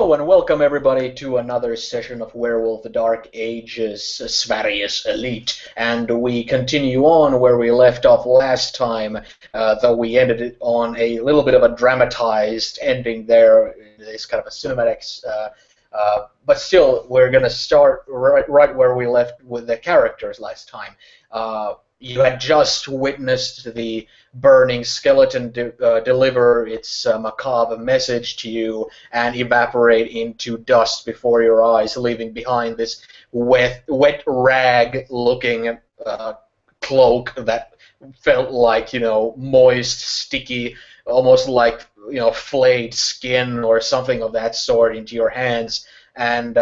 Hello and welcome everybody to another session of Werewolf the Dark Ages Sveriges Elite. And we continue on where we left off last time, though we ended it on a little bit of a dramatized ending there. It's kind of a cinematics, but still, we're going to start right where we left with the characters last time. You had just witnessed the burning skeleton deliver its macabre message to you and evaporate into dust before your eyes, leaving behind this wet rag-looking cloak that felt like, moist, sticky, almost like, flayed skin or something of that sort into your hands, and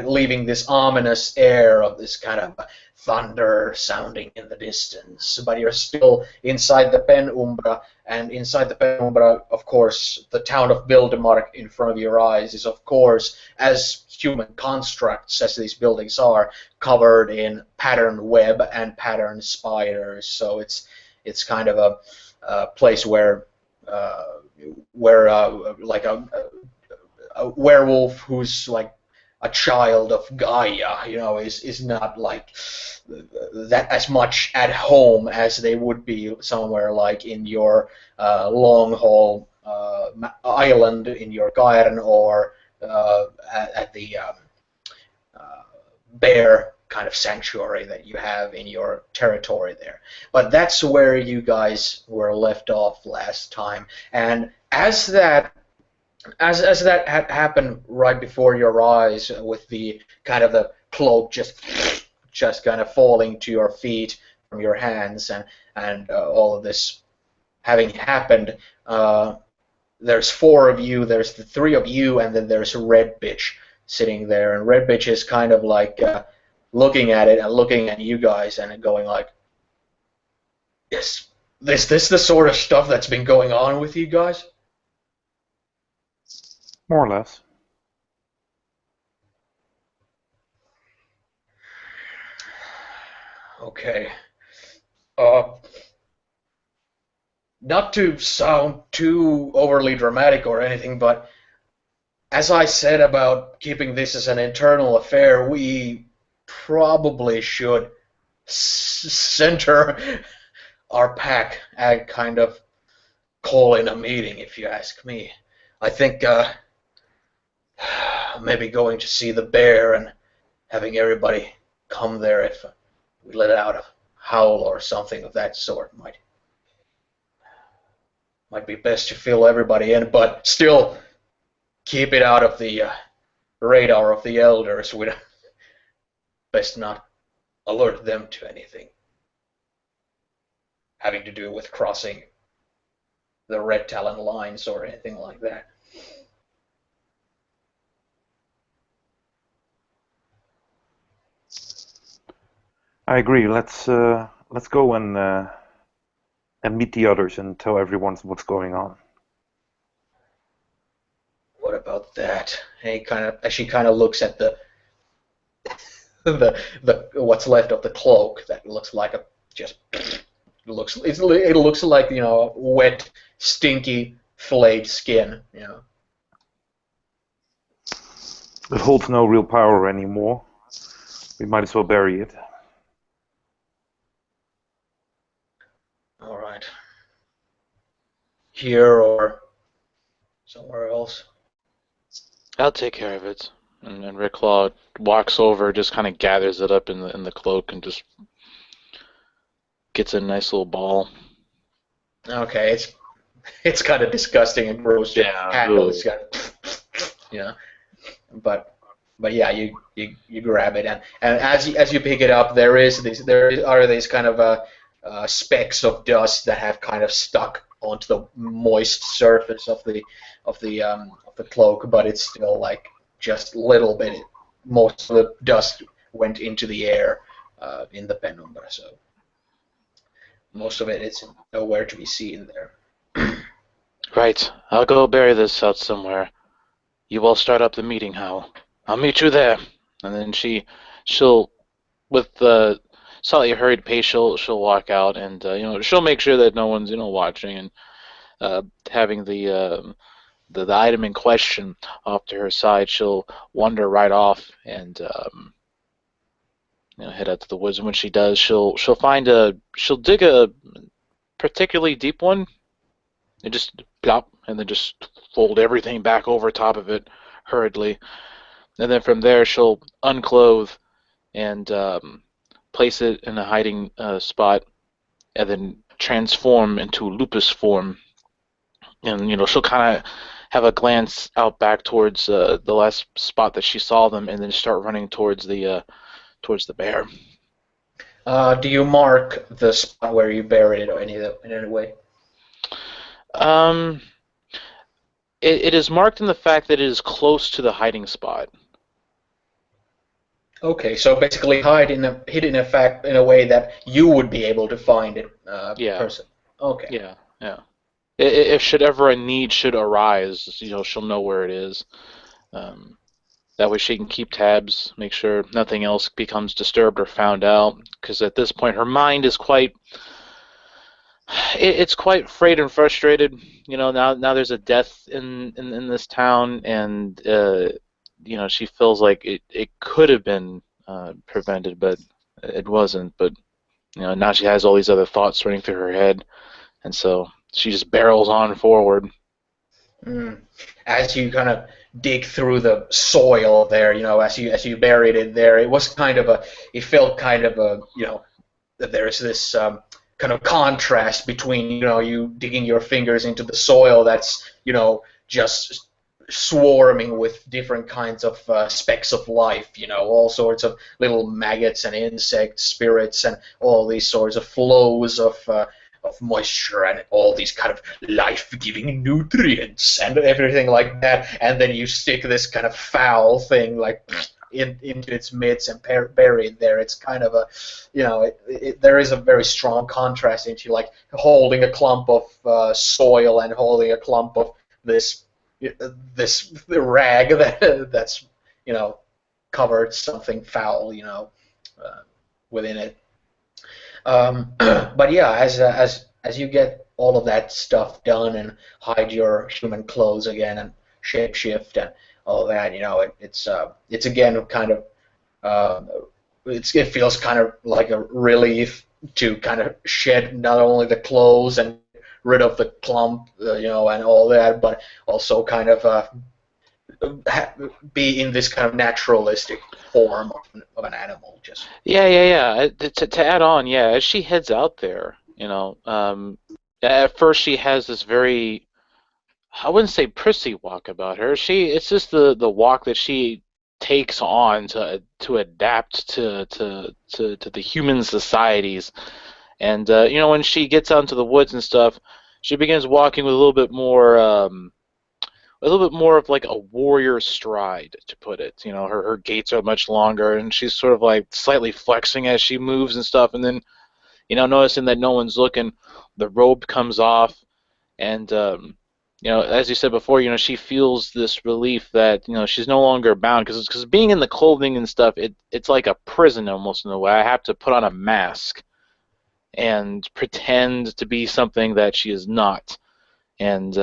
leaving this ominous air of this kind of thunder sounding in the distance. But you're still inside the penumbra, and inside the penumbra, of course, the town of Bildemark in front of your eyes is, of course, as human constructs as these buildings are, covered in patterned web and patterned spiders. So it's kind of a place where like a werewolf who's like a child of Gaia, is not like that as much at home as they would be somewhere like in your long haul island in your garden, or at the bear kind of sanctuary that you have in your territory there. But that's where you guys were left off last time, and as that had happened right before your eyes, with the kind of the cloak just kind of falling to your feet from your hands, and all of this having happened, there's four of you. There's the three of you, and then there's Red Bitch sitting there, and Red Bitch is kind of like looking at it and looking at you guys and going like, "Is this the sort of stuff that's been going on with you guys?" More or less. Okay. Not to sound too overly dramatic or anything, but as I said about keeping this as an internal affair, we probably should center our pack and kind of call in a meeting, if you ask me. I think maybe going to see the bear and having everybody come there if we let out a howl or something of that sort might be best to fill everybody in, but still keep it out of the radar of the elders. We'd best not alert them to anything having to do with crossing the Red Talon lines or anything like that. I agree. Let's go and meet the others and tell everyone what's going on. What about that? And as she kind of looks at the what's left of the cloak that looks like it looks like, wet, stinky, flayed skin. It holds no real power anymore. We might as well bury it. All right. Here or somewhere else? I'll take care of it. And Rick Claw walks over, just kind of gathers it up in the cloak, and just gets a nice little ball. Okay, it's kind of disgusting and gross. Yeah, handle. It's got, but yeah, you grab it, and as you pick it up, there are these kind of specks of dust that have kind of stuck onto the moist surface of the cloak, but it's still like just a little bit. Most of the dust went into the air in the penumbra, so most of it is nowhere to be seen there. Right. I'll go bury this out somewhere. You all start up the meeting, Hal. I'll meet you there. And then she'll with slightly hurried pace, she'll walk out, and she'll make sure that no one's watching, and having the the item in question off to her side, she'll wander right off and head out to the woods. And when she does, she'll dig a particularly deep one and just plop, and then just fold everything back over top of it hurriedly. And then from there, she'll unclothe and place it in a hiding spot, and then transform into lupus form. And she'll kind of have a glance out back towards the last spot that she saw them, and then start running towards the bear. Do you mark the spot where you buried it in any way? It is marked in the fact that it is close to the hiding spot. Okay, so basically hidden in fact in a way that you would be able to find it. Yeah. Okay. Yeah. Yeah. If should ever a need should arise, she'll know where it is. That way she can keep tabs, make sure nothing else becomes disturbed or found out. Because at this point, her mind is it's quite frayed and frustrated. Now there's a death in this town, and she feels like it could have been prevented, but it wasn't. But now she has all these other thoughts running through her head, and so she just barrels on forward. As you kind of dig through the soil there, as you buried it there, it felt kind of that there's this kind of contrast between you digging your fingers into the soil that's just swarming with different kinds of specks of life, all sorts of little maggots and insect spirits and all these sorts of flows of moisture and all these kind of life-giving nutrients and everything like that, and then you stick this kind of foul thing like into its midst and bury it there. It's kind of there is a very strong contrast into like holding a clump of soil and holding a clump of this rag that's covered something foul within it. But yeah, as you get all of that stuff done and hide your human clothes again and shapeshift and all that, it's again kind of it feels kind of like a relief to kind of shed not only the clothes and rid of the clump, and all that, but also kind of be in this kind of naturalistic form of an animal. Just yeah. To add on, yeah, as she heads out there, at first she has this very, I wouldn't say prissy walk about her. It's just the walk that she takes on to adapt to the human societies. And when she gets out into the woods and stuff, she begins walking with a little bit more of like a warrior stride, to put it. Her gaits are much longer, and she's sort of like slightly flexing as she moves and stuff. And then, noticing that no one's looking, the robe comes off, and as you said before, she feels this relief that she's no longer bound, because being in the clothing and stuff, it's like a prison almost in a way. I have to put on a mask and pretend to be something that she is not, and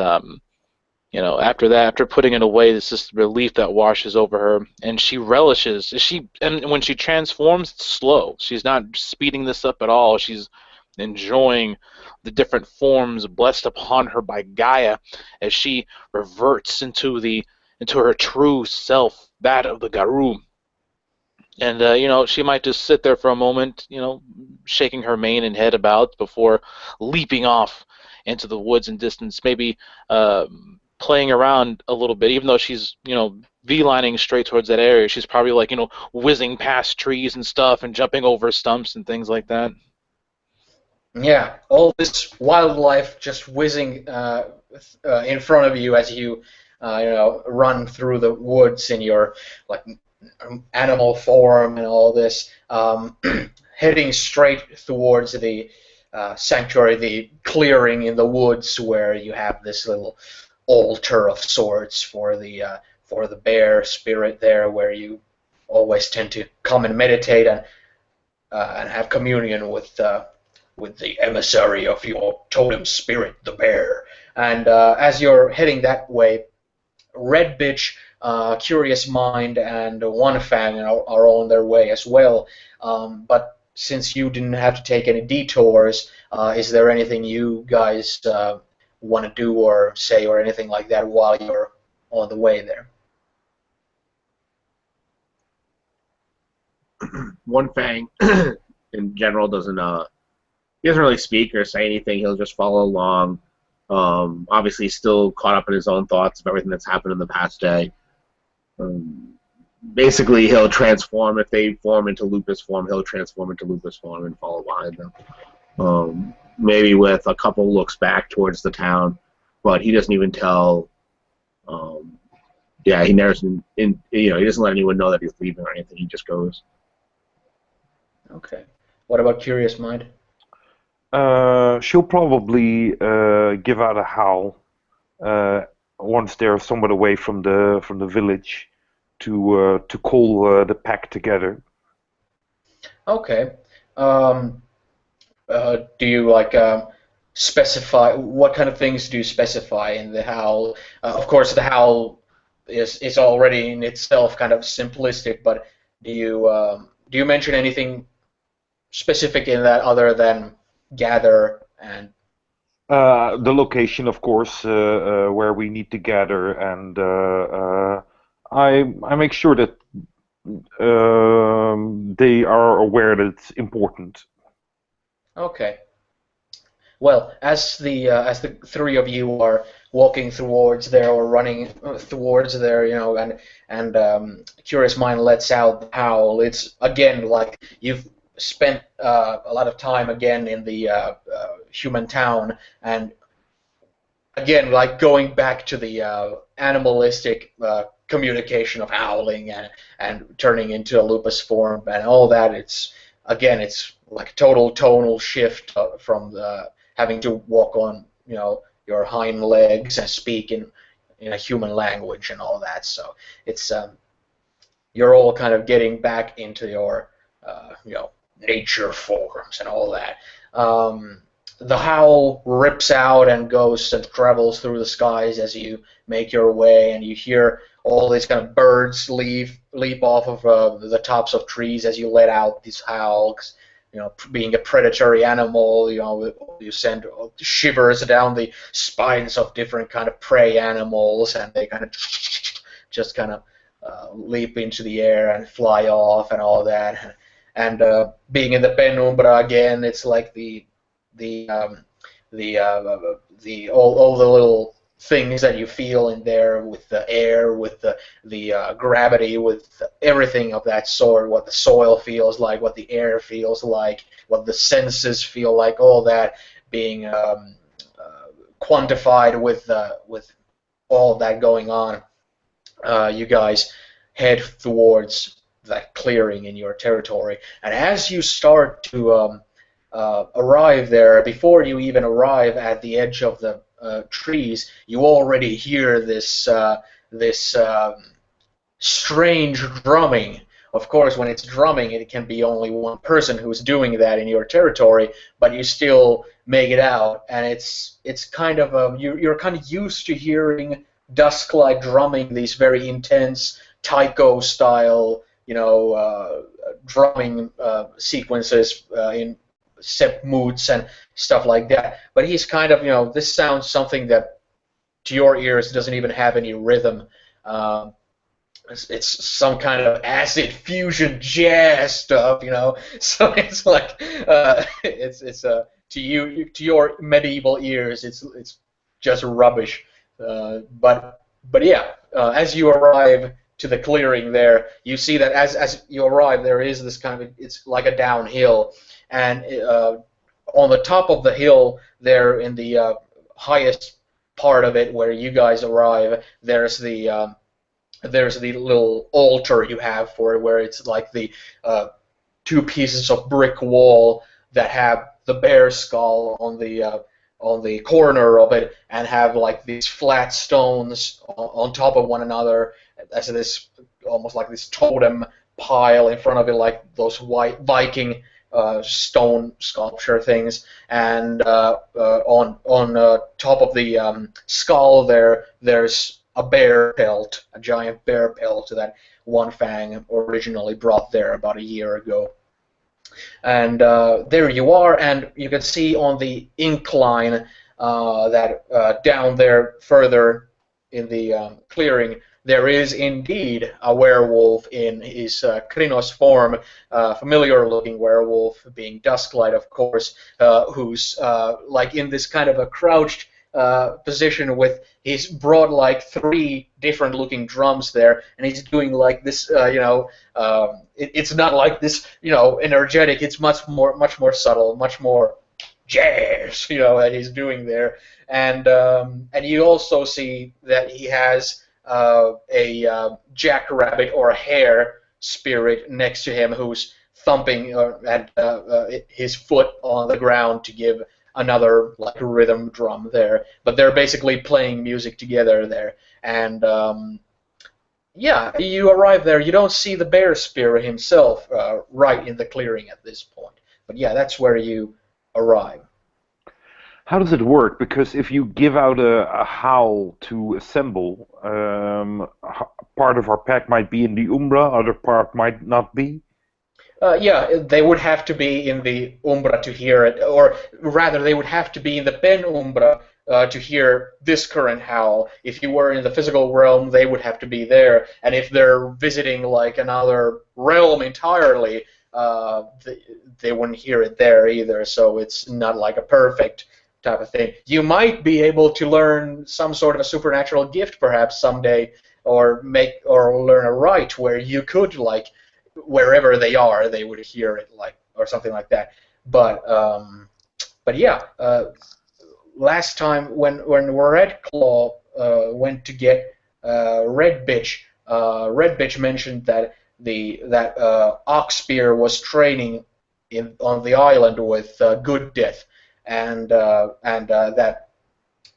after that, after putting it away, it's just relief that washes over her, and she relishes. And when she transforms, it's slow. She's not speeding this up at all. She's enjoying the different forms blessed upon her by Gaia as she reverts into her true self, that of the Garou. And she might just sit there for a moment, shaking her mane and head about before leaping off into the woods and distance, maybe playing around a little bit. Even though she's V-lining straight towards that area, she's probably like whizzing past trees and stuff and jumping over stumps and things like that. Yeah, all this wildlife just whizzing in front of you as you run through the woods in your like animal form and all this, heading straight towards the sanctuary, the clearing in the woods where you have this little altar of sorts for the bear spirit there, where you always tend to come and meditate and have communion with the emissary of your totem spirit, the bear. And as you're heading that way, Red Bitch, Curious Mind, and One Fang are on their way as well. But since you didn't have to take any detours, is there anything you guys want to do or say or anything like that while you're on the way there? One Fang, in general, he doesn't really speak or say anything. He'll just follow along. Obviously, he's still caught up in his own thoughts of everything that's happened in the past day. Basically, he'll transform. If they form into lupus form, he'll transform into lupus form and follow behind them. Maybe with a couple looks back towards the town, but he doesn't even tell. Yeah, he never. He doesn't let anyone know that he's leaving or anything. He just goes. Okay. What about Curious Mind? She'll probably give out a howl once they're somewhat away from the village to call the pack together. Okay. Do you specify what kind of things do you specify in the howl? Of course, the howl is already in itself kind of simplistic, but do you mention anything specific in that other than gather and the location, of course, where we need to gather, and I make sure that they are aware that it's important. okay. Well, as the three of you are walking towards there or running towards there, and Curious Mind lets out the howl. It's again like you've spent a lot of time again in the human town, and again like going back to the animalistic communication of howling and turning into a lupus form and all that. It's like a total tonal shift from having to walk on your hind legs and speak in a human language and all that. So it's you're all kind of getting back into your nature forms and all that. The howl rips out and goes and travels through the skies as you make your way, and you hear all these kind of birds leap off of the tops of trees as you let out these howls. Being a predatory animal, you send shivers down the spines of different kind of prey animals, and they kind of just kind of leap into the air and fly off and all that. And being in the penumbra again, it's like all the little things that you feel in there with the air, with the gravity, with everything of that sort, what the soil feels like, what the air feels like, what the senses feel like, all that being quantified with all that going on. You guys head towards that clearing in your territory, and as you start to arrive there, before you even arrive at the edge of the trees, you already hear this strange drumming. Of course, when it's drumming, it can be only one person who's doing that in your territory, but you still make it out, and it's kind of you're kind of used to hearing dusk-like drumming, these very intense taiko style, drumming sequences in set moods and stuff like that. But he's kind of, this sounds something that to your ears doesn't even have any rhythm. It's some kind of acid fusion jazz stuff, So it's like it's to your medieval ears, it's just rubbish. But yeah, as you arrive to the clearing there, you see that as you arrive, there is this kind of, it's like a downhill. And on the top of the hill there, in the highest part of it where you guys arrive, there's the little altar you have for it, where it's like the two pieces of brick wall that have the bear skull on the corner of it, and have like these flat stones on top of one another as this almost like this totem pile in front of it, like those white Viking stone sculpture things, and on top of the skull there's a bear pelt, a giant bear pelt that One Fang originally brought there about a year ago. And there you are, and you can see on the incline that down there further in the clearing, there is indeed a werewolf in his Krynos form, familiar-looking werewolf, being Dusklight, of course, who's like in this kind of a crouched position with he's brought like 3 different-looking drums there, and he's doing like this, it's not like this, energetic. It's much more subtle, much more jazz, that he's doing there. And you also see that he has a jackrabbit or a hare spirit next to him who's thumping his foot on the ground to give another like rhythm drum there. But they're basically playing music together there. And yeah, you arrive there. You don't see the bear spirit himself right in the clearing at this point. But yeah, that's where you arrive. How does it work? Because if you give out a howl to assemble, part of our pack might be in the Umbra, other part might not be. Yeah, they would have to be in the Umbra to hear it, or rather, they would have to be in the Penumbra to hear this current howl. If you were in the physical realm, they would have to be there, and if they're visiting like another realm entirely, they wouldn't hear it there either. So it's not like a perfect type of thing. You might be able to learn some sort of a supernatural gift, perhaps someday, or learn a rite where you could like. Wherever they are, they would hear it, like, or something like that. But yeah, last time when Red Claw went to get Red Bitch mentioned that Oxspear was training on the island with Good Death, and that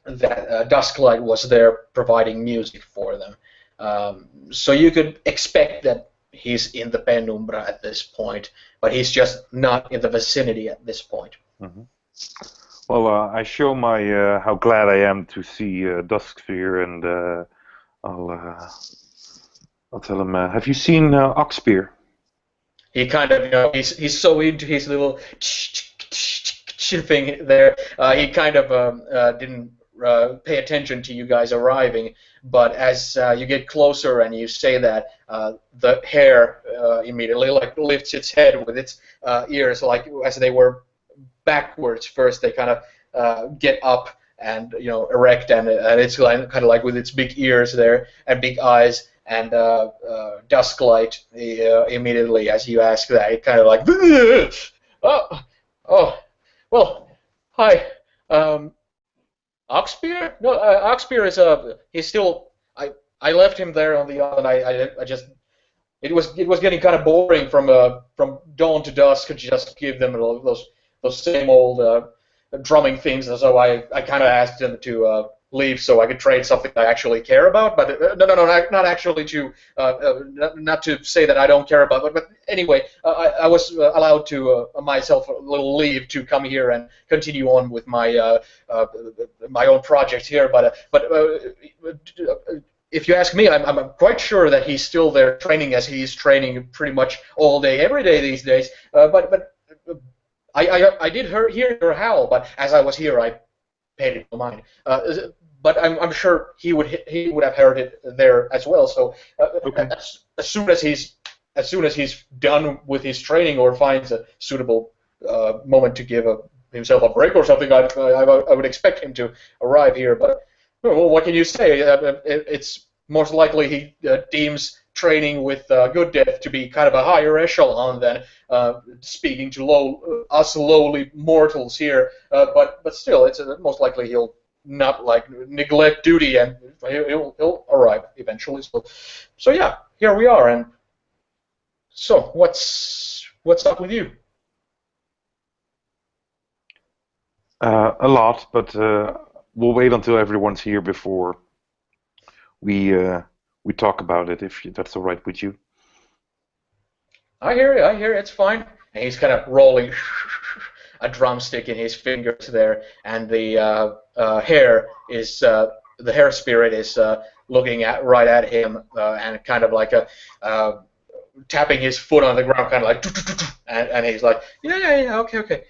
Dusklight was there providing music for them. So you could expect that he's in the Penumbra at this point, but he's just not in the vicinity at this point. Mm-hmm. Well, I show my how glad I am to see Dusksphere, and I'll tell him. Have you seen Oxspear? He kind of, he's so into his little thing there. He kind of didn't pay attention to you guys arriving. But as you get closer and you say that, the hare immediately like lifts its head with its ears, like as they were backwards first. They kind of get up and erect, and it's kind of like with its big ears there and big eyes. And Dusklight immediately, as you ask that, it kind of like, oh, well, hi. Oxspear? No, Oxspear is he's still. I left him there on the island. I just it was getting kind of boring from dawn to dusk to just give them those same old drumming things, and so I kind of asked him to leave so I could trade something I actually care about. But no, not actually to not to say that I don't care about. But anyway, I was allowed to myself a little leave to come here and continue on with my my own project here. But if you ask me, I'm quite sure that he's still there training, as he's training pretty much all day, every day these days. But I did hear your howl, but as I was here, I paid it no mind. But I'm sure he would have heard it there as well. So okay. as soon as he's done with his training or finds a suitable moment to give himself a break or something, I would expect him to arrive here. But well, what can you say? It's most likely he deems training with Good Death to be kind of a higher echelon than speaking to us lowly mortals here. But still, it's most likely he'll not like neglect duty, and he'll arrive eventually. So yeah, here we are. And so what's up with you? A lot, but we'll wait until everyone's here before we talk about it, if that's all right with you. I hear it, it's fine. And he's kind of rolling a drumstick in his fingers there, and the hare spirit is looking right at him and kind of like tapping his foot on the ground, kind of like, and he's like, yeah, okay.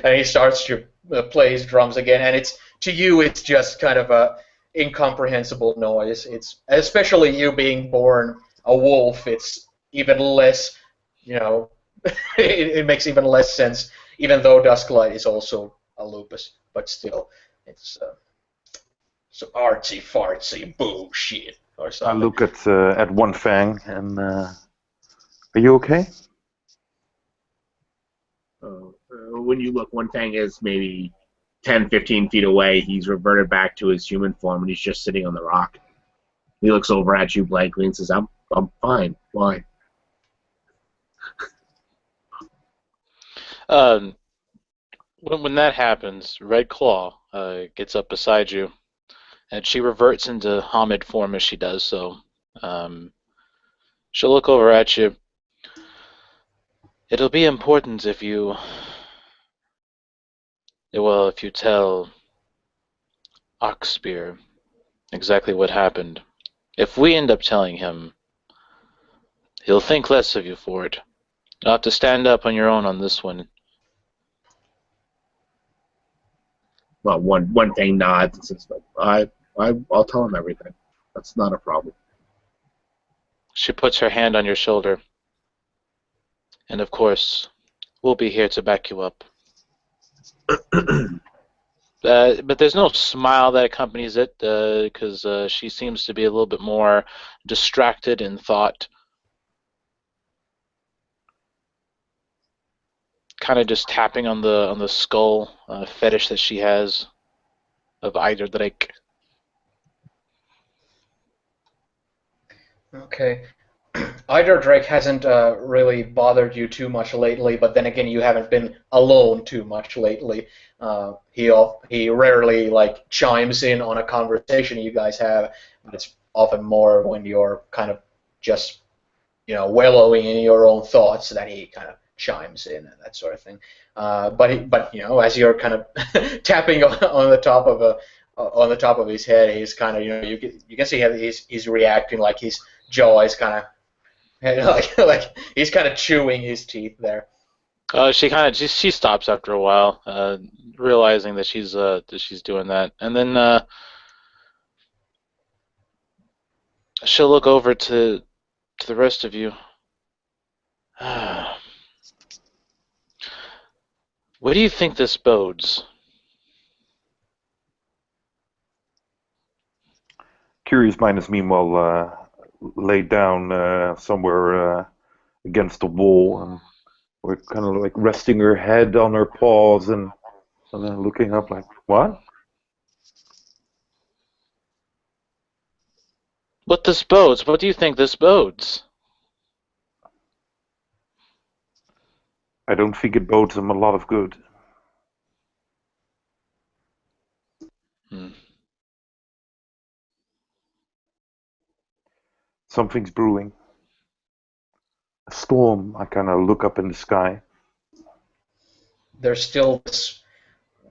And he starts to play his drums again, and to you it's just kind of a incomprehensible noise. It's especially you being born a wolf. It's even less, it makes even less sense. Even though Dusklight is also a lupus, but still, it's some artsy fartsy bullshit or I something. look at One Fang and are you okay? When you look, One Fang is maybe 10, 15 feet away. He's reverted back to his human form, and he's just sitting on the rock. He looks over at you blankly and says, I'm fine. Why? When that happens, Red Claw gets up beside you, and she reverts into Hamid form as she does so. She'll look over at you. It'll be important if you tell Oxspear exactly what happened. If we end up telling him, he'll think less of you for it. You'll have to stand up on your own on this one. Well, one thing nods and says, I'll tell him everything. That's not a problem. She puts her hand on your shoulder. And of course, we'll be here to back you up. But there's no smile that accompanies it, because she seems to be a little bit more distracted in thought. Kind of just tapping on the skull fetish that she has of either Drake. Okay. Either Drake hasn't really bothered you too much lately, but then again, you haven't been alone too much lately. He rarely like chimes in on a conversation you guys have, but it's often more when you're kind of just wallowing in your own thoughts that he kind of chimes in and that sort of thing. But as you're kind of tapping on the top of his head, he's kind of you can see how he's reacting, like his jaw is kind of like he's kind of chewing his teeth there. She stops after a while, realizing that she's doing that, and then she'll look over to the rest of you. What do you think this bodes? Curious Mind is meanwhile laid down somewhere against the wall, and we're kind of like resting her head on her paws and then looking up like, what? What this bodes? What do you think this bodes? I don't think it bodes them a lot of good. Something's brewing. A storm. I kind of look up in the sky. There's still this.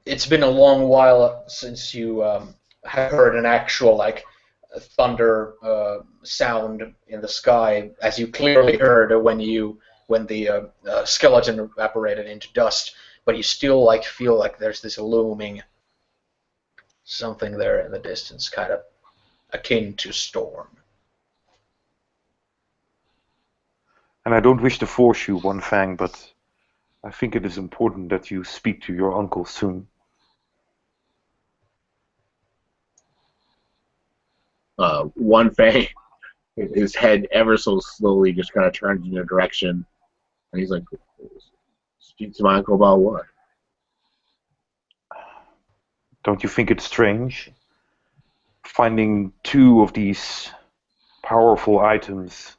It's been a long while since you have heard an actual like thunder sound in the sky, as you clearly heard when the skeleton evaporated into dust. But you still like feel like there's this looming something there in the distance, kind of akin to storm. And I don't wish to force you, One Fang, but I think it is important that you speak to your uncle soon. One Fang, his head ever so slowly just kind of turns in a direction, and he's like, speak to my uncle about what? Don't you think it's strange? Finding two of these powerful items,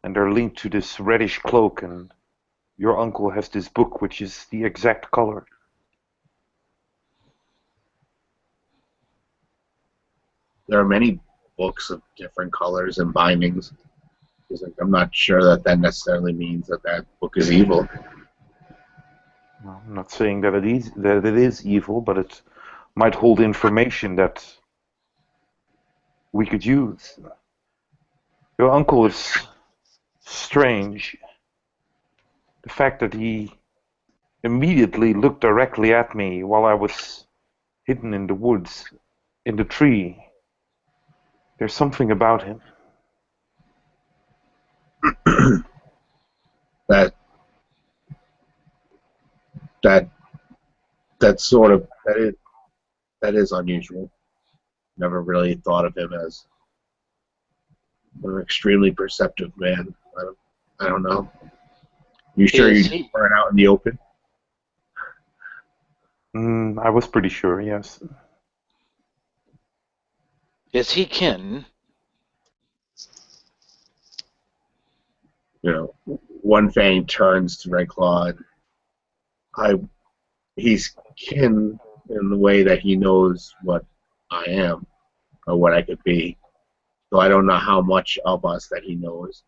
and they're linked to this reddish cloak, and your uncle has this book which is the exact color. There are many books of different colors and bindings. He's like, I'm not sure that necessarily means that book is evil. Well, I'm not saying that it is evil, but it might hold information that we could use. Your uncle is strange. The fact that he immediately looked directly at me while I was hidden in the woods, in the tree. There's something about him. That is unusual. Never really thought of him as an extremely perceptive man. I don't know. You sure you weren't out in the open? I was pretty sure, yes. Is he kin? You know, One Fang turns to Red Claw. He's kin in the way that he knows what I am or what I could be. So I don't know how much of us that he knows,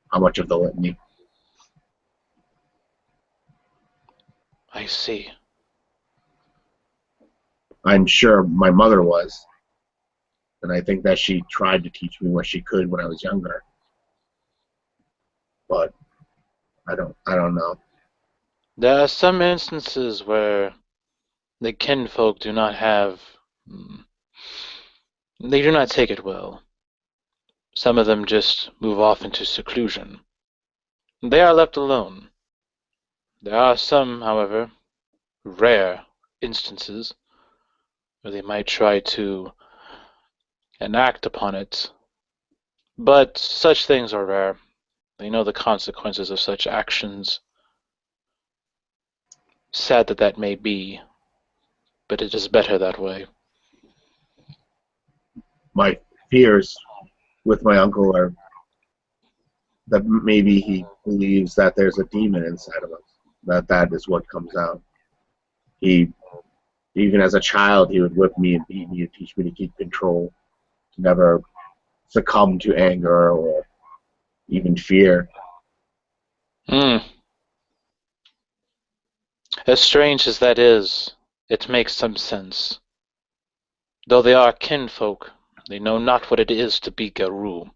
how much of the litany. I see. I'm sure my mother was, and I think that she tried to teach me what she could when I was younger. But I don't know. There are some instances where the kinfolk do not have... They do not take it well. Some of them just move off into seclusion. They are left alone. There are some, however, rare instances where they might try to enact upon it. But such things are rare. They know the consequences of such actions. Sad that that may be, but it is better that way. My fears with my uncle are that maybe he believes that there's a demon inside of us, that is what comes out. Even as a child, he would whip me and beat me and teach me to keep control, to never succumb to anger or even fear. As strange as that is, it makes some sense. Though they are kinfolk, they know not what it is to be Garou.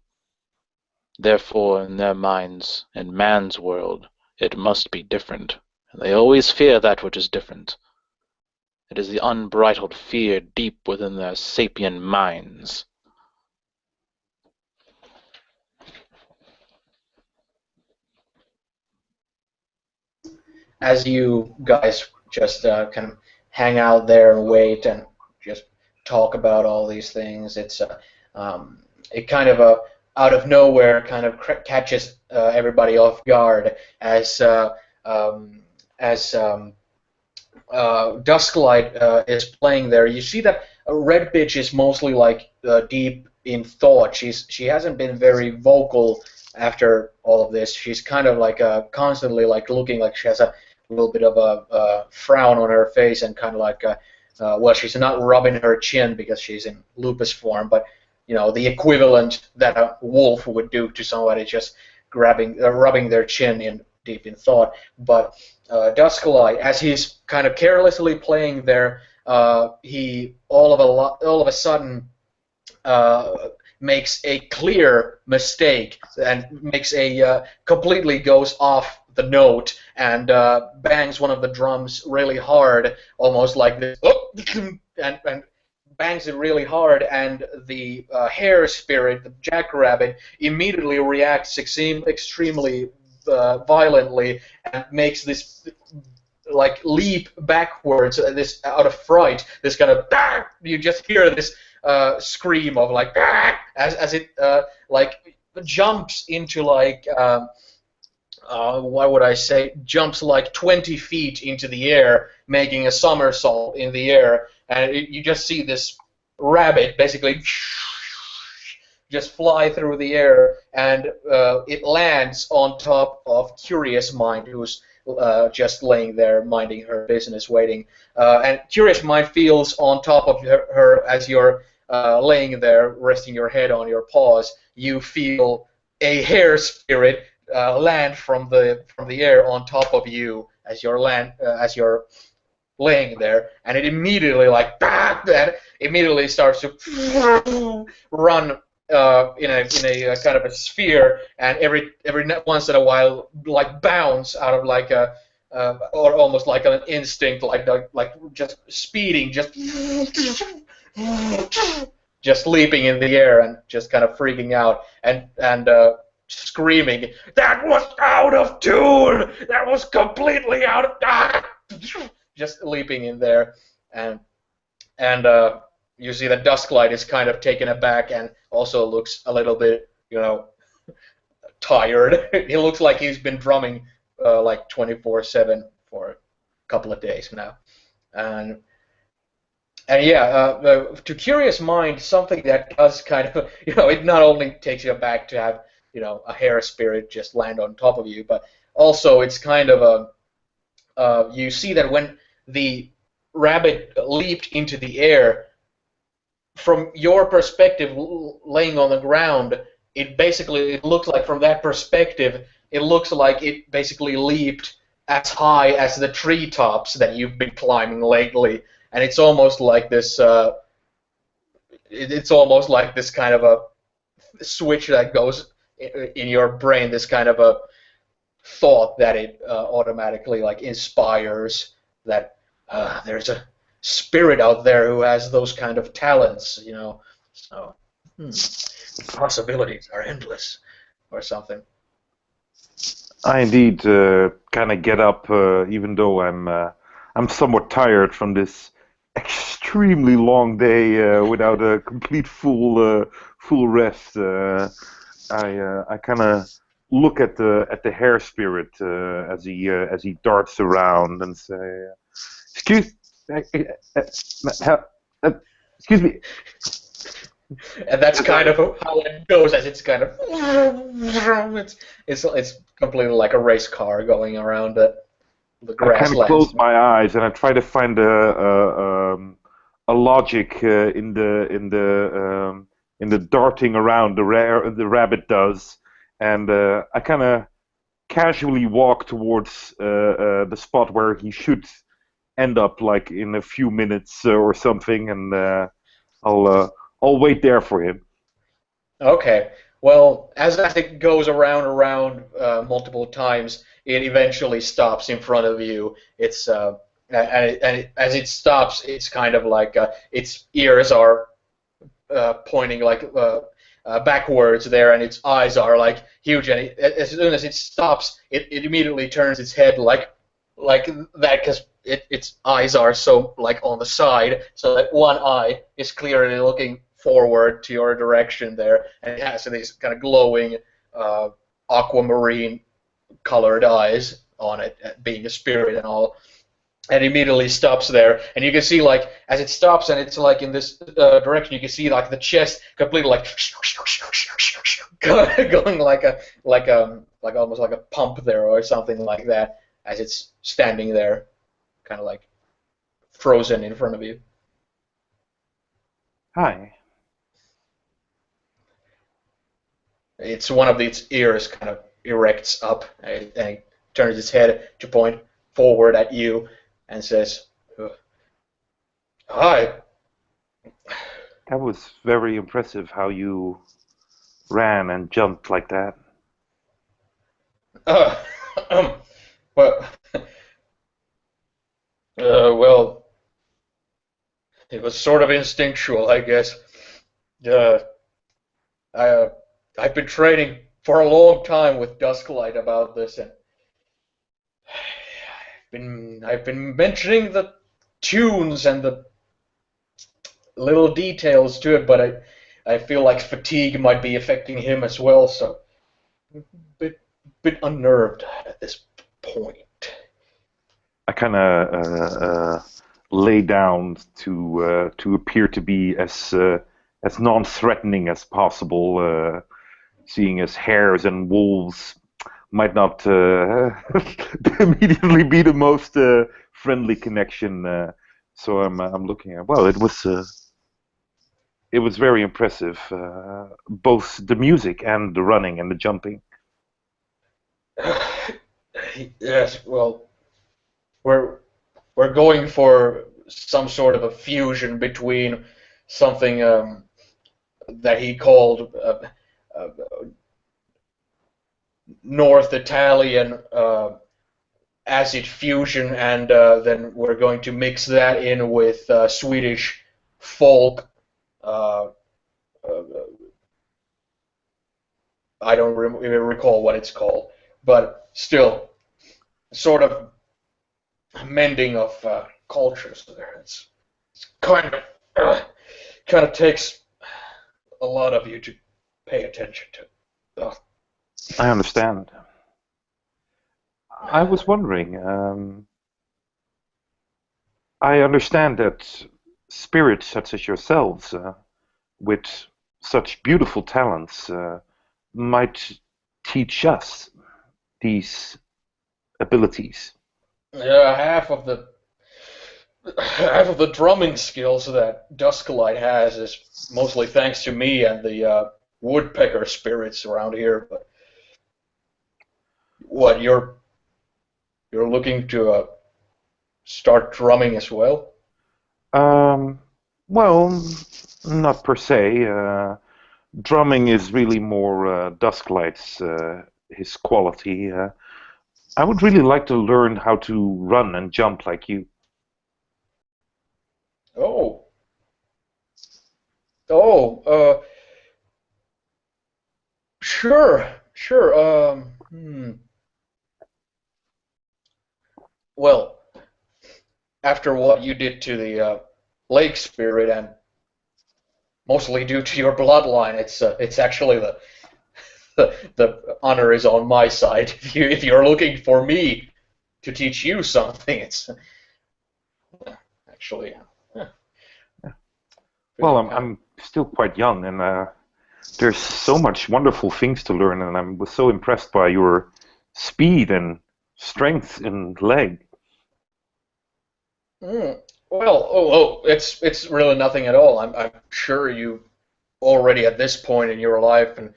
Therefore, in their minds, in man's world, it must be different. And they always fear that which is different. It is the unbridled fear deep within their sapient minds. As you guys just kind of hang out there and wait and just talk about all these things, it kind of out of nowhere kind of catches everybody off guard as Dusklight is playing there. You see that Red Bitch is mostly like deep in thought. She hasn't been very vocal after all of this. She's kind of like constantly like looking like she has a little bit of a frown on her face and kind of like well, she's not rubbing her chin because she's in lupus form, but you know, the equivalent that a wolf would do to somebody, just rubbing their chin in deep in thought. But Dusklight, as he's kind of carelessly playing there, he all of a sudden makes a clear mistake and makes completely goes off the note and bangs one of the drums really hard, almost like this, and bangs it really hard, and the hare spirit, the jackrabbit, immediately reacts extremely violently and makes this like leap backwards, this out of fright, this kind of you just hear this scream of like as it like jumps into like what would I say? Jumps like 20 feet into the air, making a somersault in the air, and you just see this rabbit basically just fly through the air, and it lands on top of Curious Mind, who's just laying there minding her business, waiting. And Curious Mind feels on top of her as you're laying there, resting your head on your paws. You feel a hare spirit land from the air on top of you as you're laying there, and it immediately like that immediately starts to run in a kind of a sphere, and every once in a while like bounce out of like a or almost like an instinct, like just speeding, just leaping in the air and just kind of freaking out and screaming, "That was out of tune! That was completely out of..." Just leaping in there, and you see that Dusklight is kind of taken aback and also looks a little bit, tired. He looks like he's been drumming like 24/7 for a couple of days now, and yeah, to curious mind, something that does kind of, it not only takes you aback to have, a hair spirit just land on top of you, but also it's kind of you see that when the rabbit leaped into the air, from your perspective, laying on the ground, it looks like from that perspective, it looks like it basically leaped as high as the treetops that you've been climbing lately, and it's almost like this. It's almost like this kind of a switch that goes in your brain. This kind of a thought that it automatically like inspires that there's a spirit out there who has those kind of talents, So possibilities are endless, or something. I indeed kind of get up, even though I'm somewhat tired from this extremely long day without a complete full rest. I kind of look at the hair spirit as he darts around and say, "Excuse, excuse me." And that's kind of how it goes, as it's kind of it's completely like a race car going around the I grasslands. kind of close my eyes and I try to find a logic in the darting around the rabbit does, and I kind of casually walk towards the spot where he should end up, like in a few minutes or something, and I'll wait there for him. Okay. Well, as it goes around multiple times, it eventually stops in front of you. It's as it stops, it's kind of like its ears are pointing like backwards there, and its eyes are like huge. And as soon as it stops, it immediately turns its head like that, because its eyes are so like on the side, so that one eye is clearly looking forward to your direction there, and it has these kind of glowing aquamarine colored eyes on it, being a spirit and all, and immediately stops there. And you can see, like, as it stops and it's like in this direction, you can see like the chest completely like going like almost like a pump there or something like that, as it's standing there, kind of like frozen in front of you. Hi. It's one of its ears kind of erects up, and it turns its head to point forward at you and says, "Hi." That was very impressive how you ran and jumped like that. Well, well, it was sort of instinctual, I guess. I've been training for a long time with Dusklight about this, and I've been mentioning the tunes and the little details to it, but I feel like fatigue might be affecting him as well, so I'm a bit unnerved at this point. I kind of lay down to appear to be as non-threatening as possible, seeing as hares and wolves might not immediately be the most friendly connection. So I'm looking at. Well, it was very impressive, both the music and the running and the jumping. Yes, well, we're we're going for some sort of a fusion between something that he called uh, North Italian acid fusion, and then we're going to mix that in with Swedish folk. Uh, uh, I don't even recall what it's called, but still, sort of mending of cultures there. It's kind of takes a lot of you to pay attention to. I understand. I was wondering, I understand that spirits such as yourselves, with such beautiful talents, might teach us these abilities. Yeah, half of the drumming skills that Dusklight has is mostly thanks to me and the woodpecker spirits around here. But what you're looking to start drumming as well? Um, well, not per se. Drumming is really more Dusklight's his quality. I would really like to learn how to run and jump like you. Oh, oh, sure, sure. Well, after what you did to the lake spirit, and mostly due to your bloodline, it's actually the honor is on my side. If you're looking for me to teach you something, it's actually Well, I'm still quite young, and there's so much wonderful things to learn, and I was so impressed by your speed and strength in leg. Mm. Well, it's really nothing at all. I'm sure you already at this point in your life, and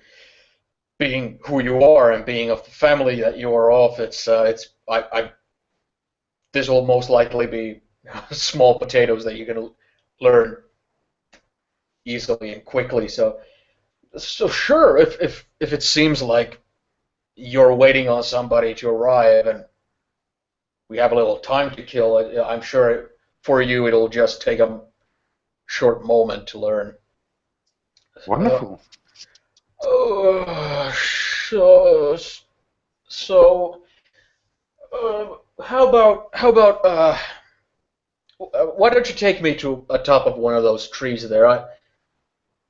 being who you are and being of the family that you are of, it's I this will most likely be small potatoes that you can learn easily and quickly. So sure, if it seems like you're waiting on somebody to arrive and we have a little time to kill, I'm sure for you it'll just take a short moment to learn. Uh, Wonderful. so so why don't you take me to a top of one of those trees there?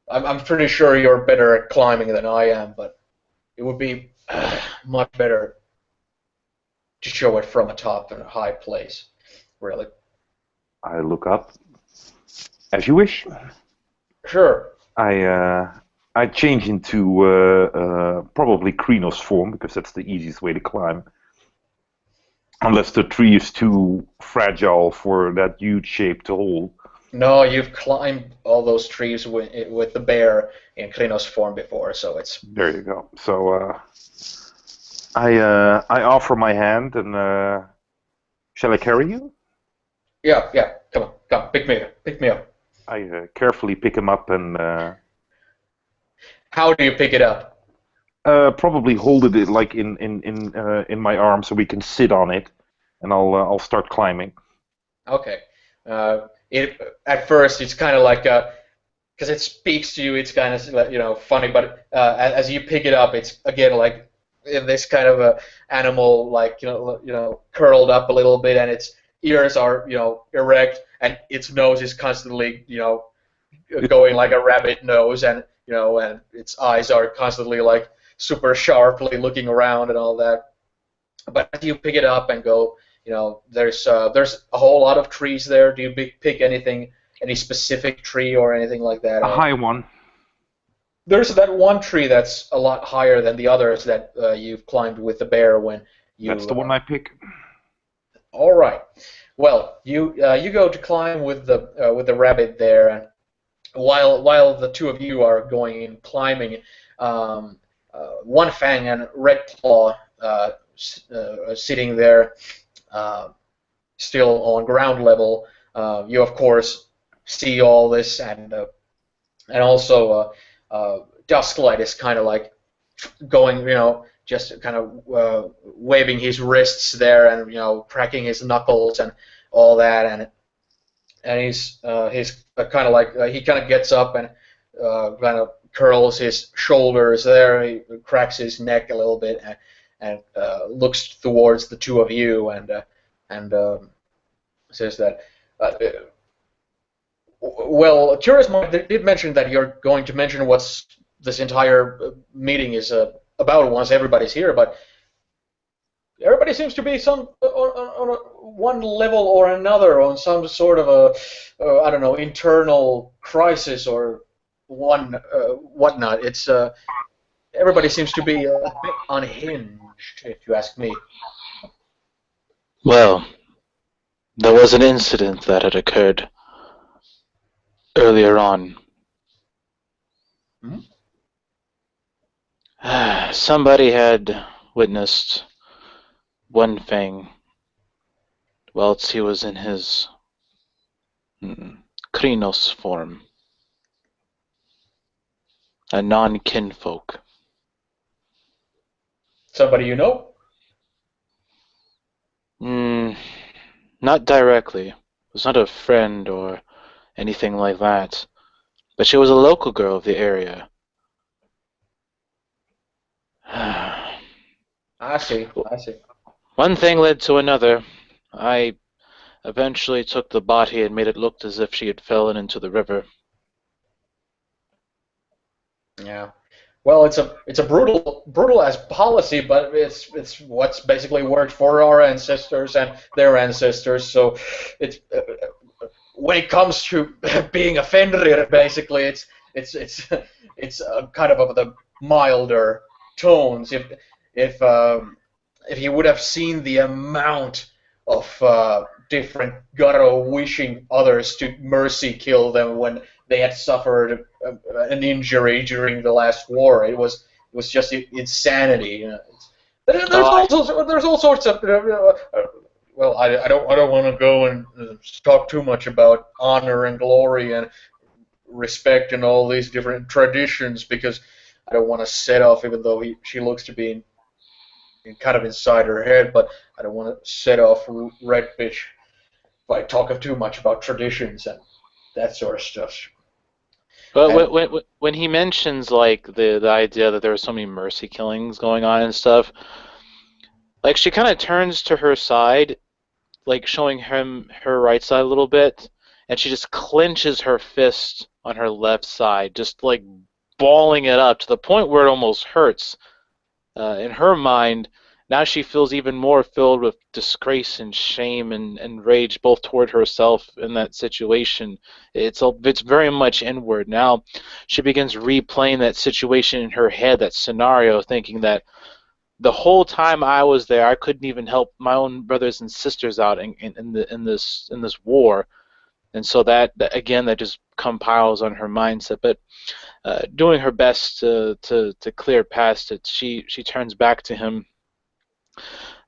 I'm pretty sure you're better at climbing than I am, but it would be much better to show it from a top in a high place, really. I look up as you wish. Sure. I I change into probably Krenos form because that's the easiest way to climb. Unless the tree is too fragile for that huge shape to hold. No, you've climbed all those trees with the bear in Klinos form before, so it's There you go. So I offer my hand and shall I carry you? yeah. Come, pick me up. I carefully pick him up and How do you pick it up? probably hold it like in my arm so we can sit on it, and I'll start climbing. Okay. It at first it's kind of like because it speaks to you, it's kind of funny, but as you pick it up, it's again like in this kind of a animal, like curled up a little bit, and its ears are erect, and its nose is constantly going like a rabbit nose, and and its eyes are constantly like super sharply looking around and all that. But as you pick it up and go, there's a whole lot of trees there. Do you pick any specific tree or anything like that? A high one. There's that one tree that's a lot higher than the others that you've climbed with the bear when you. That's the one I pick. All right. Well, you go to climb with the rabbit there, and while the two of you are going in climbing, One Fang and Red Claw sitting there, uh, still on ground level. You of course see all this, and also Dusklight is kind of like going, just kind of waving his wrists there, and cracking his knuckles and all that, and he's kind of like he kind of gets up and kind of curls his shoulders there. He cracks his neck a little bit and looks towards the two of you and says that. Well, Curious Mind did mention that you're going to mention what this entire meeting is about once everybody's here, but everybody seems to be on one level or another on some sort of I don't know, internal crisis or whatnot. It's everybody seems to be a bit unhinged, if you ask me. Well, there was an incident that had occurred earlier on. Hmm? Somebody had witnessed one thing whilst he was in his Krynos form, a non-kinfolk. Somebody you know? Not directly. It was not a friend or anything like that, but she was a local girl of the area. I see. One thing led to another. I eventually took the body and made it look as if she had fallen into the river. Yeah. Well, it's a brutal as policy, but it's what's basically worked for our ancestors and their ancestors. So it's when it comes to being a Fenrir, basically it's kind of the milder tones. If you would have seen the amount of different Garo wishing others to mercy kill them when they had suffered an injury during the last war, it was just insanity. There's all sorts of. Well, I don't want to go and talk too much about honor and glory and respect and all these different traditions because I don't want to set off, even though she looks to be kind of inside her head, but I don't want to set off Red Bitch by talking too much about traditions and that sort of stuff. But when he mentions like the idea that there were so many mercy killings going on and stuff, like she kind of turns to her side, like showing him her right side a little bit, and she just clenches her fist on her left side, just like balling it up to the point where it almost hurts. In her mind, now she feels even more filled with disgrace and shame and rage, both toward herself in that situation. It's very much inward. Now she begins replaying that situation in her head, that scenario, thinking that the whole time I was there, I couldn't even help my own brothers and sisters out in this war, and so that again that just compiles on her mindset. But doing her best to clear past it, she turns back to him.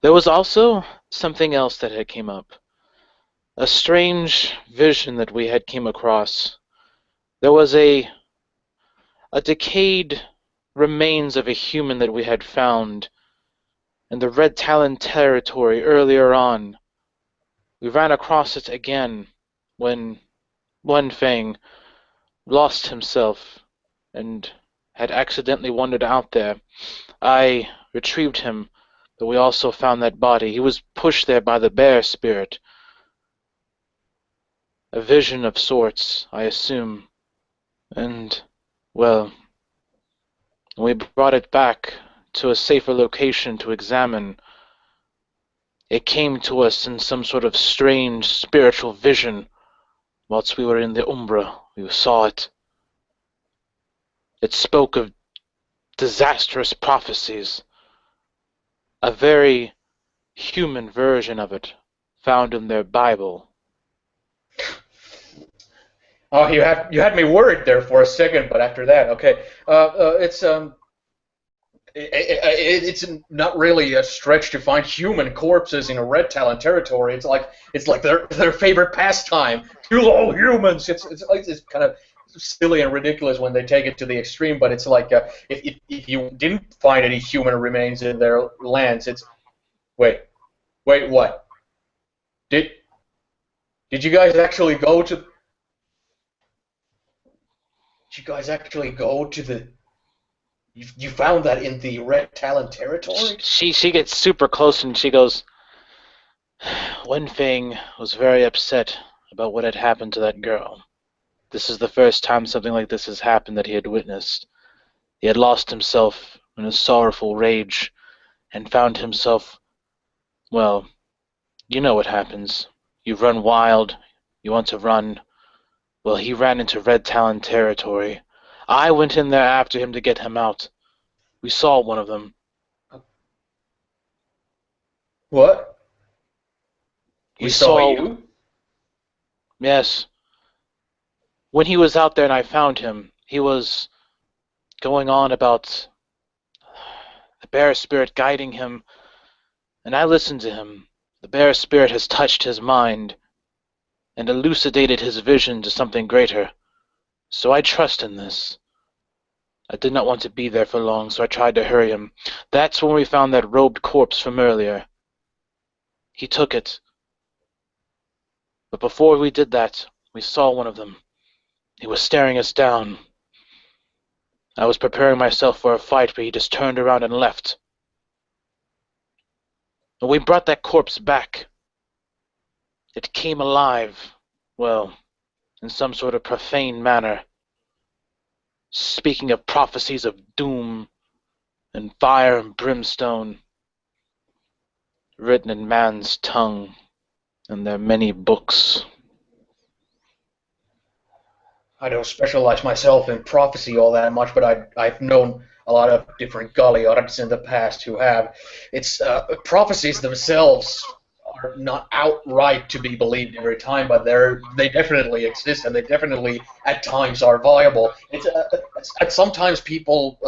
There was also something else that had came up, a strange vision that we had came across. There was a decayed remains of a human that we had found in the Red Talon territory earlier on. We ran across it again when One Fang lost himself and had accidentally wandered out there. I retrieved him, but we also found that body. He was pushed there by the bear spirit. A vision of sorts, I assume. And, well, we brought it back to a safer location to examine. It came to us in some sort of strange spiritual vision. Whilst we were in the Umbra, we saw it. It spoke of disastrous prophecies. A very human version of it, found in their Bible. Oh, you had me worried there for a second, but after that, okay. it's not really a stretch to find human corpses in a Red Talon territory. It's like their favorite pastime. Kill all humans. It's kind of silly and ridiculous when they take it to the extreme. But it's like if you didn't find any human remains in their lands, it's wait what did you guys actually go to? Did you guys actually go to the? You found that in the Red Talon territory? She gets super close and she goes, Wenfeng was very upset about what had happened to that girl. This is the first time something like this has happened that he had witnessed. He had lost himself in a sorrowful rage and found himself, well, you know what happens. You run wild, you want to run. Well, he ran into Red Talon territory. I went in there after him to get him out. We saw one of them. What? We saw you? Yes. When he was out there and I found him, he was going on about the bear spirit guiding him, and I listened to him. The bear spirit has touched his mind and elucidated his vision to something greater. So I trust in this. I did not want to be there for long, so I tried to hurry him. That's when we found that robed corpse from earlier. He took it. But before we did that, we saw one of them. He was staring us down. I was preparing myself for a fight, but he just turned around and left. And we brought that corpse back. It came alive, well, in some sort of profane manner, speaking of prophecies of doom and fire and brimstone, written in man's tongue in their many books. I don't specialize myself in prophecy all that much, but I've known a lot of different Galliards in the past who have. It's prophecies themselves are not outright to be believed every time, but they definitely exist, and they definitely at times are viable. Sometimes people,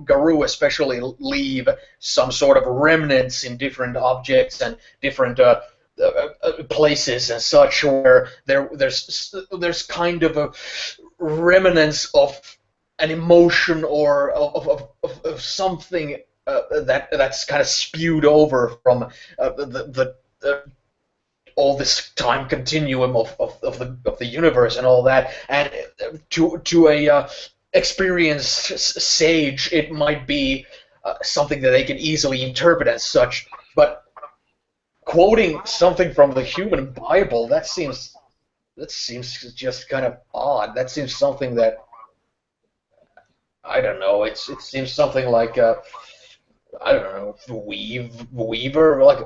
Garou especially, leave some sort of remnants in different objects and different places and such, where there's kind of a remnants of an emotion or of something that's kind of spewed over from the all this time continuum of the universe and all that, and to a experienced sage, it might be something that they can easily interpret as such. But quoting something from the human Bible, that seems just kind of odd. That seems something that, I don't know. It seems something like I don't know, Weaver, like.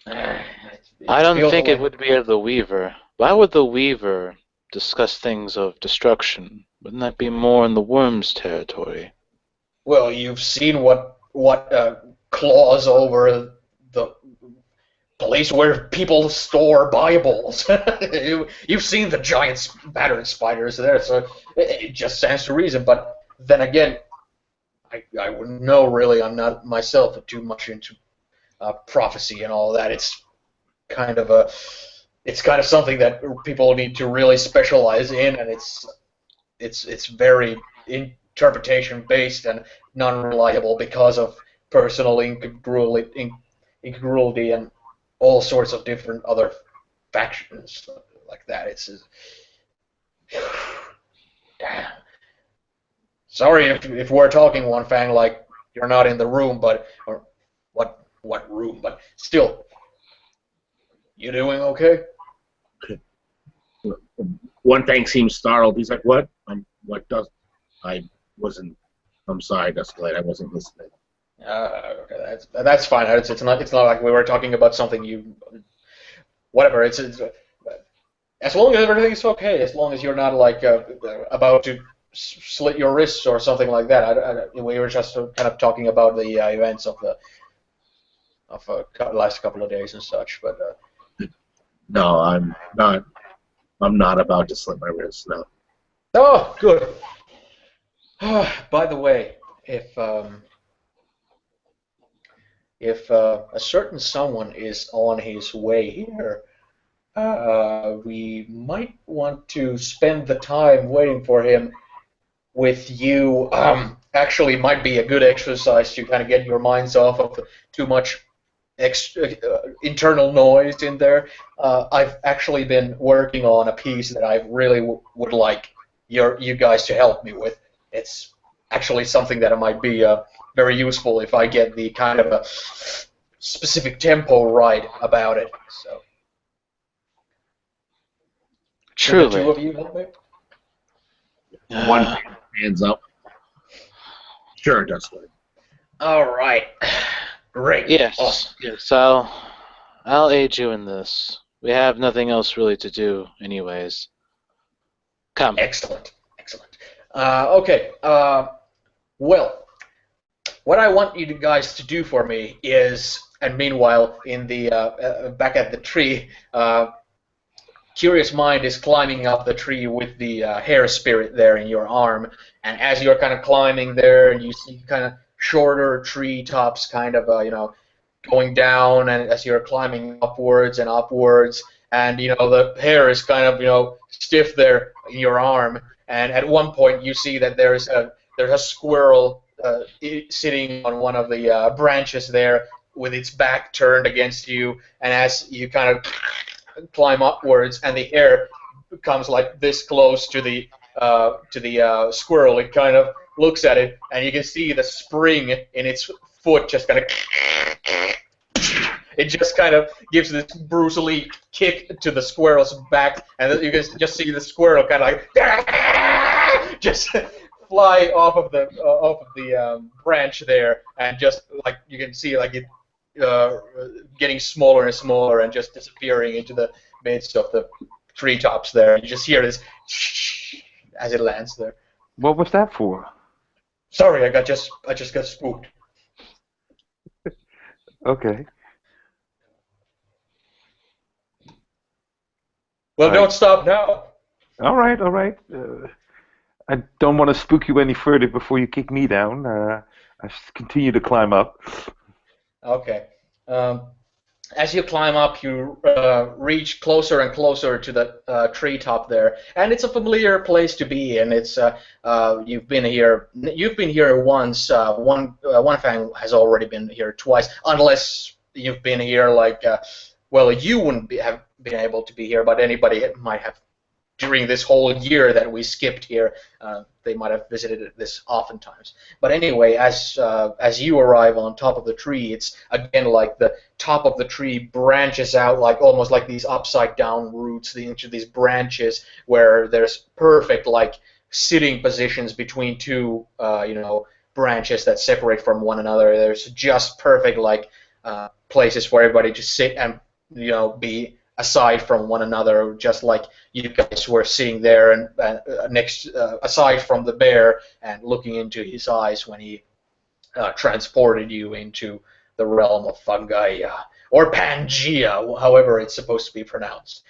I don't think it would be of the Weaver. Why would the Weaver discuss things of destruction? Wouldn't that be more in the Worm's territory? Well, you've seen what claws over the place where people store Bibles. You've seen the giant pattern spiders there, so it just stands to reason. But then again, I wouldn't know, really. I'm not myself too much into prophecy and all that. It's kind of something that people need to really specialize in, and it's very interpretation based and non-reliable because of personal incongruity and all sorts of different other factions like that. It's damn. Sorry if we're talking, One Fang, like you're not in the room, but or what room? But still, you doing okay? One Fang seems startled. He's like, "What? What does? I wasn't. I'm sorry, Dusklade. I wasn't listening." Okay, that's fine. It's not like we were talking about something you. Whatever. It's as long as everything's okay. As long as you're not like about to slit your wrists or something like that. We were just kind of talking about the events of the last couple of days and such. But no, I'm not. I'm not about to slit my wrists. No. Oh, good. By the way, if a certain someone is on his way here, we might want to spend the time waiting for him with you. Actually, might be a good exercise to kind of get your minds off of too much internal noise in there. I've actually been working on a piece that I really would like you guys to help me with. It's actually something that might be very useful if I get the kind of a specific tempo right about it. So, could the two Truly. of you help me? One Uh, hands up. Sure, Dustwood. All right. Great. yes, Awesome. yes, I'll aid you in this. We have nothing else really to do, anyways. Come. Excellent. Excellent. Okay. Well, what I want you guys to do for me is, and meanwhile, in the back at the tree, Curious Mind is climbing up the tree with the hair spirit there in your arm, and as you're kind of climbing there, you see kind of shorter tree tops, kind of going down, and as you're climbing upwards and upwards, and the hair is kind of stiff there in your arm, and at one point you see that there's a squirrel sitting on one of the branches there with its back turned against you, and as you kind of climb upwards, and the hair comes like this close to the squirrel. It kind of looks at it, and you can see the spring in its foot just kind of. It just kind of gives this Bruce Lee kick to the squirrel's back, and you can just see the squirrel kind of like just fly off of the branch there, and just like you can see like it getting smaller and smaller and just disappearing into the midst of the treetops there. You just hear this as it lands there. What was that for? Sorry, I just got spooked. Okay. Well, Right. don't stop now. All right, all right. I don't want to spook you any further before you kick me down. I continue to climb up. Okay. As you climb up, you reach closer and closer to the treetop there, and it's a familiar place to be. And it's you've been here. You've been here once. One Fang has already been here twice, unless you've been here like. Well, you wouldn't have been able to be here, but anybody might have during this whole year that we skipped here. They might have visited this oftentimes. But anyway, as you arrive on top of the tree, it's again like the top of the tree branches out like almost like these upside down roots into these branches where there's perfect like sitting positions between two branches that separate from one another. There's just perfect like places for everybody to sit and be aside from one another, just like you guys were sitting there and next aside from the bear and looking into his eyes when he transported you into the realm of fungi or Pangea, however it's supposed to be pronounced.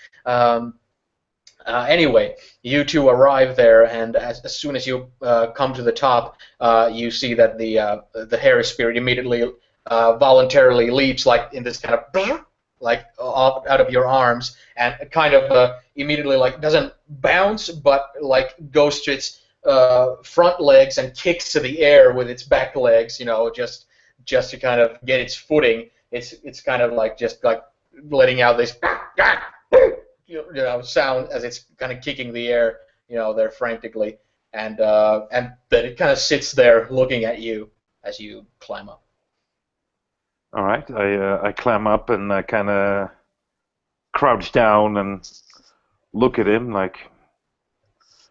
Anyway, you two arrive there, and as soon as you come to the top, you see that the hairy spirit immediately voluntarily leaps like in this kind of like off out of your arms, and kind of immediately like doesn't bounce, but like goes to its front legs and kicks to the air with its back legs, just to kind of get its footing. It's kind of like just like letting out this sound as it's kind of kicking the air, there frantically, and then it kind of sits there looking at you as you climb up. All right, I climb up and I kind of crouch down and look at him like,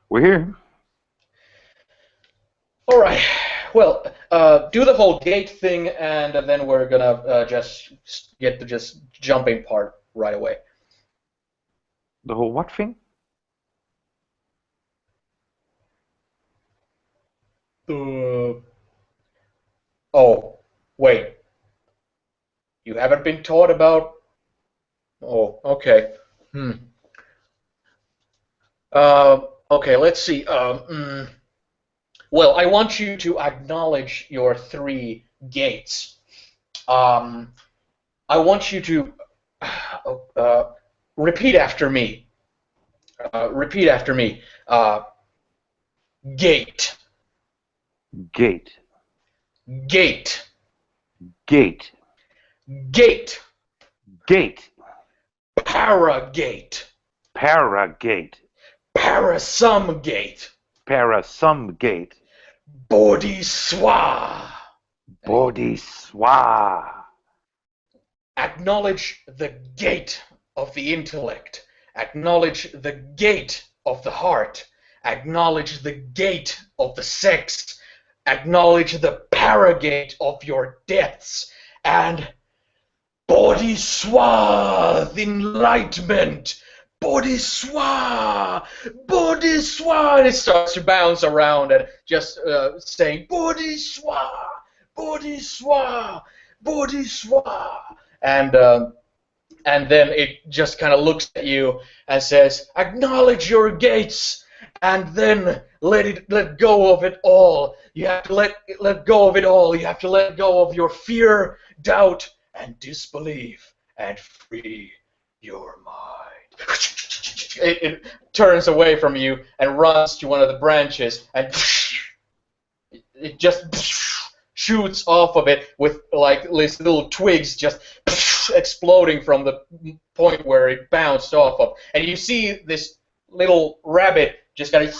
we're here. All right. Well, do the whole gate thing, and then we're gonna just get to just jumping part right away. The whole what thing? Oh, wait. You haven't been taught about. Oh, okay. Hmm. Okay. Let's see. Well, I want you to acknowledge your 3 gates. I want you to repeat after me. Repeat after me. Gate. Gate. Gate. Gate. Gate. Gate. Paragate. Paragate. Parasumgate. Parasumgate. Bodhiswa. Bodhiswa. Acknowledge the gate of the intellect. Acknowledge the gate of the heart. Acknowledge the gate of the sex. Acknowledge the paragate of your depths. And Bodhiswa, the enlightenment. Bodhiswa, Bodhiswa, and it starts to bounce around and just saying Bodhiswa, Bodhiswa, Bodhiswa, and then it just kind of looks at you and says, acknowledge your gates, and then let go of it all. You have to let go of it all. You have to let go of your fear, doubt, and disbelief, and free your mind. It turns away from you and runs to one of the branches, and it just shoots off of it with like these little twigs just exploding from the point where it bounced off of. And you see this little rabbit just kind of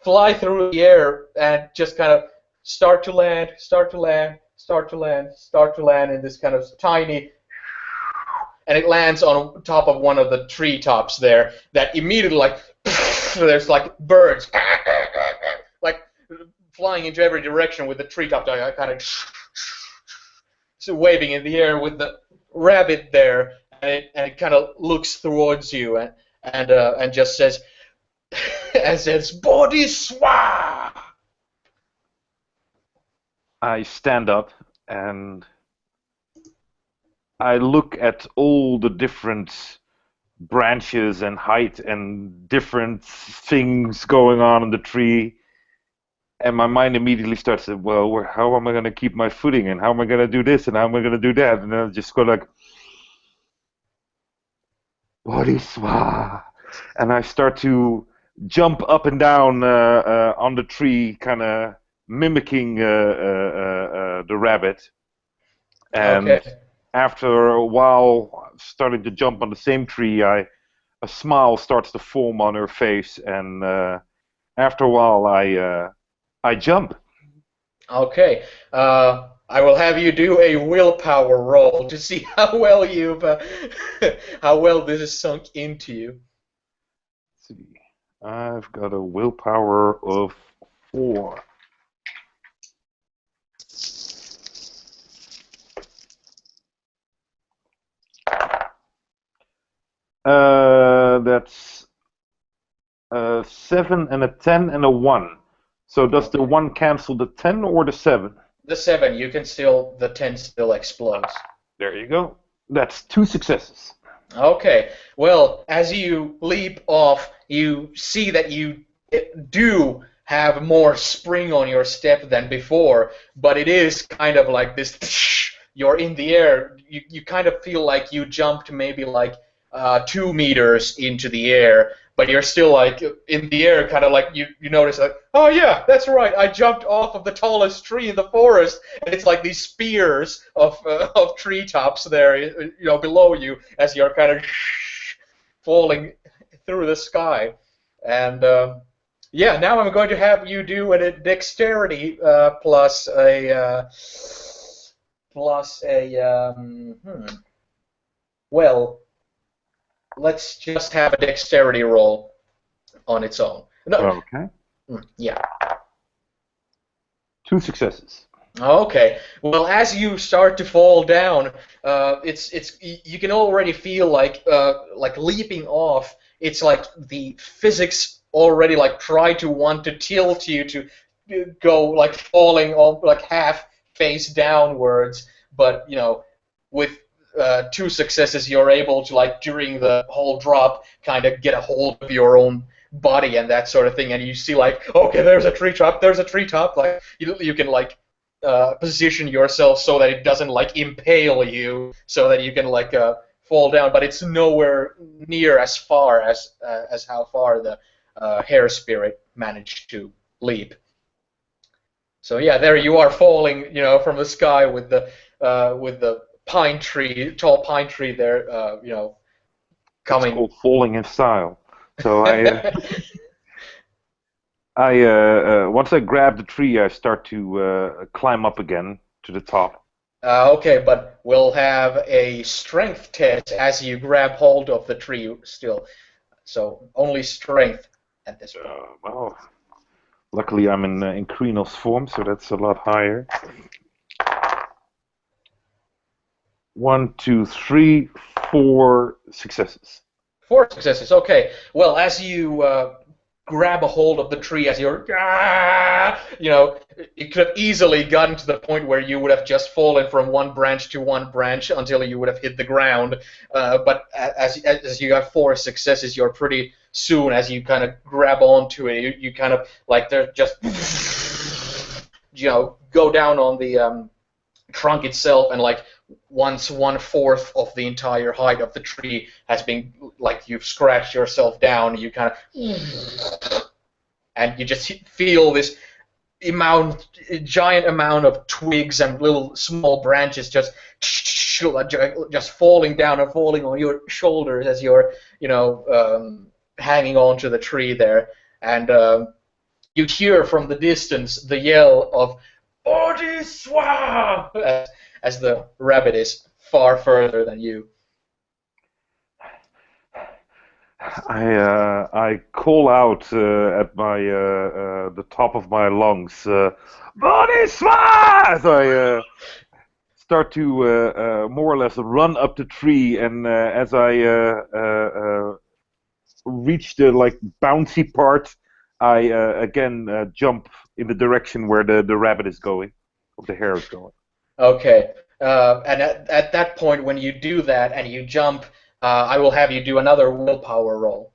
fly through the air and just kind of start to land in this kind of tiny, and it lands on top of one of the treetops there that immediately, like, there's like birds like flying into every direction with the treetop kind of waving in the air with the rabbit there, and it kind of looks towards you and just says Bodhiswa. I stand up and I look at all the different branches and height and different things going on in the tree, and my mind immediately starts to, well, how am I going to keep my footing, and how am I going to do this, and how am I going to do that, and then I just go like, Bodhiswa, and I start to jump up and down on the tree, kind of mimicking the rabbit, and Okay. after a while, starting to jump on the same tree, a smile starts to form on her face, and after a while, I jump. Okay. I will have you do a willpower roll to see how well how well this is sunk into you. Let's see. I've got a willpower of 4. That's a 7 and a 10 and a 1. So does the 1 cancel the 10 or the 7? The 7, the 10 still explodes. There you go. That's 2 successes. Okay. Well, as you leap off, you see that you do have more spring on your step than before, but it is kind of like this, you're in the air. You kind of feel like you jumped maybe like 2 meters into the air, but you're still like in the air, kind of like you notice like, oh yeah, that's right, I jumped off of the tallest tree in the forest, and it's like these spears of treetops there, below you as you're kind of falling through the sky, and yeah, now I'm going to have you do a dexterity plus a well. Let's just have a dexterity roll on its own. No. Okay. Yeah. 2 successes. Okay. Well, as you start to fall down, you can already feel like leaping off. It's like the physics already like try to want to tilt you to go like falling on like half face downwards, but with 2 successes, you're able to, like, during the whole drop, kind of get a hold of your own body and that sort of thing, and you see like, okay, there's a treetop, like you can like position yourself so that it doesn't like impale you, so that you can like fall down, but it's nowhere near as far as how far the hair spirit managed to leap. So yeah, there you are falling, from the sky with the tall pine tree there, It's coming. called falling in style. So once I grab the tree, I start to climb up again to the top. Okay, but we'll have a strength test as you grab hold of the tree still. So only strength at this point. Well, luckily I'm in Krinos form, so that's a lot higher. 1, 2, 3, 4 successes. 4 successes. Okay. Well, as you grab a hold of the tree, as you're, it could have easily gotten to the point where you would have just fallen from one branch to one branch until you would have hit the ground. But as you have 4 successes, you're pretty soon, as you kind of grab onto it, you kind of like they're just, go down on the trunk itself, and like once 1/4 of the entire height of the tree has been, like, you've scratched yourself down, you kind of, and you just feel this giant amount of twigs and little small branches just falling down and falling on your shoulders as you're hanging on to the tree there, and you hear from the distance the yell of Bodhiswa! As the rabbit is far further than you. I call out at the top of my lungs, Bodhiswa! As I start to more or less run up the tree, and as I reach the like bouncy part, I again jump in the direction where the rabbit is going, or the hare is going. Okay, and at that point, when you do that and you jump, I will have you do another willpower roll.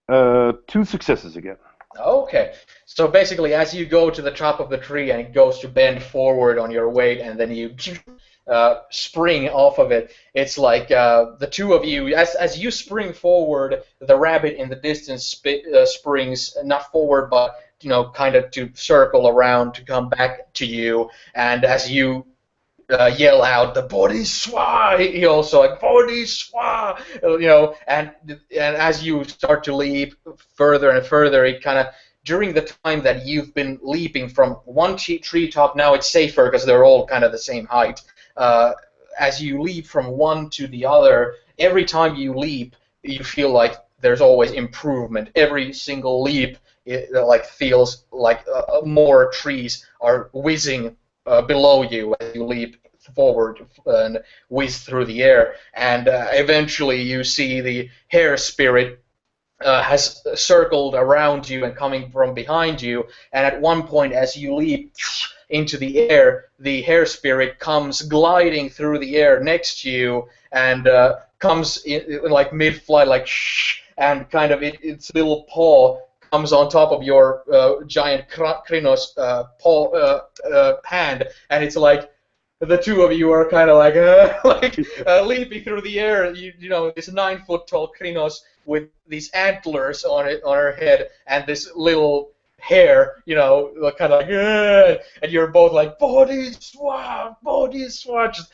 2 successes again. Okay, so basically, as you go to the top of the tree and it goes to bend forward on your weight, and then you spring off of it, it's like the two of you, as you spring forward, the rabbit in the distance springs not forward, but kind of to circle around to come back to you, and as you yell out the Bodhiswa, he also like Bodhiswa, and as you start to leap further and further, it kind of, during the time that you've been leaping from one treetop, now it's safer because they're all kind of the same height. As you leap from one to the other, every time you leap, you feel like there's always improvement. Every single leap, it like feels like more trees are whizzing below you as you leap forward and whiz through the air, and eventually you see the hare spirit has circled around you and coming from behind you, and at one point as you leap into the air, the hare spirit comes gliding through the air next to you and comes in like mid-flight, like and kind of its little paw comes on top of your giant Krinos hand, and it's like the two of you are kind of like leaping through the air. This 9-foot tall Krinos with these antlers on her head, and this little hare, kind of like, and you're both like Bodhiswa, just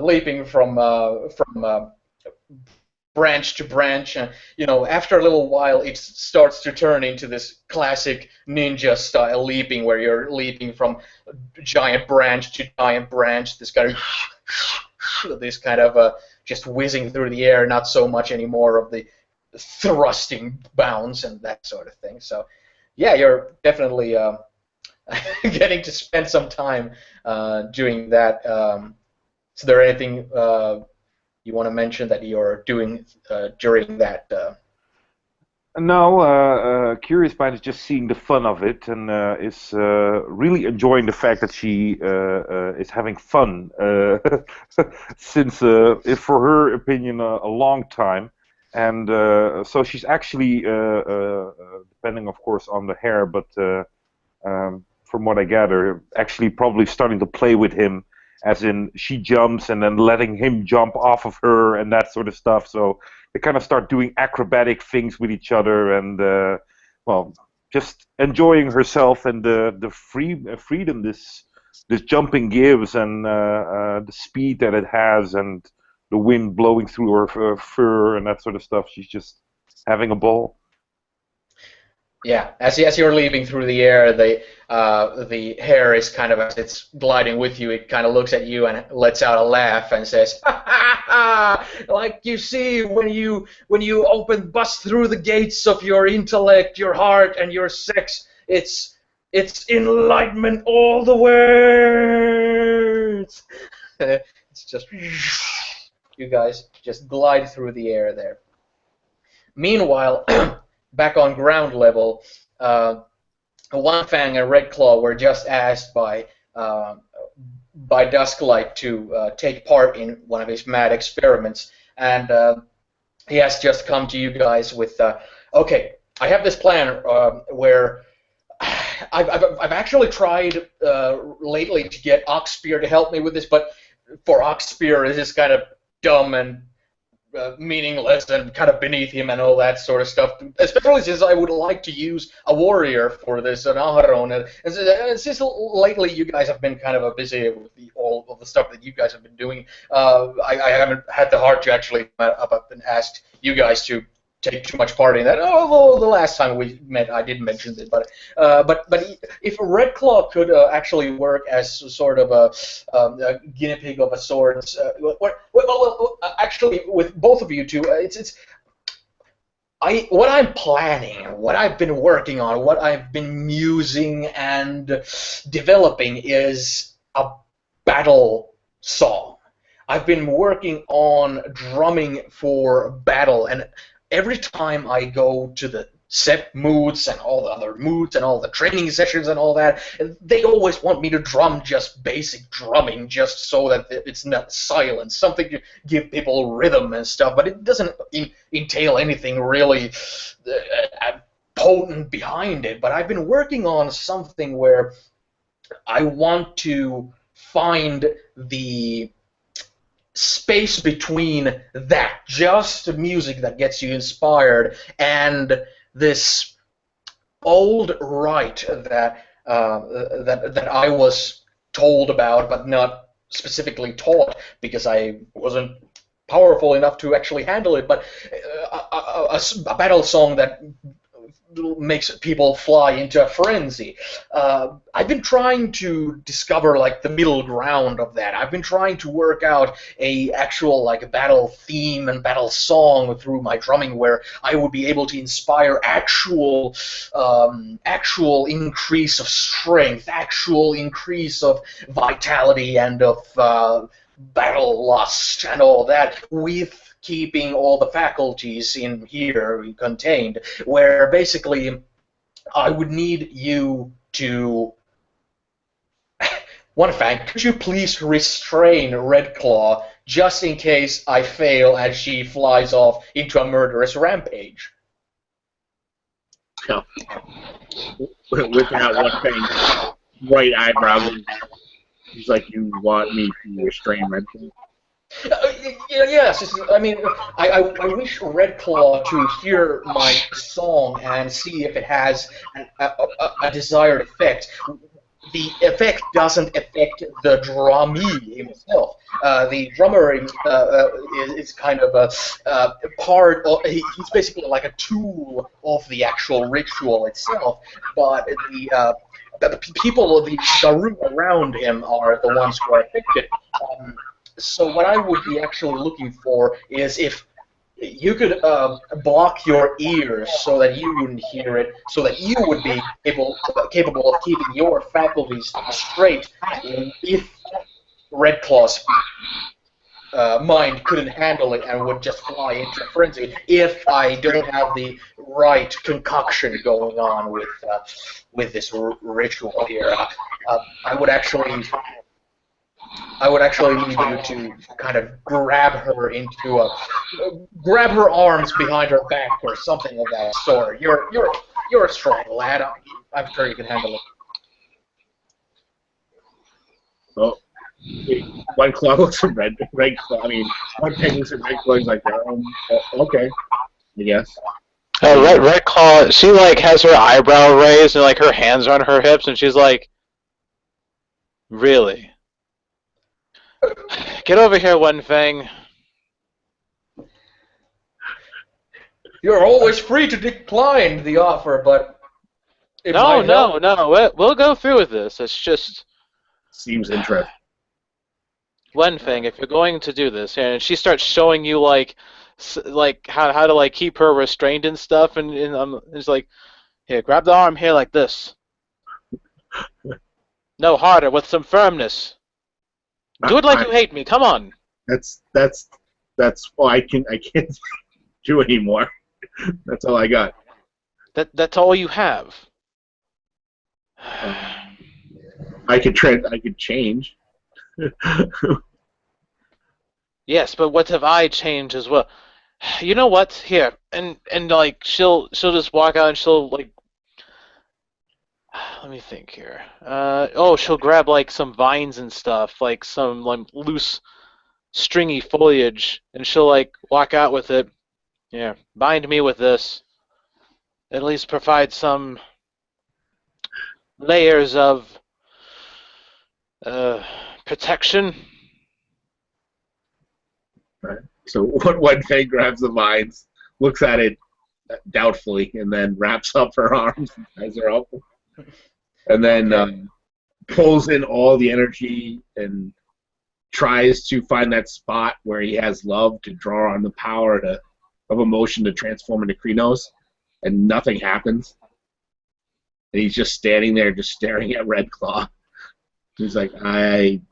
leaping from branch to branch, and after a little while it starts to turn into this classic ninja style leaping, where you're leaping from giant branch to giant branch, this kind of just whizzing through the air, not so much anymore of the thrusting bounds and that sort of thing. So yeah, you're definitely getting to spend some time doing that. Is there anything you want to mention that you're doing during that No, Curious Mind is just seeing the fun of it and is really enjoying the fact that she is having fun since, for her opinion, a long time. And so she's actually, depending of course on the hair, but from what I gather, actually probably starting to play with him, as in she jumps and then letting him jump off of her and that sort of stuff. So they kind of start doing acrobatic things with each other and, well, just enjoying herself and the freedom this jumping gives and the speed that it has and the wind blowing through her fur and that sort of stuff. She's just having a ball. Yeah, as you're leaving through the air, the hair is kind of, as it's gliding with you, it kind of looks at you and lets out a laugh and says, "Ha ha ha! Like you see when you bust through the gates of your intellect, your heart, and your sex, it's enlightenment all the words." It's just you guys just glide through the air there. Meanwhile, back on ground level, One Fang and Red Claw were just asked by Dusklight to take part in one of his mad experiments, and he has just come to you guys with, okay, I have this plan where I've actually tried lately to get Oxspear to help me with this, but for Oxspear, it is kind of dumb and meaningless and kind of beneath him and all that sort of stuff, especially since I would like to use a warrior for this, an Aharon. And since lately you guys have been kind of busy with all of the stuff that you guys have been doing, I haven't had the heart to actually up and ask you guys to take too much part in that. Although the last time we met, I did mention it. But if Red Claw could actually work as sort of a guinea pig of a sort, well, actually, with both of you two, what I'm planning, what I've been working on, what I've been musing and developing is a battle song. I've been working on drumming for battle, and every time I go to the set moods and all the other moods and all the training sessions and all that, they always want me to drum just basic drumming, just so that it's not silent, something to give people rhythm and stuff, but it doesn't entail anything really potent behind it. But I've been working on something where I want to find the space between that, just music that gets you inspired, and this old rite that I was told about, but not specifically taught because I wasn't powerful enough to actually handle it. But a battle song that makes people fly into a frenzy. I've been trying to discover like the middle ground of that. I've been trying to work out a actual like battle theme and battle song through my drumming, where I would be able to inspire actual increase of strength, actual increase of vitality and of battle lust and all that, with keeping all the faculties in here contained, where basically I would need you to... One Fang, could you please restrain Red Claw just in case I fail and she flies off into a murderous rampage? No. With that, One Fang, right eyebrow, he's like, you want me to restrain Red Claw? Yes, I mean, I wish Red Claw to hear my song and see if it has a desired effect. The effect doesn't affect the drummee himself. The drummer is kind of a part of, he's basically like a tool of the actual ritual itself, but the people, the Garu around him are the ones who are affected. So what I would be actually looking for is if you could block your ears so that you wouldn't hear it, so that you would be capable of keeping your faculties straight if Red Claw speaks. mind couldn't handle it and would just fly into a frenzy if I don't have the right concoction going on with this ritual here. I would actually need you to kind of grab her arms behind her back or something of that sort. You're a strong lad. I'm sure you can handle it. Oh, one claw looks at red claw. I mean, one pig looks at red claw. He's like, okay, I guess. Red Claw, she like has her eyebrow raised and like her hands are on her hips, and she's like, "Really? Get over here, One Fang." You're always free to decline the offer, but No. We'll go through with this. It's just seems interesting. One thing. If you're going to do this, and she starts showing you like how to like keep her restrained and stuff, and it's like, here, grab the arm here like this. No, harder with some firmness. Do it like you hate me. Come on. That's all I can't do anymore. That's all I got. That's all you have. I could change. Yes, but what if I change as well? You know what? Here, and like she'll just walk out and she'll like, let me think here. She'll grab like some vines and stuff, like some like loose, stringy foliage, and she'll like walk out with it. Yeah, bind me with this. At least provide some layers of protection. Right. So one Fang grabs the vines, looks at it doubtfully, and then wraps up her arms and ties her up, and then pulls in all the energy and tries to find that spot where he has love to draw on the power of emotion to transform into Krynos, and nothing happens. And he's just standing there, just staring at Red Claw. He's like, and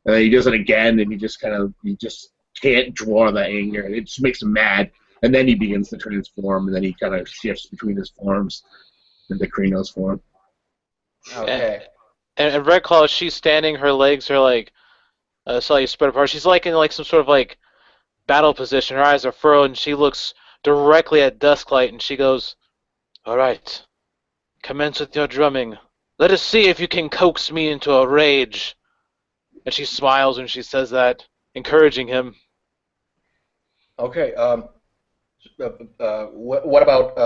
then he does it again, and he just can't draw the anger, and it just makes him mad. And then he begins to transform, and then he kind of shifts between his forms into Krynos form. Okay. And Red Claw, she's standing, her legs are like slightly spread apart. She's like in like some sort of like battle position. Her eyes are furrowed, and she looks directly at Dusklight, and she goes, "All right, commence with your drumming. Let us see if you can coax me into a rage." And she smiles when she says that, encouraging him. Okay. What about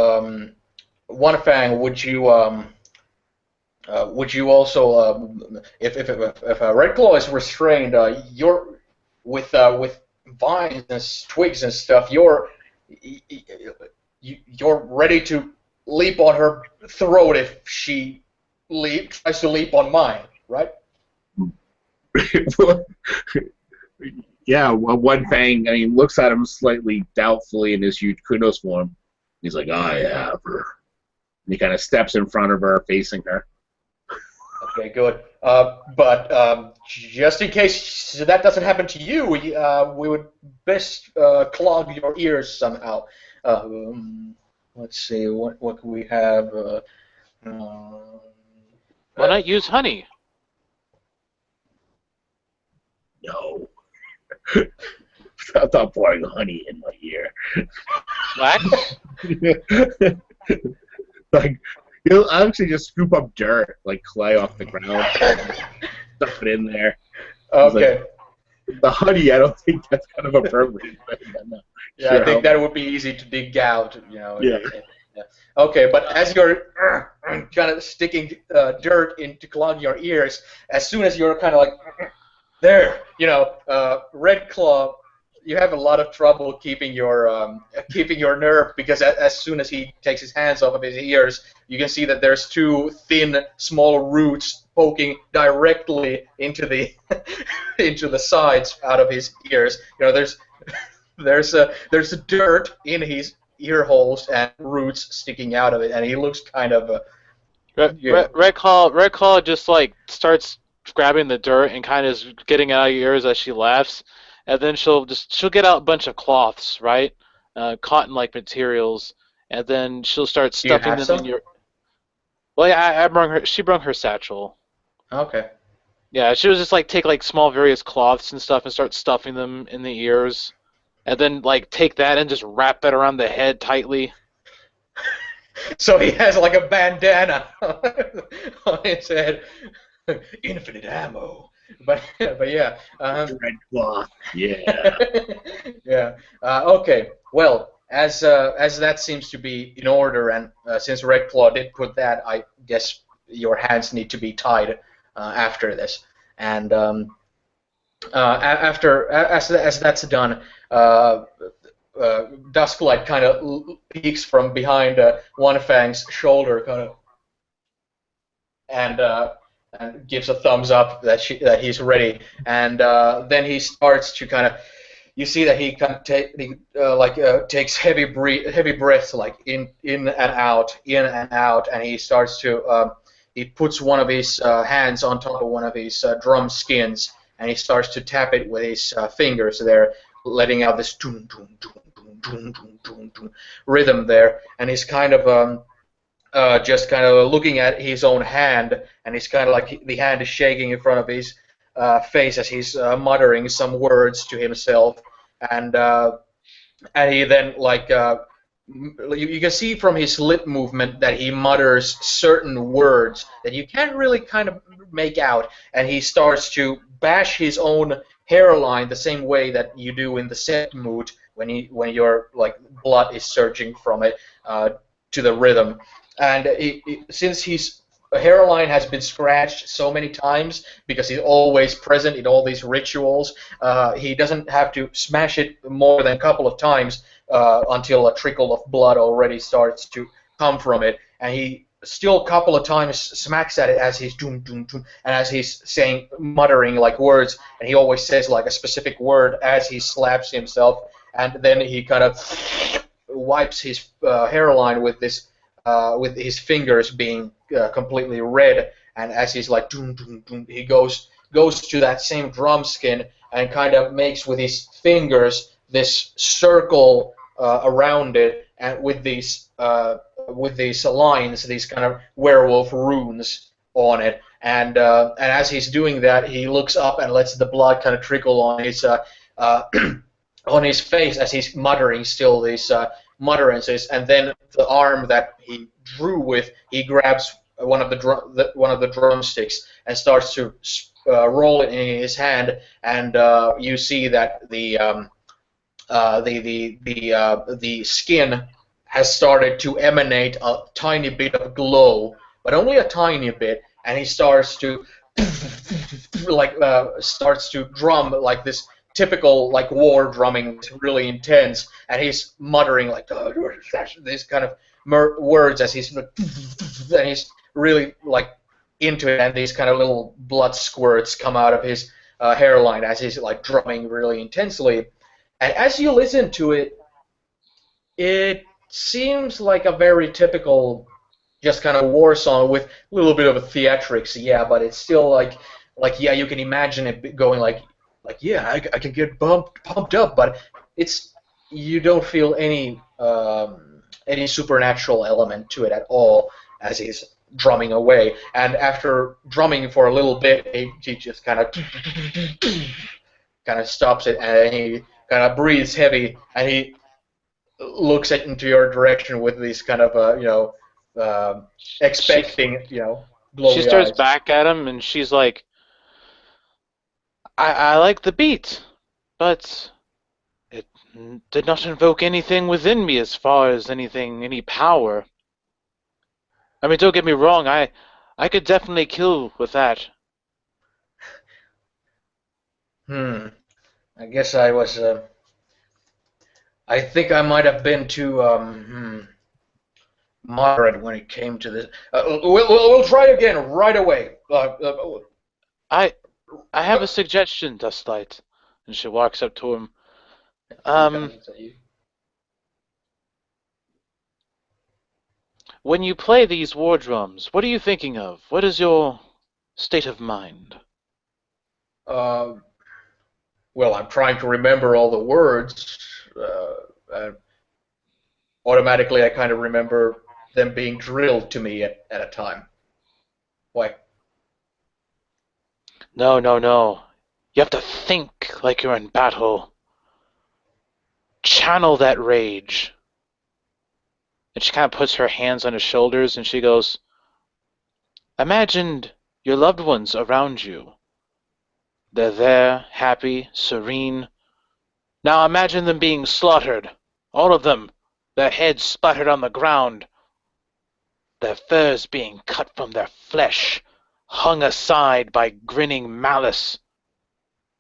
One Fang? Would you also, if a Red Claw is restrained, you're with vines and twigs and stuff, you're ready to leap on her throat if she tries to leap on mine, right? Yeah, One Fang, looks at him slightly doubtfully in his huge Krynos form. He's like, I have her. And he kind of steps in front of her, facing her. Okay, good. But just in case that doesn't happen to you, we would best clog your ears somehow. Let's see, what can we have? Why not use honey? No. Stop pouring honey in my ear. Wax? Like, you'll actually just scoop up dirt, like clay off the ground, stuff it in there. Okay. Like, the honey, I don't think that's kind of appropriate. Yeah, I think that would be easy to dig out, Yeah. Yeah. Okay, but as you're kind of sticking dirt in to clog your ears, as soon as you're kind of like there, Red Claw, you have a lot of trouble keeping your nerve, because as soon as he takes his hands off of his ears, you can see that there's two thin, small roots poking directly into the into the sides out of his ears. There's dirt in his ear holes and roots sticking out of it, and he looks kind of Red Claw just like starts grabbing the dirt and kind of getting it out of your ears as she laughs, and then she'll get out a bunch of cloths, right, cotton-like materials, and then she'll start Do you stuffing have them in some? your. Well, yeah, I brung her. She brung her satchel. Okay. Yeah, she was just like take like small various cloths and stuff and start stuffing them in the ears, and then like take that and just wrap it around the head tightly. So he has like a bandana on his head. Infinite ammo. But yeah. Red cloth. Yeah. Yeah. Okay. Well, as that seems to be in order, and since Red Claw did put that, I guess your hands need to be tied after this. And as that's done, Dusklight kind of peeks from behind One Fang's shoulder, kind of, and gives a thumbs up that he's ready. And then he starts to kind of. You see that he kind of takes heavy breaths, like in and out, and he starts to he puts one of his hands on top of one of his drum skins, and he starts to tap it with his fingers there, letting out this doom doom doom doom doom doom doom doom rhythm there, and he's kind of just kind of looking at his own hand, and he's kind of like the hand is shaking in front of his face as he's muttering some words to himself, and he then you can see from his lip movement that he mutters certain words that you can't really kind of make out, and he starts to bash his own hairline the same way that you do in the set mood when your like blood is surging from it to the rhythm. And since his hairline has been scratched so many times because he's always present in all these rituals, he doesn't have to smash it more than a couple of times until a trickle of blood already starts to come from it. And he still a couple of times smacks at it as he's doom doom doom, and as he's saying, muttering like words, and he always says like a specific word as he slaps himself, and then he kind of wipes his hairline with his fingers being completely red, and as he's like doom doom doom, he goes to that same drum skin and kind of makes with his fingers this circle around it, and with these lines, these kind of werewolf runes on it, and as he's doing that, he looks up and lets the blood kind of trickle on his on his face as he's muttering still these mutterances, and then the arm that he drew with, he grabs one of the drumsticks and starts to roll it in his hand, and you see that the skin has started to emanate a tiny bit of glow, but only a tiny bit, and he starts to starts to drum like this typical like war drumming, really intense, and he's muttering like this kind of words as he's and he's really like into it, and these kind of little blood squirts come out of his hairline as he's like drumming really intensely. And as you listen to it, it seems like a very typical just kind of war song with a little bit of a theatrics, yeah, but it's still like yeah, you can imagine it going like yeah, I can get pumped up, but it's you don't feel any supernatural element to it at all as he's drumming away. And after drumming for a little bit, he just kind of stops it, and he kind of breathes heavy, and he looks into your direction with these kind of expecting glowy She stares eyes. back at him and she's like, I like the beat, but it did not invoke anything within me as far as any power. I mean, don't get me wrong, I could definitely kill with that. I guess I was. I think I might have been too moderate when it came to this. We'll try again right away. I have a suggestion, Dustlight. And she walks up to him. When you play these war drums, what are you thinking of? What is your state of mind? Uh, well, I'm trying to remember all the words. And automatically, I kind of remember them being drilled to me at a time. Why? No, no, no. You have to think like you're in battle. Channel that rage. And she kind of puts her hands on his shoulders and she goes, imagine your loved ones around you. They're there, happy, serene. Now imagine them being slaughtered. All of them. Their heads splattered on the ground. Their furs being cut from their flesh, hung aside by grinning malice.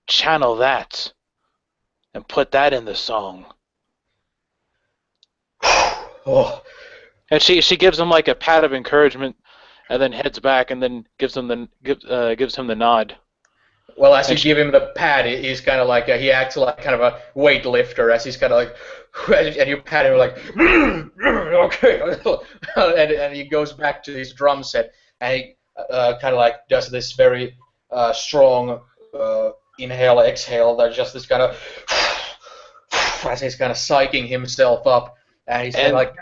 Channel that. And put that in the song. Oh, And she gives him like a pat of encouragement, and then heads back, and then gives him the nod. well, as you And give him the pad, he's kind of like he acts like kind of a weightlifter, as he's kind of like, and you pat him like, okay, and he goes back to his drum set, and he kind of like does this very strong inhale, exhale, that just this kind of as he's kind of psyching himself up, and he's kind of like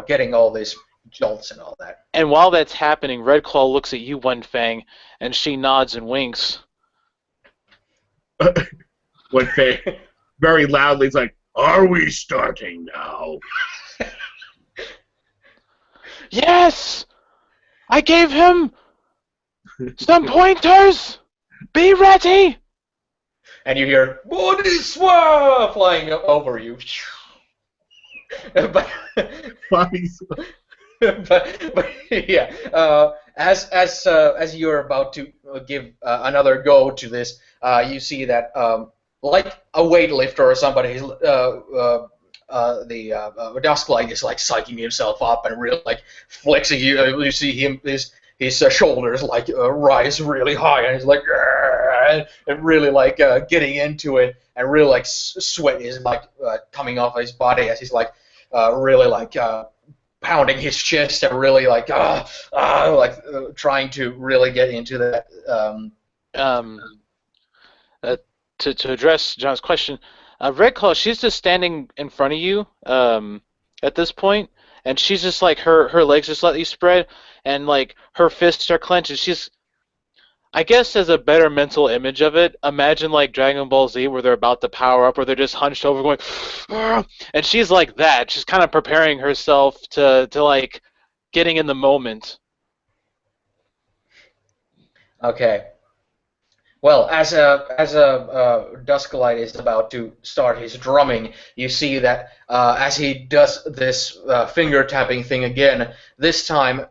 getting all these jolts and all that. And while that's happening, Redclaw looks at you, One Fang, and she nods and winks. One Fang very loudly is like, "Are we starting now?" Yes! I gave him some pointers! Be ready! And you hear Bodhiswa flying over you. but, but yeah, as you're about to give another go to this, you see that like a weightlifter or somebody, the Dusklight is like psyching himself up and really like flexing you. You see him his shoulders like rise really high, and he's like and really like getting into it, and really like sweat is like coming off his body as he's like really like pounding his chest and really like trying to really get into that. To address John's question, Redclaw, she's just standing in front of you at this point, and she's just like her legs are slightly spread, and like her fists are clenched, and she's, I guess, as a better mental image of it, imagine like Dragon Ball Z where they're about to power up, or they're just hunched over going, "Argh!" And she's like that. She's kind of preparing herself to like getting in the moment. Okay. Well, as Dusklight is about to start his drumming, you see that as he does this finger tapping thing again, this time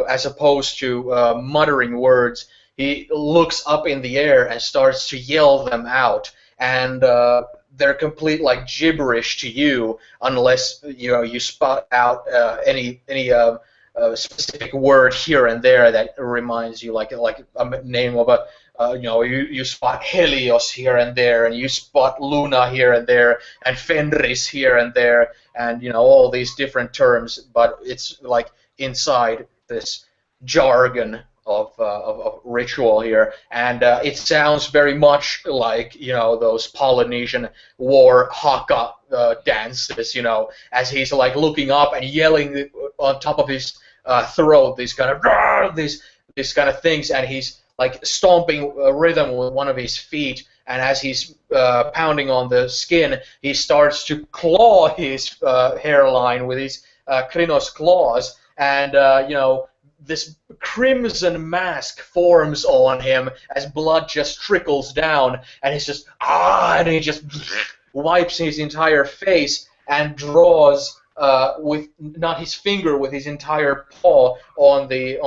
as opposed to muttering words, he looks up in the air and starts to yell them out, and they're complete like gibberish to you unless you spot out any specific word here and there that reminds you like a name of a. You spot Helios here and there, and you spot Luna here and there, and Fenris here and there, and all these different terms, but it's like inside this jargon of ritual here, and it sounds very much like those Polynesian war haka dances, as he's like looking up and yelling on top of his throat these kind of these kind of things, and he's like stomping rhythm with one of his feet, and as he's pounding on the skin, he starts to claw his hairline with his Krynos claws, and this crimson mask forms on him as blood just trickles down, and he's just and he just wipes his entire face and draws with not his finger, with his entire paw on the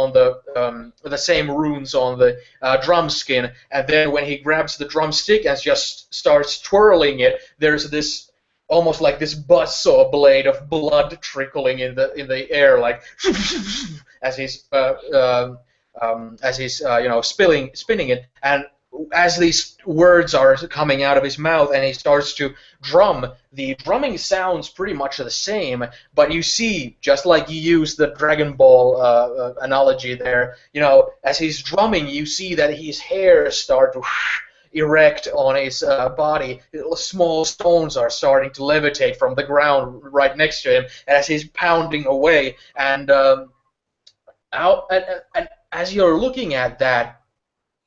same runes on the drum skin, and then when he grabs the drumstick and just starts twirling it, there's this almost like this buzzsaw blade of blood trickling in the air, like as he's spinning it, and as these words are coming out of his mouth and he starts to drum, the drumming sounds pretty much the same, but you see, just like you used the Dragon Ball analogy there, as he's drumming, you see that his hair start to erect on his body. Small stones are starting to levitate from the ground right next to him as he's pounding away. And as you're looking at that,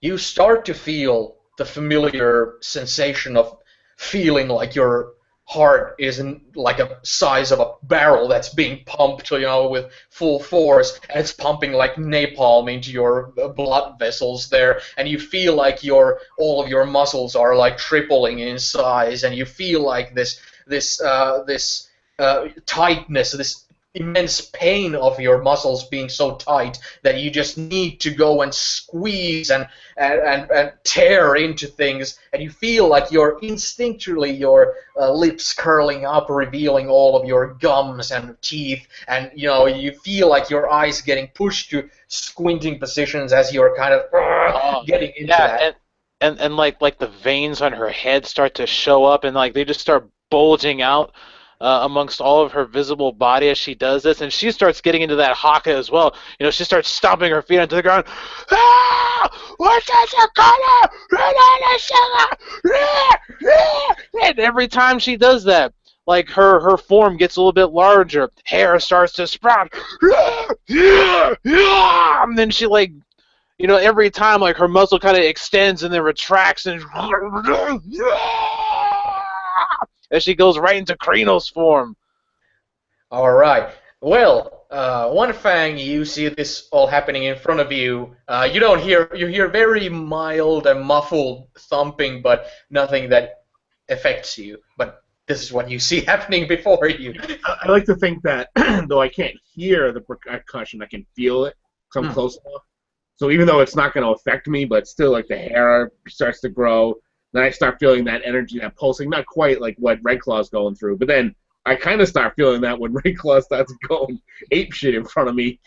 you start to feel the familiar sensation of feeling like your heart is in like a size of a barrel that's being pumped, with full force, and it's pumping like napalm into your blood vessels there, and you feel like all of your muscles are like tripling in size, and you feel like this tightness, this immense pain of your muscles being so tight that you just need to go and squeeze and tear into things, and you feel like instinctually your lips curling up, revealing all of your gums and teeth, and you feel like your eyes getting pushed to squinting positions as you're kind of getting into that. And like the veins on her head start to show up, and like they just start bulging out amongst all of her visible body as she does this, and she starts getting into that haka as well. She starts stomping her feet onto the ground. And every time she does that, like her form gets a little bit larger, hair starts to sprout, and then she every time like her muscle kind of extends and then retracts and as she goes right into Krino's form. All right. Well, One Fang, you see this all happening in front of you. You hear very mild and muffled thumping, but nothing that affects you. But this is what you see happening before you. I like to think that, though I can't hear the percussion, I can feel it because I'm close enough. So even though it's not going to affect me, but still, like, the hair starts to grow. Then I start feeling that energy, that pulsing, not quite like what Red Claw's going through, but then I kind of start feeling that when Red Claw starts going apeshit in front of me,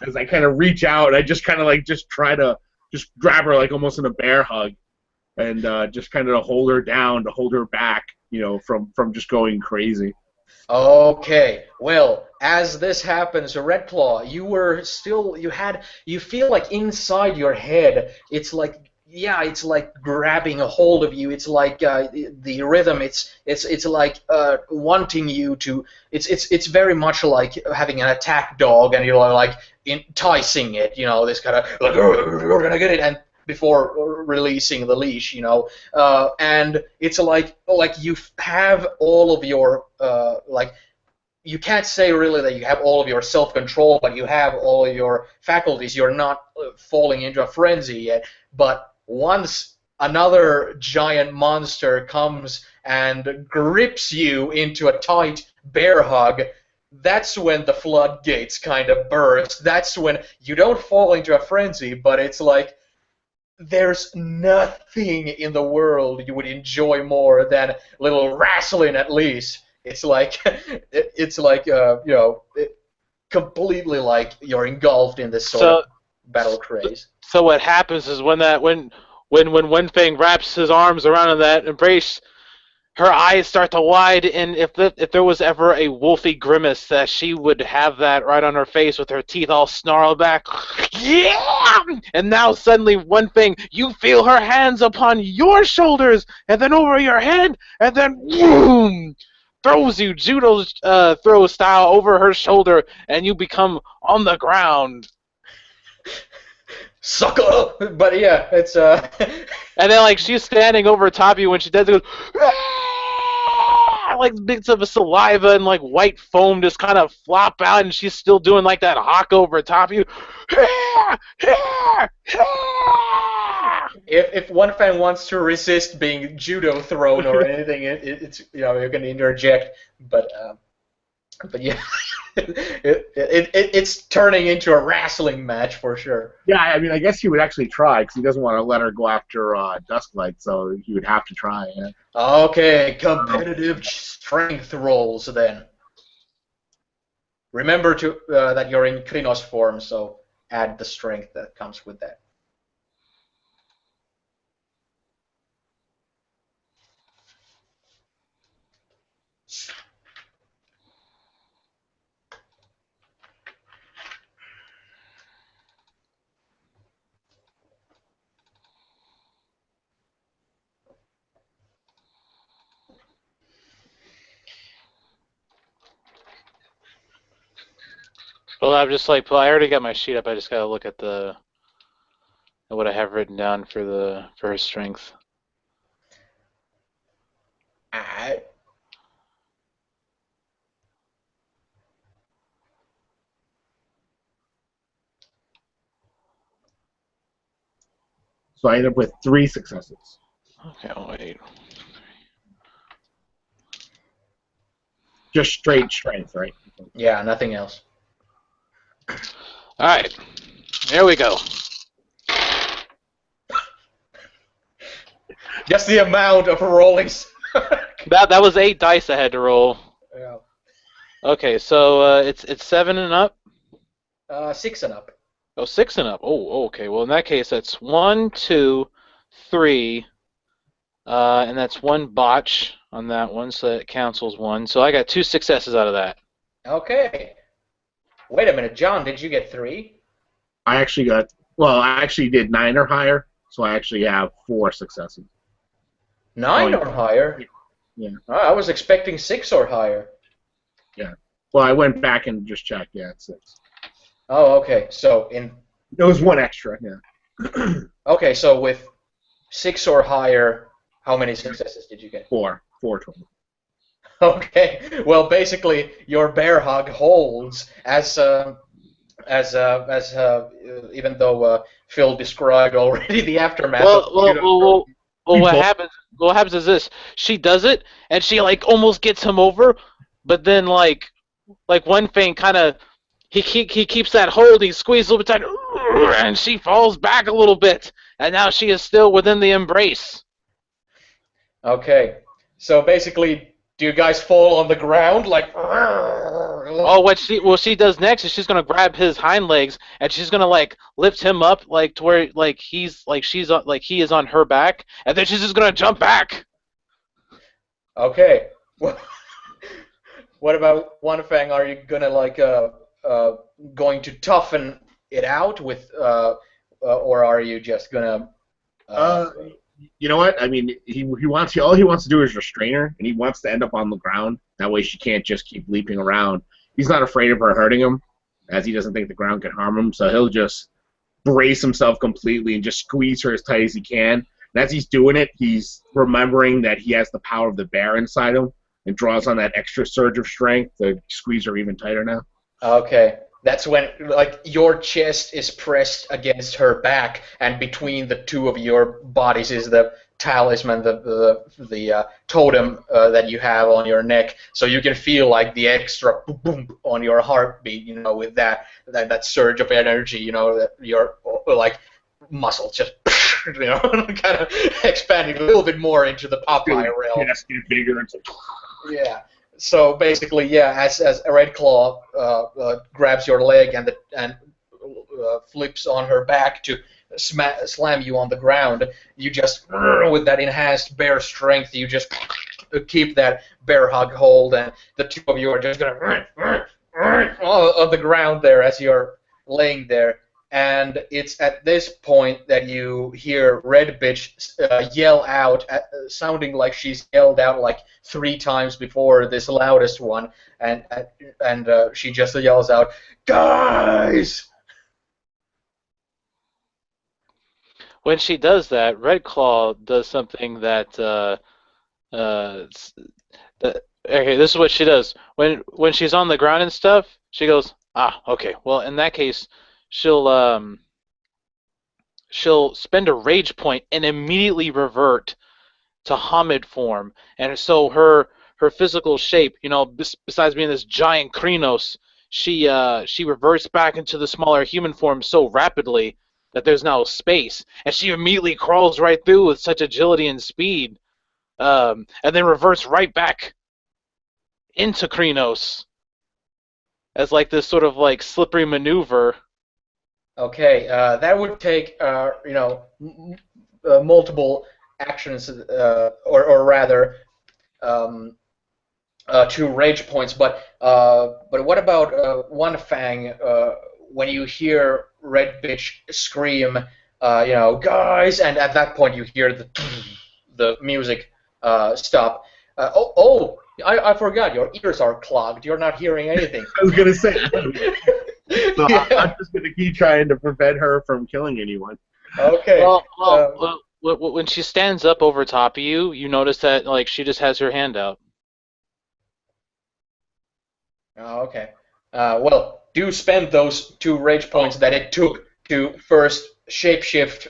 as I kind of reach out and I just kind of just try to just grab her like almost in a bear hug, and just kind of hold her down, to hold her back, from just going crazy. Okay, well, as this happens, Red Claw, you feel like inside your head, it's like grabbing a hold of you. It's like the rhythm. It's like wanting you to. It's very much like having an attack dog, and you're like enticing it. This kind of like we're gonna get it, and before releasing the leash, and it's like you have all of your you can't say really that you have all of your self-control, but you have all of your faculties. You're not falling into a frenzy yet, but once another giant monster comes and grips you into a tight bear hug, that's when the floodgates kind of burst. That's when you don't fall into a frenzy, but it's like there's nothing in the world you would enjoy more than a little wrestling, at least. It's like completely like you're engulfed in this sort of battle craze. So what happens is when One Fang wraps his arms around in that embrace, her eyes start to widen, and if there was ever a wolfy grimace, that she would have that right on her face with her teeth all snarled back. Yeah! And now suddenly, One Fang, you feel her hands upon your shoulders, and then over your head, and then boom! Throws you judo throw style over her shoulder, and you become on the ground. Sucker! But yeah, it's And then she's standing over top of you when she does it, goes, like bits of saliva and white foam just kind of flop out, and she's still doing that hawk over top of you. If One Fan wants to resist being judo thrown or anything, it's you're going to interject, but yeah, it's turning into a wrestling match for sure. Yeah, I mean, I guess he would actually try because he doesn't want to let her go after Dusklight, so he would have to try. Yeah. Okay, competitive strength rolls then. Remember that you're in Krynos form, so add the strength that comes with that. Well, I'm just like, well, I already got my sheet up. I just gotta look at what I have written down for her strength. Alright. So I end up with 3 successes. Okay, I'll wait. Just straight strength, right? Yeah, nothing else. All right, there we go. Just the amount of rolling. That was 8 dice I had to roll. Yeah. Okay, so it's 7 and up. 6 and up. Oh, 6 and up. Oh, okay. Well, in that case, that's 1, 2, 3, and that's 1 botch on that one, so that counts as 1. So I got 2 successes out of that. Okay. Wait a minute, John. Did you get 3? I actually did 9 or higher, so I actually have 4 successes. 9 or higher? Yeah. Oh, I was expecting 6 or higher. Yeah. Well, I went back and just checked. Yeah, it's 6. Oh, okay. So There was 1 extra. Yeah. okay, so with 6 or higher, how many successes did you get? 4 total. Okay. Well, basically, your bear hug holds as even though Phil described already the aftermath. Well, what happens is this: she does it, and she like almost gets him over, but then like one thing kind of he keeps that hold, he squeezes a little bit tight, and she falls back a little bit, and now she is still within the embrace. Okay. So basically, do you guys fall on the ground like? Oh, what she does next is she's gonna grab his hind legs and she's gonna like lift him up like to where like he's like she's on, like he is on her back, and then she's just gonna jump back. Okay. What about One Fang? Are you gonna like going to toughen it out with or are you just gonna? You know what? I mean, all he wants to do is restrain her, and he wants to end up on the ground. That way, she can't just keep leaping around. He's not afraid of her hurting him, as he doesn't think the ground can harm him. So he'll just brace himself completely and just squeeze her as tight as he can. And as he's doing it, he's remembering that he has the power of the bear inside him, and draws on that extra surge of strength to squeeze her even tighter now. Okay. That's when, like, your chest is pressed against her back, and between the two of your bodies is the talisman, the totem that you have on your neck. So you can feel like the extra boom, boom on your heartbeat, you know, with that surge of energy, you know, that your like muscles just, you know, kind of expanding a little bit more into the Popeye realm. Chest get bigger. It's like, yeah. So basically, yeah, as a Red Claw grabs your leg and flips on her back to slam you on the ground, you just, with that enhanced bear strength, you just keep that bear hug hold, and the two of you are just gonna on the ground there as you're laying there. And it's at this point that you hear Red Bitch yell out, sounding like she's yelled out like 3 times before this loudest one, and she just yells out, "Guys!" When she does that, Red Claw does something that okay, this is what she does. When she's on the ground and stuff, she goes, okay. Well, in that case, she'll spend a rage point and immediately revert to Hamid form, and so her physical shape, you know, besides being this giant Krynos, she reverts back into the smaller human form so rapidly that there's now space, and she immediately crawls right through with such agility and speed, and then reverts right back into Krynos as like this sort of like slippery maneuver. Okay, that would take, you know, multiple actions, or rather, 2 rage points. But what about One Fang? When you hear Red Bitch scream, you know, "Guys!" and at that point you hear the music stop. I forgot, your ears are clogged. You're not hearing anything. I was gonna say. So Yeah. I'm just gonna keep trying to prevent her from killing anyone. Okay. When she stands up over top of you, you notice that like she just has her hand out. Oh, okay. Well, do spend those 2 rage points that it took to first shapeshift,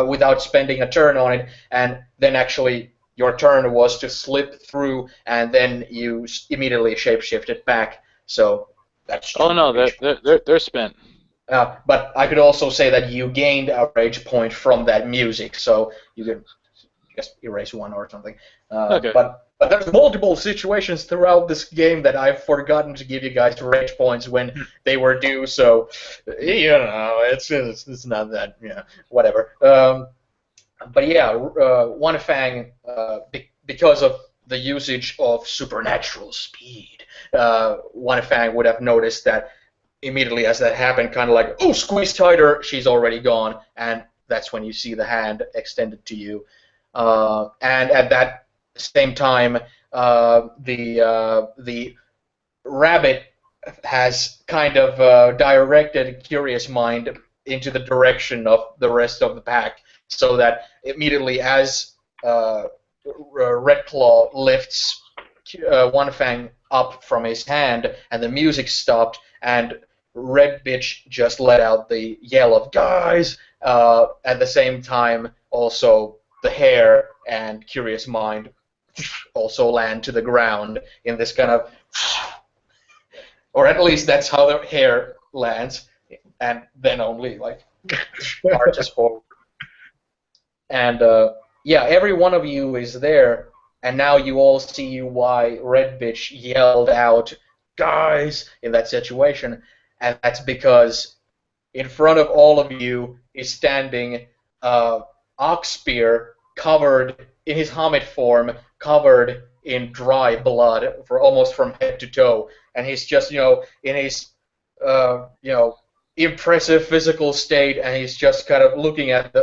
without spending a turn on it, and then actually your turn was to slip through, and then you immediately shapeshifted back. So that's Oh two no, rage. they're spent. But I could also say that you gained a rage point from that music, so you could just erase one or something. Okay. But there's multiple situations throughout this game that I've forgotten to give you guys rage points when they were due. So it's not that whatever. But yeah, One Fang, because of the usage of supernatural speed, One Fang would have noticed that immediately as that happened, kind of like, oh, squeeze tighter, she's already gone, and that's when you see the hand extended to you. And at that same time, the rabbit has kind of directed Curious Mind into the direction of the rest of the pack, so that immediately as Red Claw lifts One Fang up from his hand, and the music stopped, and Red Bitch just let out the yell of "Guys!" At the same time, also the hair and Curious Mind also land to the ground in this kind of, or at least that's how the hair lands, and then only like arches forward. And yeah, every one of you is there, and now you all see why Red Bitch yelled out, "Guys!" in that situation, and that's because in front of all of you is standing Oxspear, covered in his Hamid form, covered in dry blood for almost from head to toe, and he's just in his impressive physical state, and he's just kind of looking at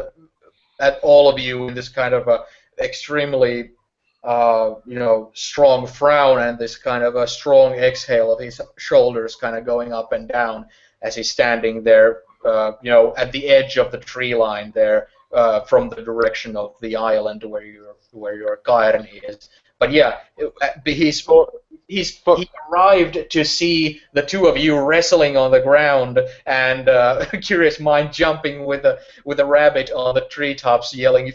all of you in this kind of a extremely strong frown, and this kind of a strong exhale of his shoulders kind of going up and down as he's standing there, at the edge of the tree line there, from the direction of the island where your Kaern is. But yeah, he arrived to see the two of you wrestling on the ground, and Curious Mind jumping with a rabbit on the treetops, yelling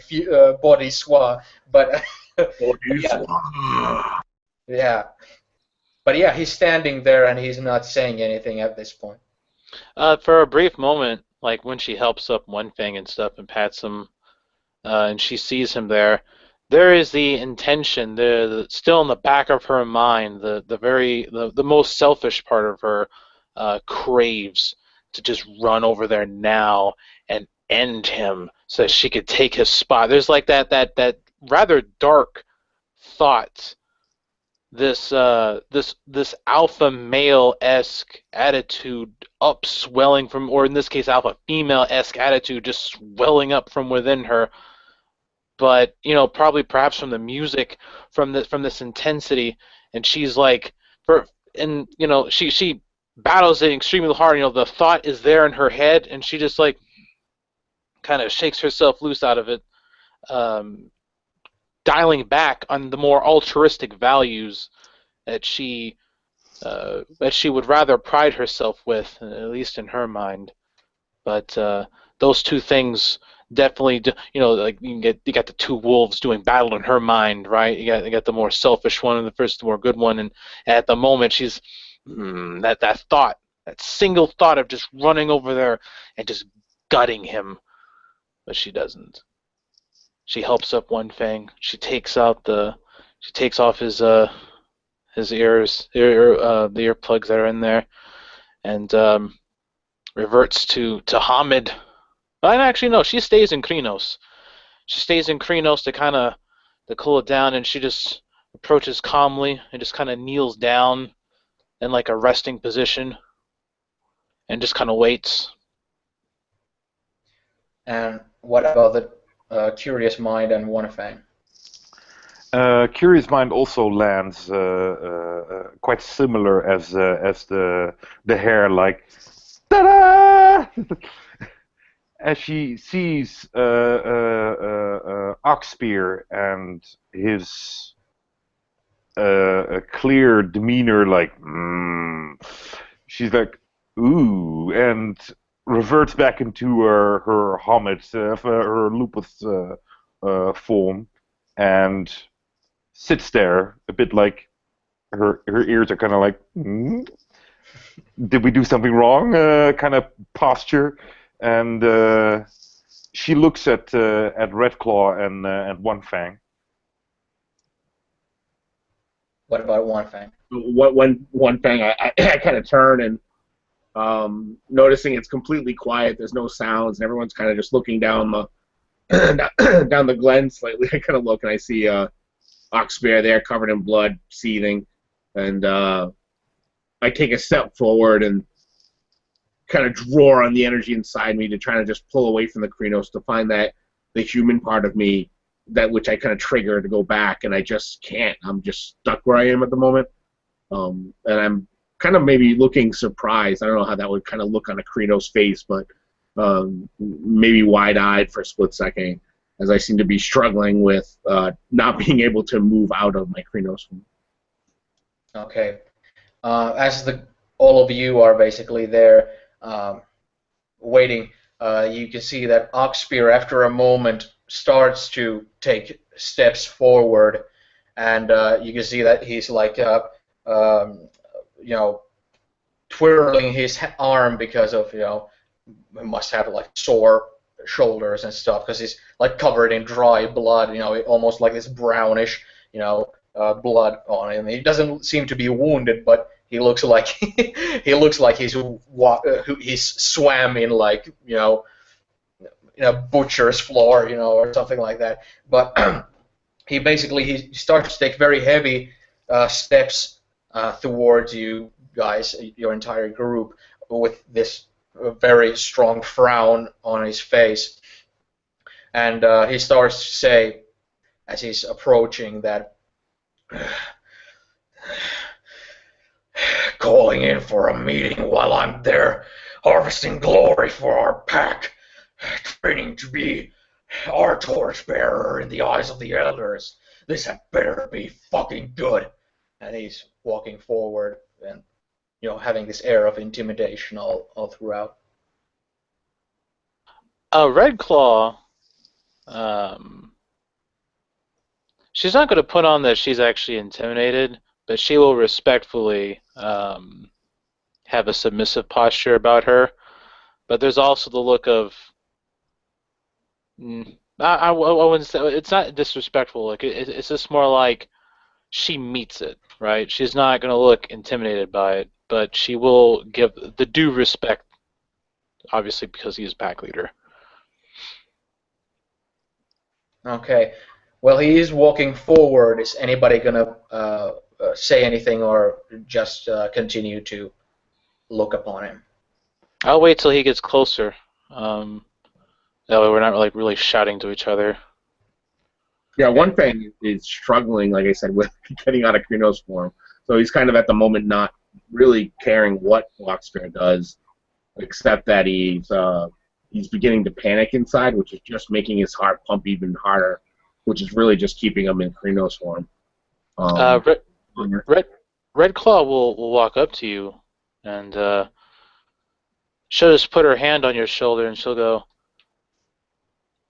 "Body swa!" But yeah, but yeah, he's standing there and he's not saying anything at this point. For a brief moment, like when she helps up One Fang and stuff and pats him, and she sees him there, there is the intention, still in the back of her mind, the most selfish part of her craves to just run over there now and end him so that she could take his spot. There's like that rather dark thought, this alpha male-esque attitude upswelling from, or in this case alpha female-esque attitude just swelling up from within her. But probably perhaps from the music, from this intensity, and she's like, she battles it extremely hard. The thought is there in her head, and she just like kind of shakes herself loose out of it, dialing back on the more altruistic values that she would rather pride herself with, at least in her mind. But those two things definitely, like you got the two wolves doing battle in her mind, right? You got the more selfish one and the first, the more good one, and at the moment she's that thought, that single thought of just running over there and just gutting him, but she doesn't. She helps up One Fang. She takes off his ears, the earplugs that are in there, and reverts to Hamid. And actually, no, she stays in Krinos. She stays in Krinos to cool it down, and she just approaches calmly and just kind of kneels down in like a resting position and just kind of waits. And what about the Curious Mind and One Fang? Curious Mind also lands quite similar as the hair, like Ta-da! As she sees Oxpear and his a clear demeanor, like, she's like, ooh, and reverts back into her Hamid, her lupus form, and sits there a bit like her ears are kind of like, did we do something wrong? Kind of posture, and she looks at Redclaw and One Fang. What about One Fang? One thing, I kind of turn and noticing it's completely quiet. There's no sounds, and everyone's kind of just looking down the down the glen slightly. I kind of look and I see Oxbear there, covered in blood, seething, and I take a step forward and kind of draw on the energy inside me to try to just pull away from the Krynos to find that the human part of me, that which I kind of trigger to go back, and I just can't. I'm just stuck where I am at the moment, and I'm kind of maybe looking surprised. I don't know how that would kind of look on a Krynos face, but maybe wide-eyed for a split second, as I seem to be struggling with not being able to move out of my Krynos form. Okay. As all of you are basically there waiting, you can see that Oxpear, after a moment, starts to take steps forward, and you can see that he's like, twirling his arm because of, he must have like sore shoulders and stuff because he's like covered in dry blood, almost like this brownish, blood on him. He doesn't seem to be wounded, but he looks like he's swam in like butcher's floor, or something like that. But he starts to take very heavy steps towards you guys, your entire group, with this very strong frown on his face, and he starts to say, as he's approaching, that calling in for a meeting while I'm there harvesting glory for our pack, training to be our torchbearer in the eyes of the elders. This had better be fucking good. And he's walking forward and, having this air of intimidation all throughout. Redclaw, she's not going to put on that she's actually intimidated, but she will respectfully have a submissive posture about her. But there's also the look of, I wouldn't say, it's not disrespectful. Like it's just more like she meets it, right? She's not going to look intimidated by it, but she will give the due respect, obviously, because he is pack leader. Okay. Well, he is walking forward. Is anybody gonna say anything, or just continue to look upon him? I'll wait till he gets closer. That way we're not like really shouting to each other. Yeah, One Fang is struggling, like I said, with getting out of Krynos form. So he's kind of at the moment not really caring what Oxbear does, except that he's beginning to panic inside, which is just making his heart pump even harder, which is really just keeping him in Krynos form. Redclaw will walk up to you, and she'll just put her hand on your shoulder, and she'll go,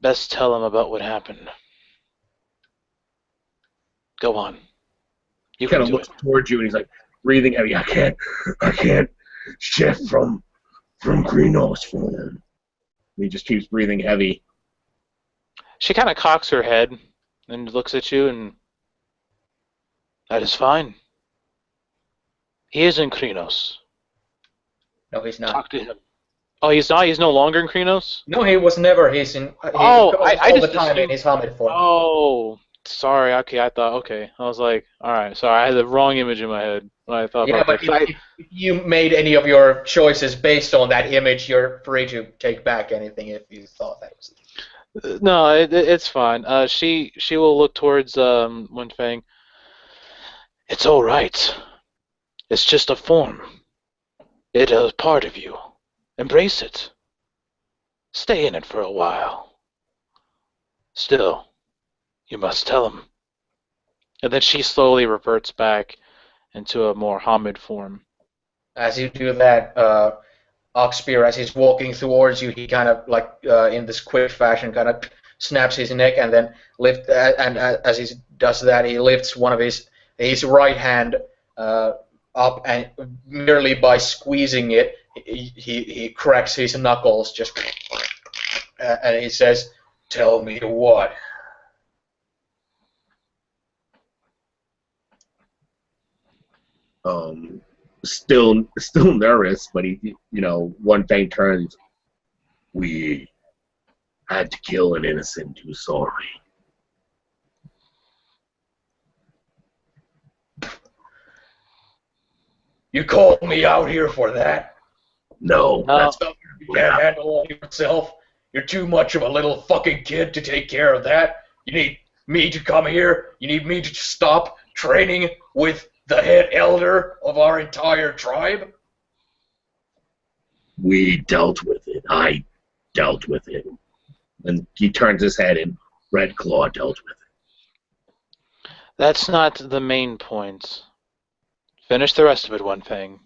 "Best tell him about what happened. Go on. You kind can of do looks it." towards you, and he's like breathing heavy. I can't shift from Krynos form. And he just keeps breathing heavy. She kind of cocks her head and looks at you, and that is fine. He is in Krynos. No, he's not. Talk to him. Oh, he's not? He's no longer in Krynos? No, he was never. He's in. He Oh, goes I all just the time in assumed. his Hamid form. Oh, sorry. Okay, I thought. Okay, I was like, all right. Sorry, I had the wrong image in my head when I thought Yeah, about but that. if you made any of your choices based on that image, you're free to take back anything if you thought that was. No, it's fine. She will look towards Wen Fang. It's all right. It's just a form. It is part of you. Embrace it. Stay in it for a while. Still, you must tell him. And then she slowly reverts back into a more Hamid form. As you do that, Oxpear, as he's walking towards you, he kind of like in this quick fashion, kind of snaps his neck and then as he does that, he lifts one of his right hand up, and merely by squeezing it, he cracks his knuckles just, and he says, "Tell me what." Still nervous, but he, one thing turns. We had to kill an innocent who's sorry. You called me out here for that? No, That's something you can't handle yourself. You're too much of a little fucking kid to take care of that. You need me to come here. You need me to stop training with the head elder of our entire tribe. We dealt with it. I dealt with it. And he turns his head, and Red Claw dealt with it. That's not the main point. Finish the rest of it, One Fang.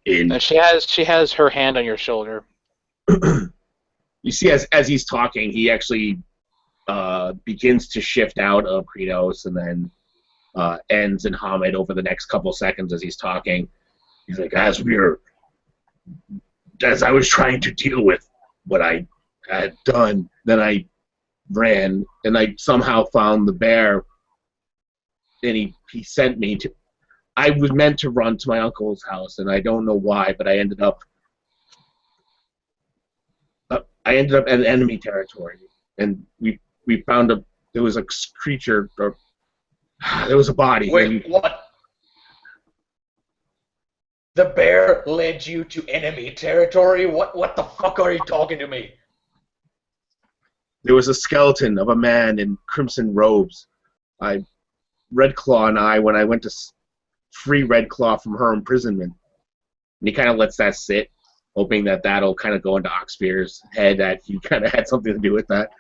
And she has her hand on your shoulder. You see, as he's talking, he actually begins to shift out of Kratos and then ends in Hamid over the next couple seconds as he's talking. He's like, as I was trying to deal with what I had done, then I ran, and I somehow found the bear, and he sent me to... I was meant to run to my uncle's house, and I don't know why, but I ended up in enemy territory, and we found there was a creature, or there was a body. Wait, what? The bear led you to enemy territory? What the fuck are you talking to me? There was a skeleton of a man in crimson robes. Red Claw and I, when I went to free Red Claw from her imprisonment, and he kind of lets that sit, hoping that that'll kind of go into Oxpear's head, that he kind of had something to do with that.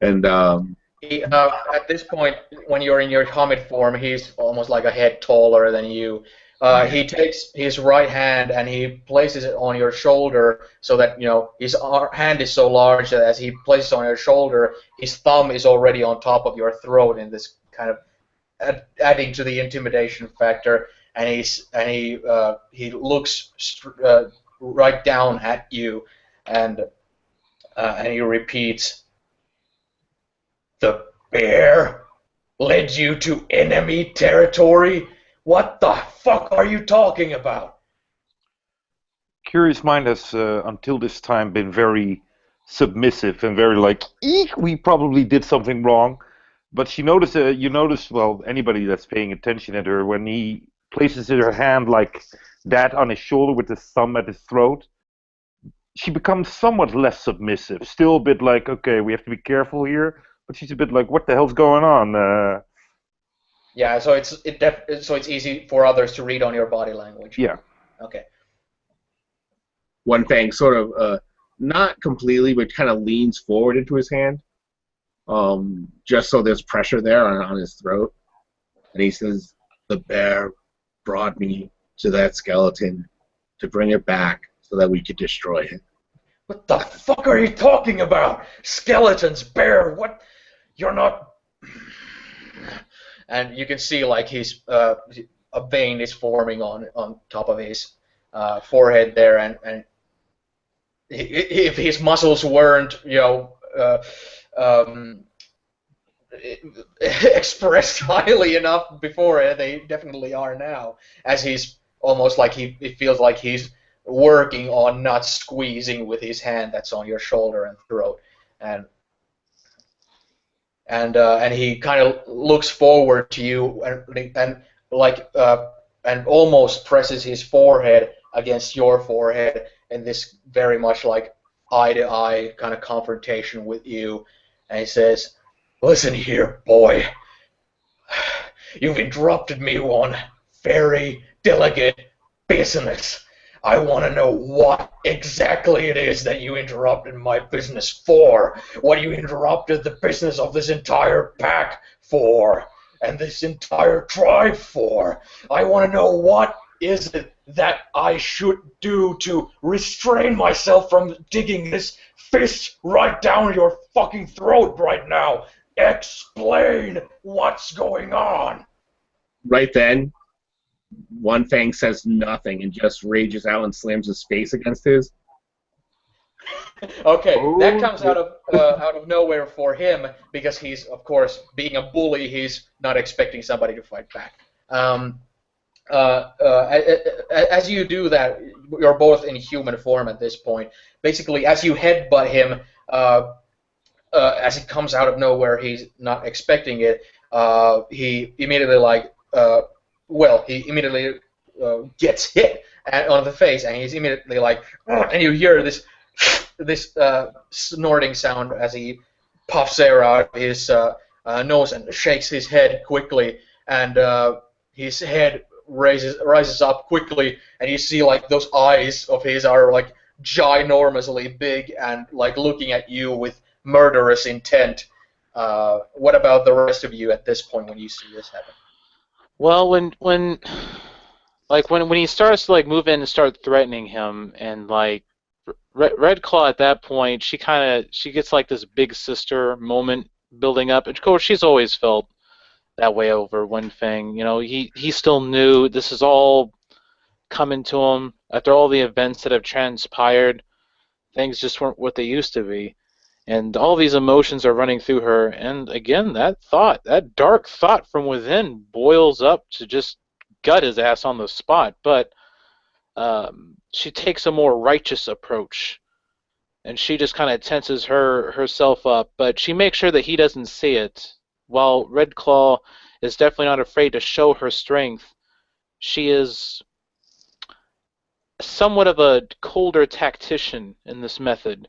And at this point, when you're in your Hamid form, he's almost like a head taller than you. He takes his right hand and he places it on your shoulder, so that his hand is so large that as he places it on your shoulder, his thumb is already on top of your throat in this kind of adding to the intimidation factor. And he looks right down at you, and he repeats, "The bear led you to enemy territory? What the fuck are you talking about?" Curious Mind has until this time been very submissive and very like, eek, we probably did something wrong. But you notice, well, anybody that's paying attention at her, when he places her hand like that on his shoulder with his thumb at his throat, she becomes somewhat less submissive. Still a bit like, okay, we have to be careful here, but she's a bit like, what the hell's going on? Yeah, so it's easy for others to read on your body language. Yeah. Okay. One Fang sort of, not completely, but kind of leans forward into his hand, just so there's pressure there on his throat. And he says, "The bear brought me to that skeleton to bring it back so that we could destroy it." What the fuck are you talking about? Skeletons, bear, what? You're not... And you can see like a vein is forming on top of his forehead there, and if his muscles weren't, expressed highly enough before, they definitely are now, as he's almost like it feels like he's working on not squeezing with his hand that's on your shoulder and throat, and he kind of looks forward to you and almost presses his forehead against your forehead in this very much like eye-to-eye kind of confrontation with you, and he says, "Listen here, boy. You've interrupted me on very delicate business. I want to know what exactly it is that you interrupted my business for. What you interrupted the business of this entire pack for, and this entire tribe for. I want to know what is it that I should do to restrain myself from digging this fist right down your fucking throat right now. Explain what's going on. Right then, One Fang says nothing and just rages out and slams his face against his. Okay, that Oh, comes out of nowhere for him because he's, of course, being a bully. He's not expecting somebody to fight back. Um, as you do that, you're both in human form at this point. Basically, as you headbutt him, as it comes out of nowhere, he's not expecting it. He immediately he immediately gets hit on the face, and he's immediately like, "Ugh," and you hear this snorting sound as he puffs air out of his nose and shakes his head quickly, and his head rises up quickly, and you see like those eyes of his are like ginormously big and like looking at you with murderous intent. What about the rest of you at this point when you see this happen? Well, when he starts to like move in and start threatening him, and like Red Claw at that point, she gets like this big sister moment building up. And of course, she's always felt that way over One Fang. You know, he still knew this is all coming to him after all the events that have transpired. Things just weren't what they used to be. And all these emotions are running through her, and again, that dark thought from within boils up to just gut his ass on the spot. But she takes a more righteous approach, and she just kind of tenses herself up, but she makes sure that he doesn't see it. While Red Claw is definitely not afraid to show her strength, she is somewhat of a colder tactician in this method.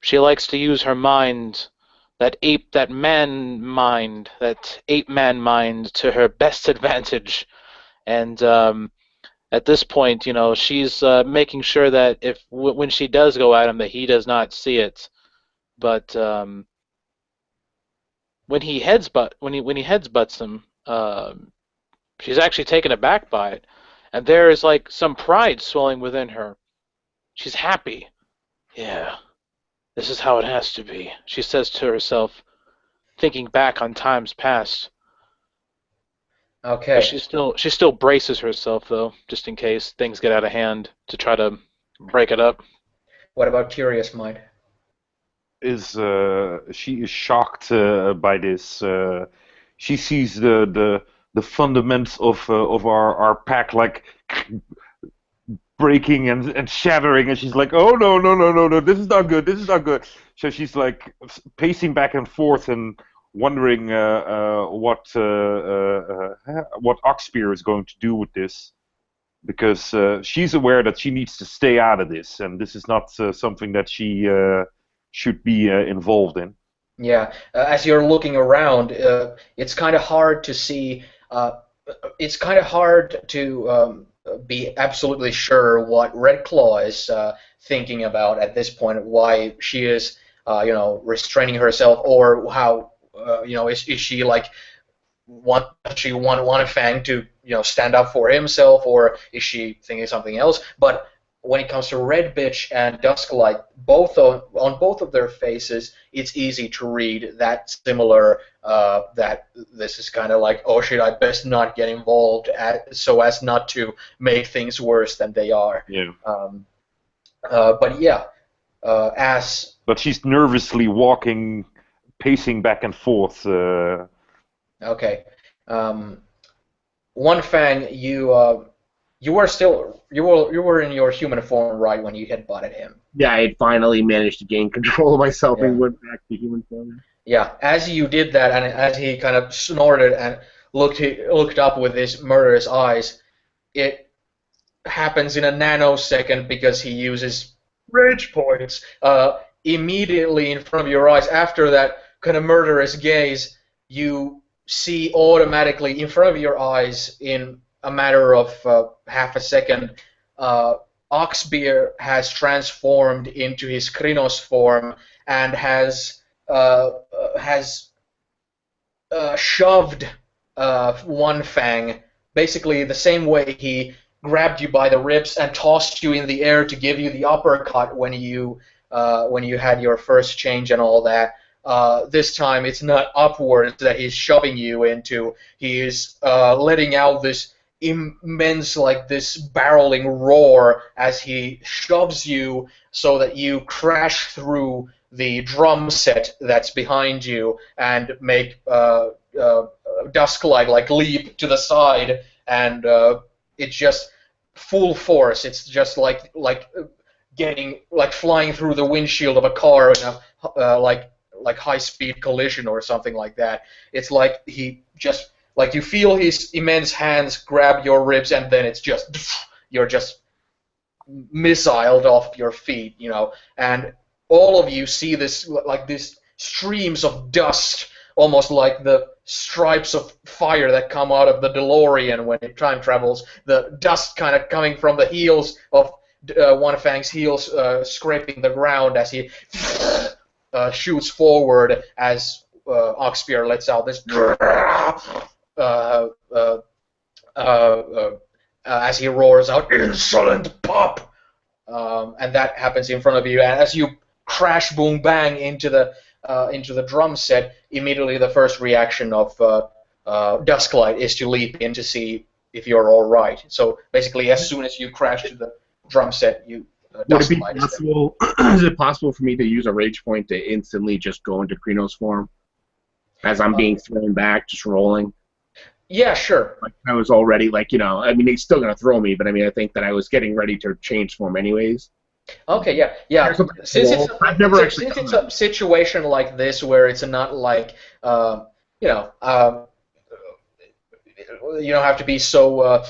She likes to use her mind, that ape man mind to her best advantage. And at this point, you know, she's making sure that when she does go at him, that he does not see it. But when he headsbutts him, she's actually taken aback by it, and there is like some pride swelling within her. She's happy. Yeah. This is how it has to be, she says to herself, thinking back on times past. Okay. But she still braces herself though, just in case things get out of hand, to try to break it up. What about Curious Mind? She is shocked by this. She sees the fundaments of our pack like breaking and shattering, and she's like, "Oh no! This is not good. This is not good." So she's like pacing back and forth and wondering what Oxpear is going to do with this, because she's aware that she needs to stay out of this, and this is not something that she should be involved in. Yeah, as you're looking around, it's kind of hard to see. It's kind of hard to be absolutely sure what Red Claw is thinking about at this point. Why she is, restraining herself, or how, is she like does she want Fang to stand up for himself, or is she thinking something else? But when it comes to Red Bitch and Dusklight, on both of their faces, it's easy to read that similar, that this is kind of like, oh shit, I best not get involved so as not to make things worse than they are. Yeah. But yeah, But she's nervously pacing back and forth. Okay. One Fang, you were in your human form, right, when you headbutted him? Yeah, I had finally managed to gain control of myself Yeah. and went back to human form. Yeah, as you did that, and as he kind of snorted and looked up with his murderous eyes, it happens in a nanosecond because he uses rage points immediately in front of your eyes. After that kind of murderous gaze, you see automatically in front of your eyes, in a matter of half a second, Oxbear has transformed into his Krynos form and has shoved One Fang basically the same way he grabbed you by the ribs and tossed you in the air to give you the uppercut when you had your first change and all that. This time it's not upwards that he's shoving you into. He is letting out this immense, like this barreling roar as he shoves you so that you crash through the drum set that's behind you and make Dusklight like leap to the side, and it's just full force. It's just like getting like flying through the windshield of a car in a like high-speed collision or something like that. It's like he just like you feel his immense hands grab your ribs, and then it's just you're just missiled off your feet, you know. And all of you see this like these streams of dust, almost like the stripes of fire that come out of the DeLorean when it time travels. The dust kind of coming from the heels of One Fang's heels, scraping the ground as he shoots forward as Oxbear lets out this as he roars out, "Insolent pup!" And that happens in front of you. And as you crash, boom, bang into the drum set, immediately the first reaction of Dusklight is to leap in to see if you're all right. So basically, as soon as you crash to the drum set, you would it be possible? Is it possible for me to use a rage point to instantly just go into Krynos form as I'm being thrown back, just rolling? Yeah, sure. Like I was already like, you know, I mean, he's still gonna throw me, but I mean, I think that I was getting ready to change form anyways. Okay, yeah. Since it's a situation like this where it's not like you know you don't have to be so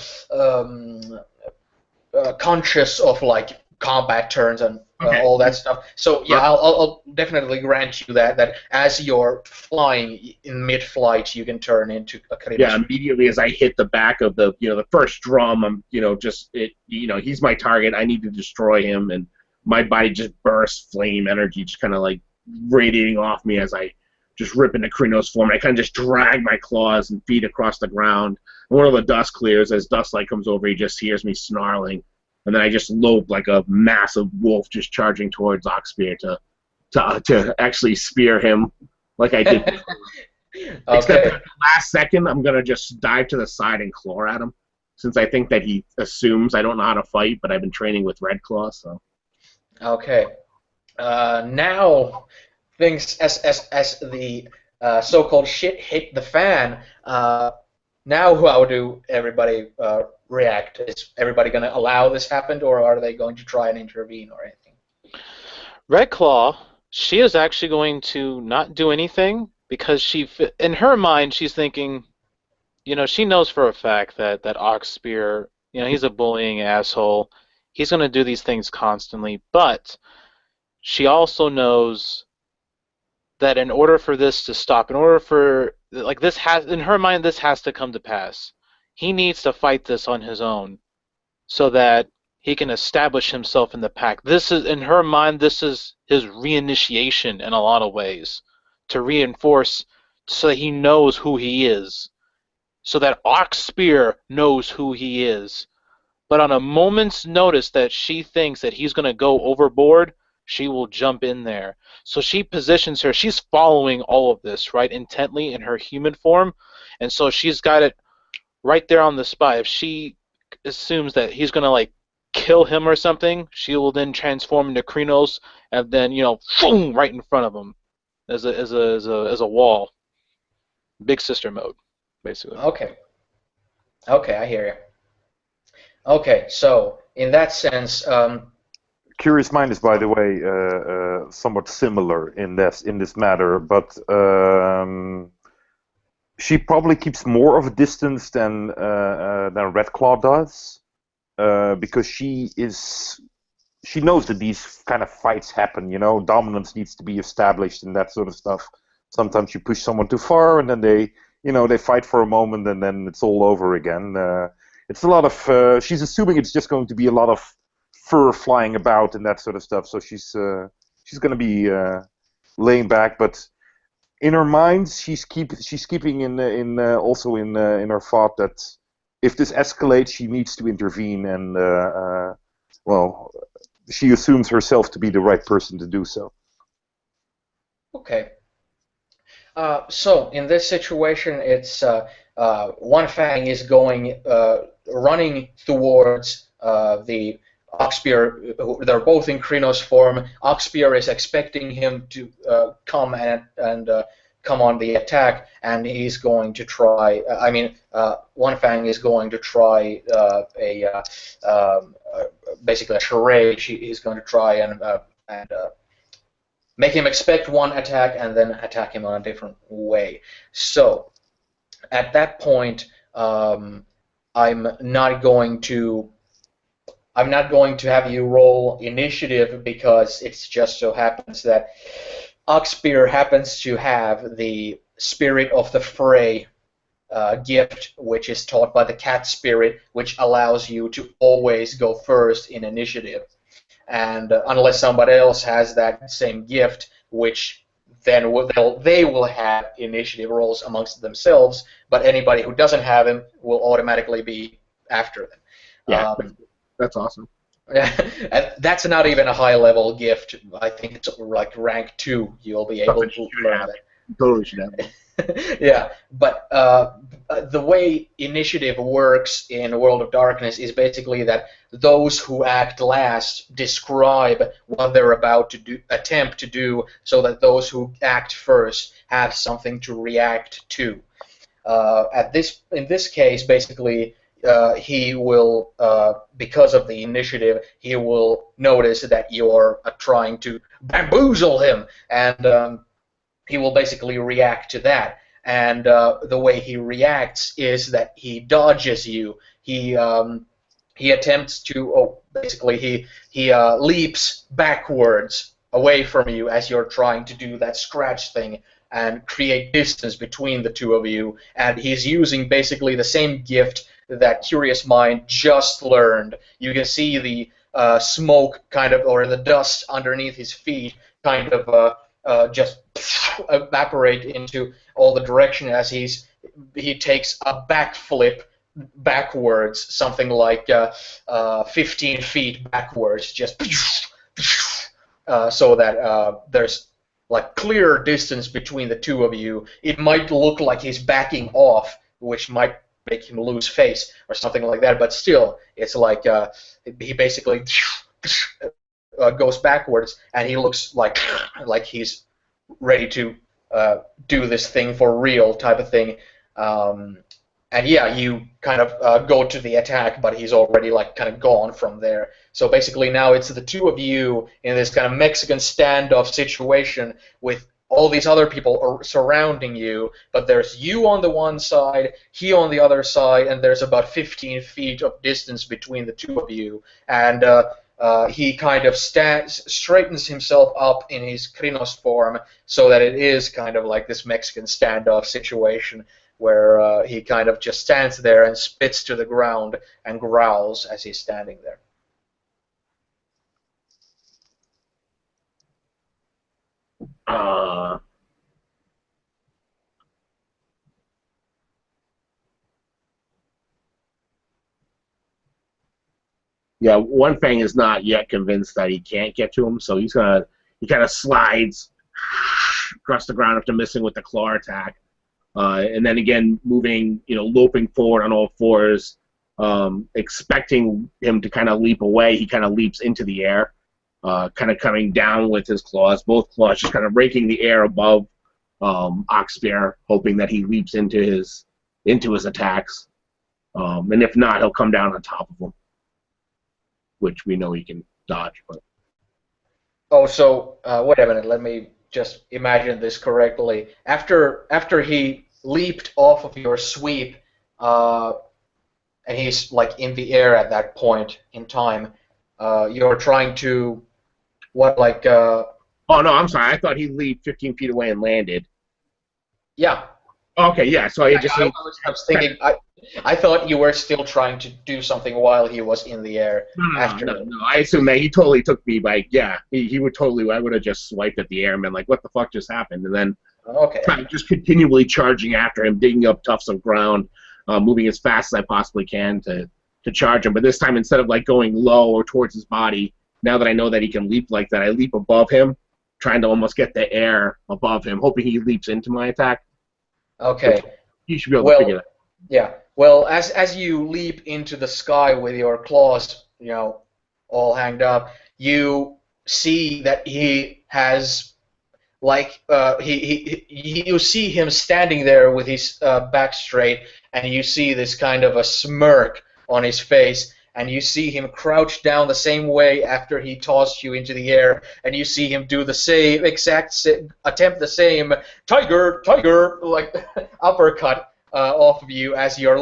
conscious of like combat turns and all that stuff. So yeah, I'll definitely grant you that as you're flying in mid-flight, you can turn into a Krynos. Yeah, immediately as I hit the back of the the first drum, I'm he's my target. I need to destroy him, and my body just bursts flame energy, just kind of like radiating off me as I just rip into Krynos form. I kind of just drag my claws and feet across the ground. And one of the dust clears as Dustlight comes over. He just hears me snarling. And then I just lope like a massive wolf just charging towards Oxbear to actually spear him like I did. Okay. Except at the last second, I'm going to just dive to the side and claw at him, since I think that he assumes I don't know how to fight, but I've been training with Red Claw, so. Okay. Now, things as the so-called shit hit the fan, now how do everybody react? Is everybody going to allow this happen, or are they going to try and intervene or anything? Red Claw, she is actually going to not do anything because in her mind, she's thinking, she knows for a fact that Oxspear, he's a bullying asshole. He's going to do these things constantly, but she also knows that in order for this to stop, in order for in her mind, this has to come to pass. He needs to fight this on his own so that he can establish himself in the pack. This is, in her mind, this is his reinitiation in a lot of ways, to reinforce so that he knows who he is, so that Oxspear knows who he is. But on a moment's notice that she thinks that he's going to go overboard, she will jump in there. So she positions her, she's following all of this, right, intently in her human form, and so she's got it right there on the spot. If she assumes that he's going to, like, kill him or something, she will then transform into Krynos and then, boom, right in front of him as a wall. Big sister mode, basically. Okay, I hear you. Okay, so in that sense, Curious Mind is, by the way, somewhat similar in this matter, but she probably keeps more of a distance than Red Claw does, because she knows that these kind of fights happen. Dominance needs to be established and that sort of stuff. Sometimes you push someone too far, and then they fight for a moment, and then it's all over again. it's a lot of. She's assuming it's just going to be a lot of fur flying about and that sort of stuff. So she's going to be laying back, but in her mind, she's keeping also in her thought that if this escalates, she needs to intervene, and well, she assumes herself to be the right person to do so. Okay. So in this situation, it's One Fang is going running towards the Oxpear. They're both in Krynos form. Oxpear is expecting him to come and come on the attack, and he's going to try. One Fang is going to try basically a charade. He's going to try and make him expect one attack and then attack him on a different way. So at that point, I'm not going to have you roll initiative, because it just so happens that Oxpear happens to have the Spirit of the Fray gift, which is taught by the cat spirit, which allows you to always go first in initiative. And unless somebody else has that same gift, which then they will have initiative rolls amongst themselves, but anybody who doesn't have him will automatically be after them. Yeah, that's awesome. That's not even a high-level gift. I think it's like rank 2. You'll be able to learn that. Totally should have it. Yeah, but the way initiative works in World of Darkness is basically that those who act last describe what they're about to attempt to do, so that those who act first have something to react to. In this case, basically, he will, because of the initiative, he will notice that you're trying to bamboozle him, and he will basically react to that. And the way he reacts is that he dodges you. He attempts to, he leaps backwards away from you as you're trying to do that scratch thing and create distance between the two of you. And he's using basically the same gift that Curious Mind just learned. You can see the smoke kind of, or the dust underneath his feet kind of just evaporate into all the direction as he takes a backflip backwards, something like 15 feet backwards, just so that there's like clear distance between the two of you. It might look like he's backing off, which might make him lose face or something like that, but still, it's like he basically goes backwards, and he looks like he's ready to do this thing for real type of thing. And yeah, you kind of go to the attack, but he's already like kind of gone from there. So basically now it's the two of you in this kind of Mexican standoff situation with all these other people surrounding you, but there's you on the one side, he on the other side, and there's about 15 feet of distance between the two of you. And he kind of straightens himself up in his Krynos form so that it is kind of like this Mexican standoff situation where he kind of just stands there and spits to the ground and growls as he's standing there. Yeah, One Fang is not yet convinced that he can't get to him, so he kind of slides across the ground after missing with the claw attack, and then again moving, loping forward on all fours, expecting him to kind of leap away. He kind of leaps into the air, kind of coming down with his claws, both claws just kind of raking the air above Oxpear, hoping that he leaps into his attacks, and if not, he'll come down on top of him, which we know he can dodge. But oh, so wait a minute. Let me just imagine this correctly. After he leaped off of your sweep, and he's like in the air at that point in time, you're trying to Oh no, I'm sorry. I thought he leaped 15 feet away and landed. Yeah. Okay, yeah. So I was thinking. I thought you were still trying to do something while he was in the air. No. I assume that he totally took me by, yeah, he would totally, I would have just swiped at the air and been like, what the fuck just happened? And then Okay. just continually charging after him, digging up tufts of ground, moving as fast as I possibly can to charge him. But this time, instead of like going low or towards his body, now that I know that he can leap like that, I leap above him, trying to almost get the air above him, hoping he leaps into my attack. Okay. You should be able to figure that. Yeah. Well, as you leap into the sky with your claws, all hanged up, you see that he has, like, you see him standing there with his back straight, and you see this kind of a smirk on his face, and you see him crouch down the same way after he tossed you into the air, and you see him do the same attempt the same tiger, like uppercut off of you as you're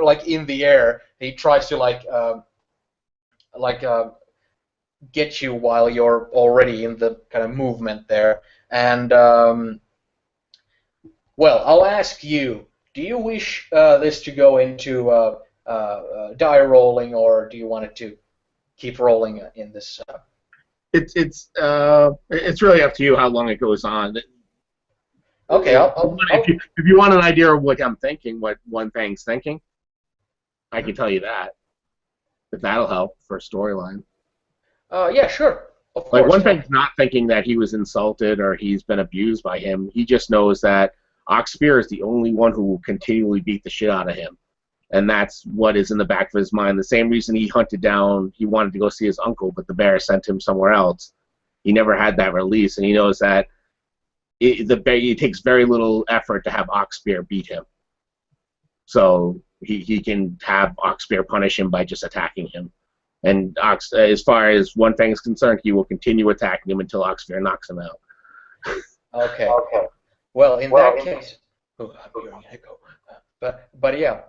like in the air. He tries to get you while you're already in the kind of movement there. And well, I'll ask you: do you wish this to go into die rolling, or do you want it to keep rolling in this? It's really up to you how long it goes on. Okay, if you want an idea of what I'm thinking, what One Fang's thinking, I can tell you that. If that'll help for a storyline. Yeah, sure. Of course. Like, One Fang's not thinking that he was insulted or he's been abused by him. He just knows that Oxpear is the only one who will continually beat the shit out of him. And that's what is in the back of his mind. The same reason he wanted to go see his uncle, but the bear sent him somewhere else. He never had that release, and he knows that it takes very little effort to have Oxpear beat him. So he can have Oxpear punish him by just attacking him. And as far as One Fang is concerned, he will continue attacking him until Oxpear knocks him out. Okay. Well, in that case, I'm hearing an echo. But yeah,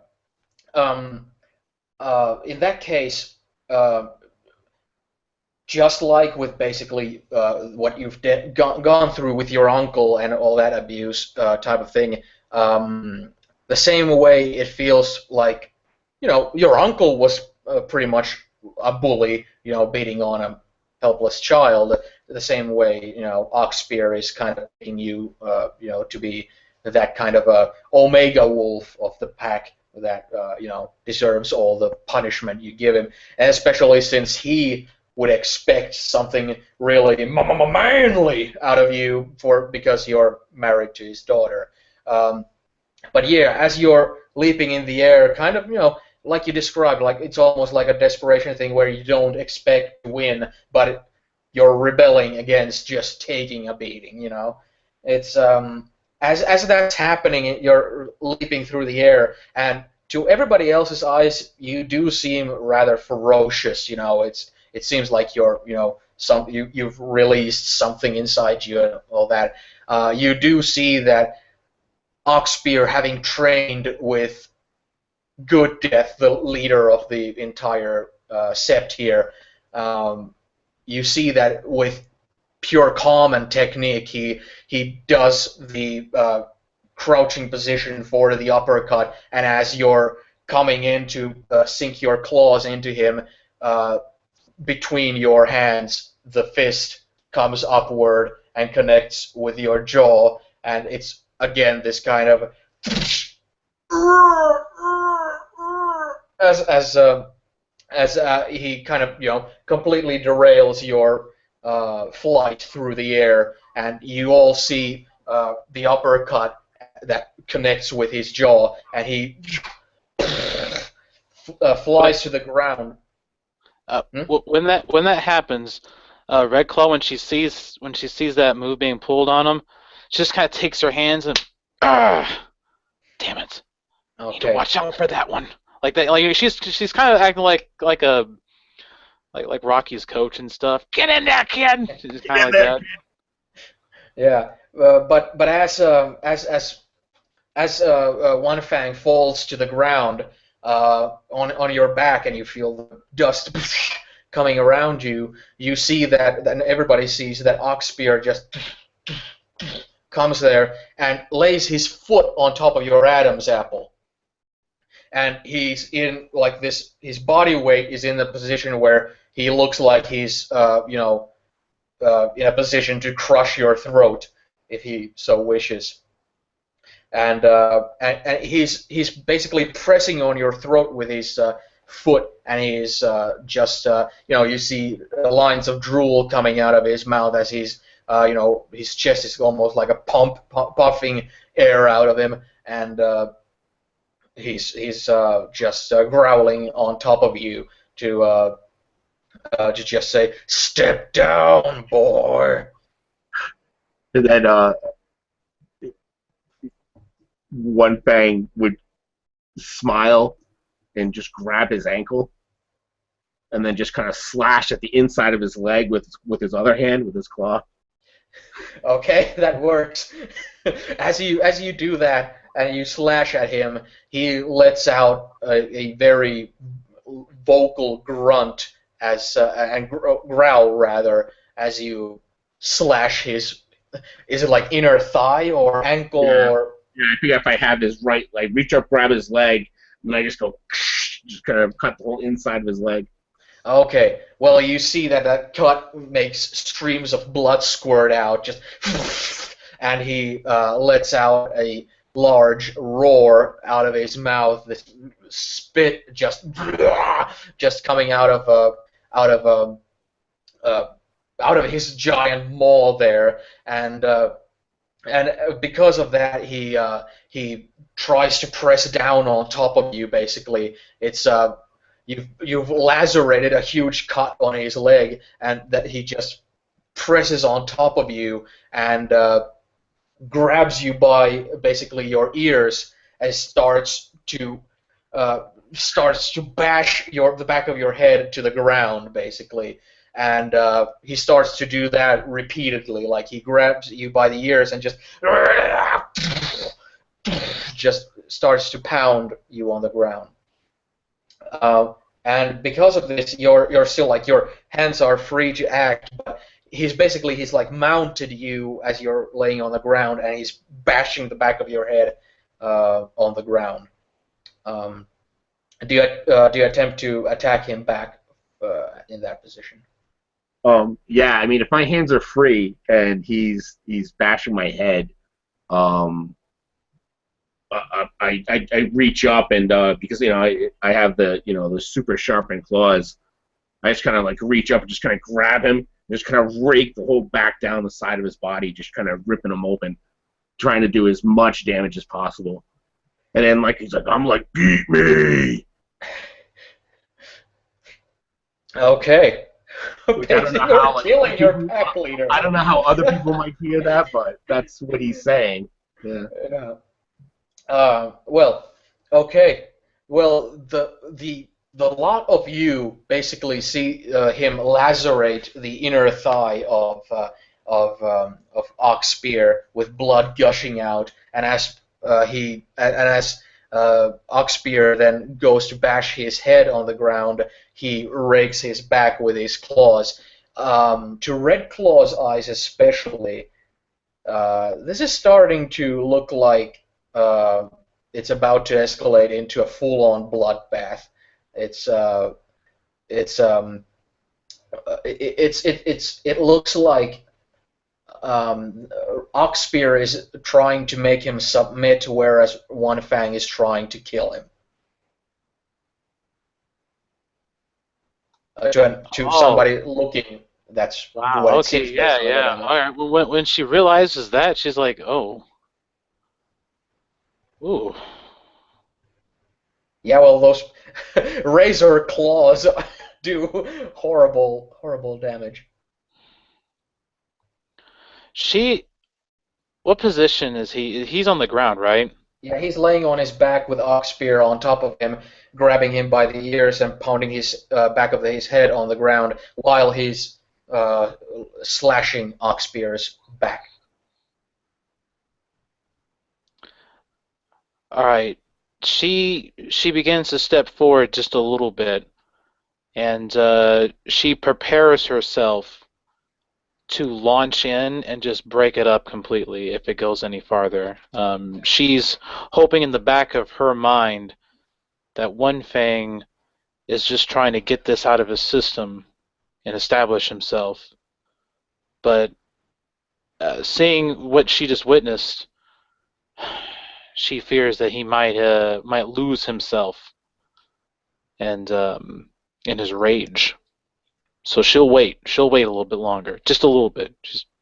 in that case, just like with basically what you've gone through with your uncle and all that abuse type of thing, the same way it feels like, your uncle was pretty much a bully, beating on a helpless child. The same way, Oxpear is kind of making you, to be that kind of a omega wolf of the pack that, deserves all the punishment you give him, and especially since he would expect something really manly out of you because you're married to his daughter. But yeah, as you're leaping in the air, kind of, like you described, like it's almost like a desperation thing where you don't expect to win, but you're rebelling against just taking a beating. It's as that's happening, you're leaping through the air, and to everybody else's eyes, you do seem rather ferocious. It seems like you've released something inside you and all that. You do see that Oxpear, having trained with Good Death, the leader of the entire sept here, you see that with pure calm and technique, he does the crouching position for the uppercut, and as you're coming in to sink your claws into him, between your hands, the fist comes upward and connects with your jaw, and it's again this kind of as he kind of completely derails your flight through the air, and you all see the uppercut that connects with his jaw, and he flies to the ground. When that happens, Red Claw, when she sees that move being pulled on him, she just kind of takes her hands and damn it, Okay. need to watch out for that one. Like that, like she's kind of acting like Rocky's coach and stuff. Get in there, kid. She's kind of like that. Yeah, but as One Fang falls to the ground on your back, and you feel the dust coming around you, you see that, and everybody sees that Oxpear just comes there and lays his foot on top of your Adam's apple. and he's in like this. His body weight is in the position where he looks like he's in a position to crush your throat if he so wishes. And he's basically pressing on your throat with his foot, and he's you see lines of drool coming out of his mouth as his chest is almost like a puffing air out of him, and he's just growling on top of you to just say, "Step down, boy." And then One Fang would smile and just grab his ankle, and then just kind of slash at the inside of his leg with his other hand, with his claw. Okay, that works. As you do that and you slash at him, he lets out a very vocal grunt and growl rather as you slash his. Is it like inner thigh or ankle or? Yeah, I think if I have his right, like reach up, grab his leg, and I just go, just kind of cut the whole inside of his leg. Okay, well you see that cut makes streams of blood squirt out, and he lets out a large roar out of his mouth. This spit just coming out of his giant maw there, and because of that, he tries to press down on top of you. Basically, it's you've lacerated a huge cut on his leg, and that he just presses on top of you and grabs you by basically your ears and starts to bash the back of your head to the ground, basically. And he starts to do that repeatedly, like he grabs you by the ears and just starts to pound you on the ground. And because of this, you're still like your hands are free to act, but he's like mounted you as you're laying on the ground, and he's bashing the back of your head on the ground. Do you attempt to attack him back in that position? Yeah, I mean, if my hands are free and he's bashing my head, I reach up and because I have the super sharpened claws, I just kind of like reach up and just kind of grab him and just kind of rake the whole back down the side of his body, just kind of ripping him open, trying to do as much damage as possible. And then he's like, I'm like, beat me. Okay. Which I don't know how, killing your pack leader. I don't know how other people might hear that, but that's what he's saying. Yeah. Well, okay. Well, the lot of you basically see him lacerate the inner thigh of Oxspear with blood gushing out, and as Oxspear then goes to bash his head on the ground, he rakes his back with his claws. To Red Claw's eyes especially, this is starting to look like it's about to escalate into a full-on bloodbath. It looks like Oxspear is trying to make him submit, whereas One Fang is trying to kill him. To somebody looking, that's wow. what it Okay, seems. yeah. All right. Well, when she realizes that, she's like, "Oh, ooh." Yeah, well, those razor claws do horrible damage. What position is he? He's on the ground, right? Yeah, he's laying on his back with Oxspear on top of him, grabbing him by the ears and pounding his back of his head on the ground while he's slashing Oxspear's back. All right. She begins to step forward just a little bit, and she prepares herself to launch in and just break it up completely if it goes any farther. She's hoping in the back of her mind that One Fang is just trying to get this out of his system and establish himself. But seeing what she just witnessed, she fears that he might lose himself and in his rage. So she'll wait. She'll wait a little bit longer, just a little bit.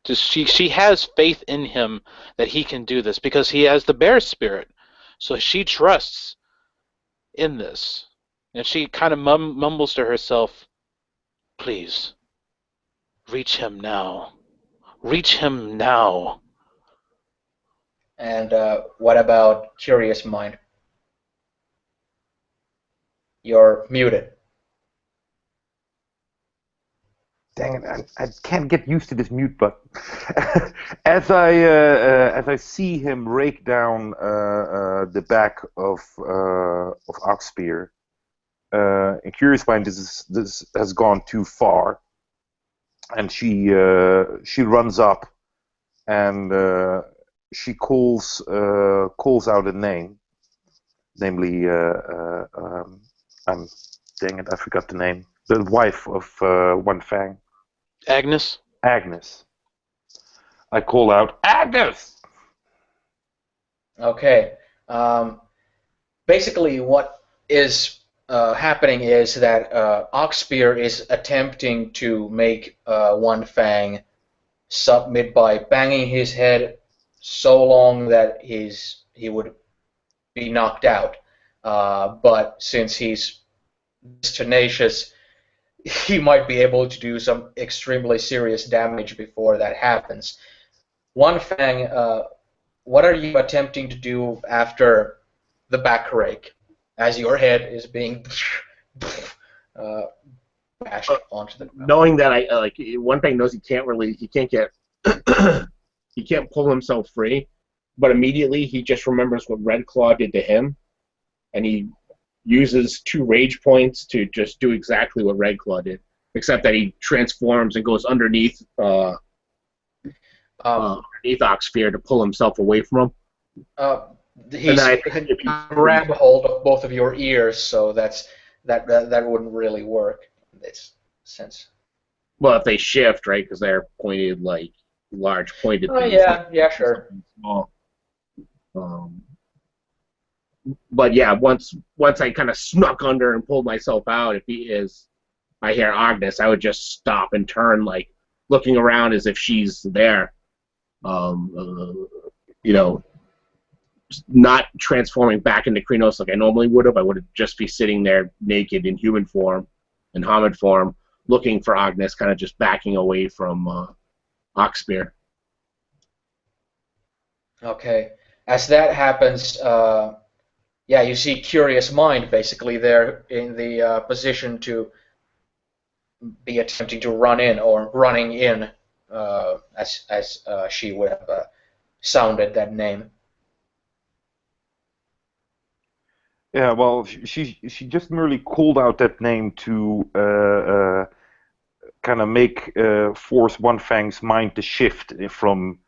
She has faith in him that he can do this because he has the bear spirit. So she trusts in this, and she kind of mumbles to herself, "Please, reach him now. Reach him now." And what about Curious Mind? You're muted. Dang it! I can't get used to this mute button. As I see him rake down the back of Oxpear, in Curious Mind, this has gone too far, and she runs up and she calls out a name, namely dang it, I forgot the name. The wife of One Fang. Agnes? Agnes. I call out, Agnes! Okay. Basically, what is happening is that Oxpear is attempting to make One Fang submit by banging his head so long that he would be knocked out. But since he's tenacious, he might be able to do some extremely serious damage before that happens. One Fang, what are you attempting to do after the back rake, as your head is being bashed onto the ground? Knowing that One Fang knows he can't get he can't pull himself free, but immediately he just remembers what Red Claw did to him, and he uses 2 rage points to just do exactly what Red Claw did, except that he transforms and goes underneath Oxpear to pull himself away from him. He's grab hold of both of your ears, so that wouldn't really work in this sense. Well, if they shift, right, because they're pointed like large pointed. Oh yeah, sure. Small. But yeah, once I kind of snuck under and pulled myself out, I hear Agnes, I would just stop and turn, like looking around as if she's there. Not transforming back into Krynos like I normally would have. I would just be sitting there naked in human form, in Hamid form, looking for Agnes, kind of just backing away from Oxpear. Okay. As that happens, you see Curious Mind basically there in the position to be attempting to run in or running in, as she would have sounded that name. Yeah, well, she just merely called out that name to kind of force One Fang's mind to shift from,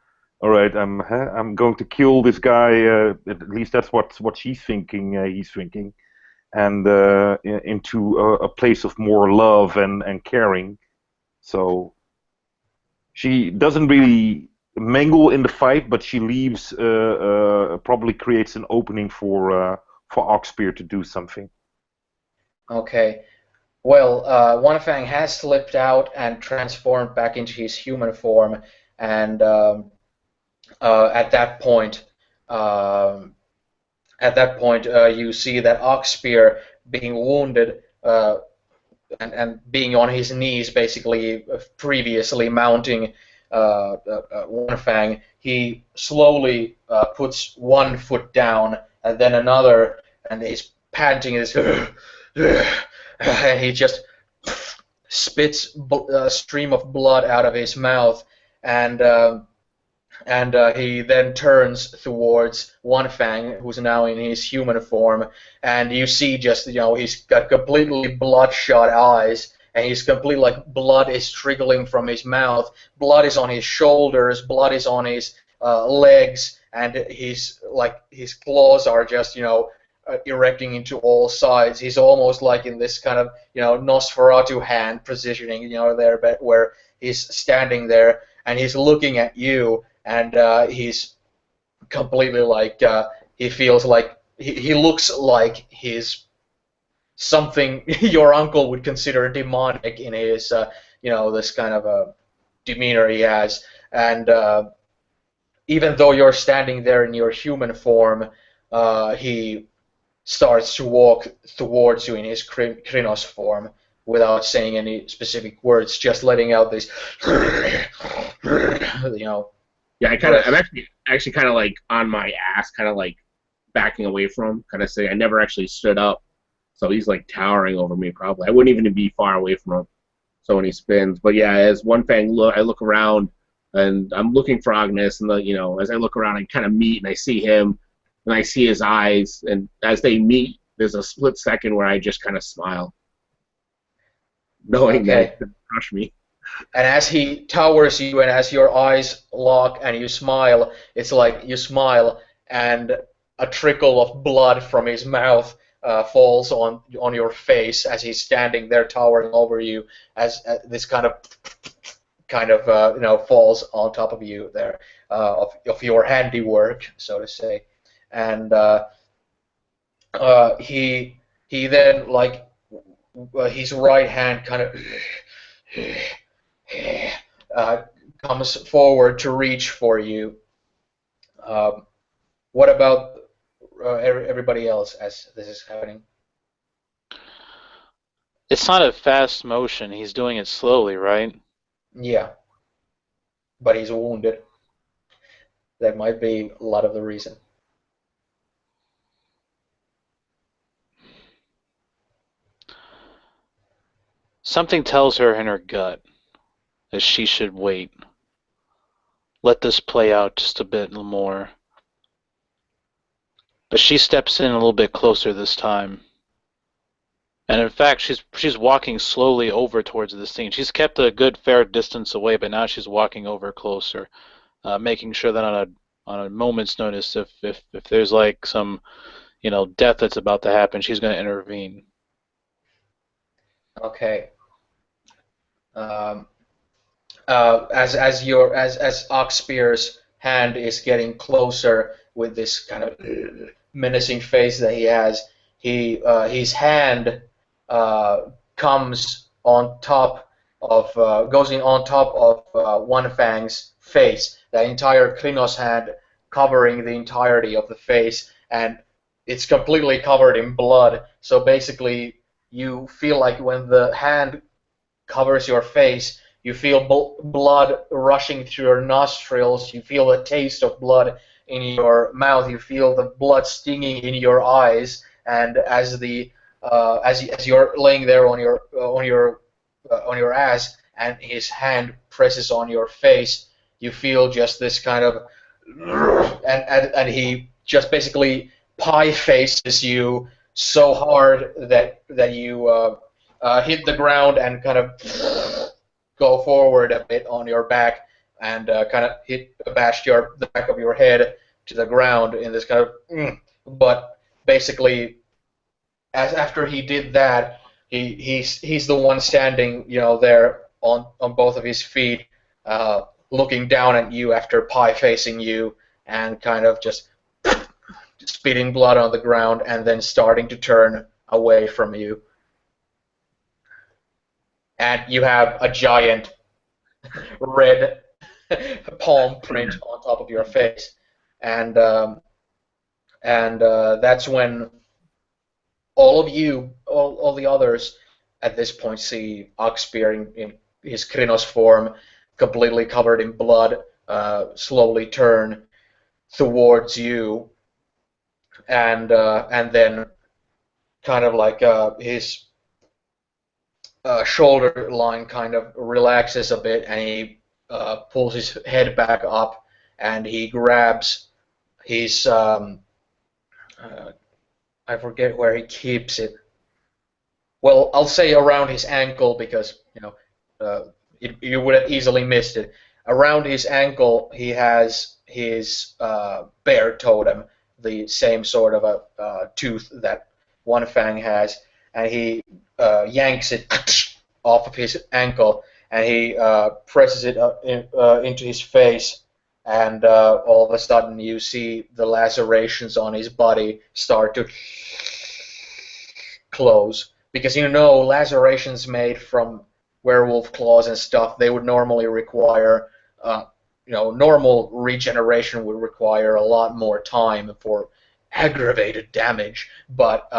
all right, I'm going to kill this guy. At least that's what she's thinking. He's thinking, and into a place of more love and caring. So she doesn't really mingle in the fight, but she leaves. Probably creates an opening for Oxpear to do something. Okay. Well, One Fang has slipped out and transformed back into his human form, and at that point, you see that Oxpear being wounded and being on his knees, basically previously mounting One Fang. He slowly puts one foot down and then another, and he's panting his and he just spits a stream of blood out of his mouth, and he then turns towards One Fang, who's now in his human form, and you see just, he's got completely bloodshot eyes, and he's completely, like, blood is trickling from his mouth, blood is on his shoulders, blood is on his legs, and his claws are just, erecting into all sides. He's almost like in this kind of Nosferatu hand positioning, there, but where he's standing there and he's looking at you, and he's completely like he feels like he looks like he's something your uncle would consider demonic in his this kind of a demeanor he has, and even though you're standing there in your human form, he starts to walk towards you in his Krynos form without saying any specific words, just letting out this, Yeah, I'm actually kind of like on my ass, kind of like backing away from him, kind of saying I never actually stood up, so he's like towering over me. Probably I wouldn't even be far away from him. So when he spins, but yeah, as One Fang I look around and I'm looking for Agnes, and as I look around, I kind of meet and I see him, and I see his eyes, and as they meet, there's a split second where I just kind of smile, knowing that it could crush me. And as he towers you and as your eyes lock and you smile, it's like you smile and a trickle of blood from his mouth falls on your face as he's standing there towering over you, as this kind of falls on top of you there, of your handiwork, so to say. And he then, like, his right hand kind of comes forward to reach for you. What about everybody else as this is happening? It's not a fast motion. He's doing it slowly, right? Yeah, but he's wounded. That might be a lot of the reason. Something tells her in her gut that she should wait. Let this play out just a bit more. But she steps in a little bit closer this time. And in fact, she's walking slowly over towards this thing. She's kept a good fair distance away, but now she's walking over closer, making sure that on a moment's notice, if there's like some death that's about to happen, she's going to intervene. Okay. As Oxspear's hand is getting closer with this kind of menacing face that he has, his hand comes on top of goes in on top of One Fang's face. The entire Krynos hand covering the entirety of the face, and it's completely covered in blood. So basically, you feel like when the hand covers your face, you feel blood rushing through your nostrils. You feel the taste of blood in your mouth. You feel the blood stinging in your eyes. And as you're laying there on your ass, and his hand presses on your face, you feel just this kind of, and he just basically pie faces you so hard that you hit the ground and kind of go forward a bit on your back and kind of bash the back of your head to the ground in this kind of. But basically, after he did that, he's the one standing, there on both of his feet, looking down at you after pie facing you and kind of just spitting blood on the ground and then starting to turn away from you. And you have a giant red palm print on top of your face, and that's when all of you, all the others, at this point see Oxspear in his Krynos form, completely covered in blood, slowly turn towards you, and then kind of like his shoulder line kind of relaxes a bit, and he pulls his head back up, and he grabs his I forget where he keeps it. Well, I'll say around his ankle because you would have easily missed it. Around his ankle, he has his bear totem, the same sort of a tooth that One Fang has, and he yanks it off of his ankle, and he presses it into his face, and all of a sudden you see the lacerations on his body start to close, because lacerations made from werewolf claws and stuff, they would normally require normal regeneration would require a lot more time for aggravated damage, but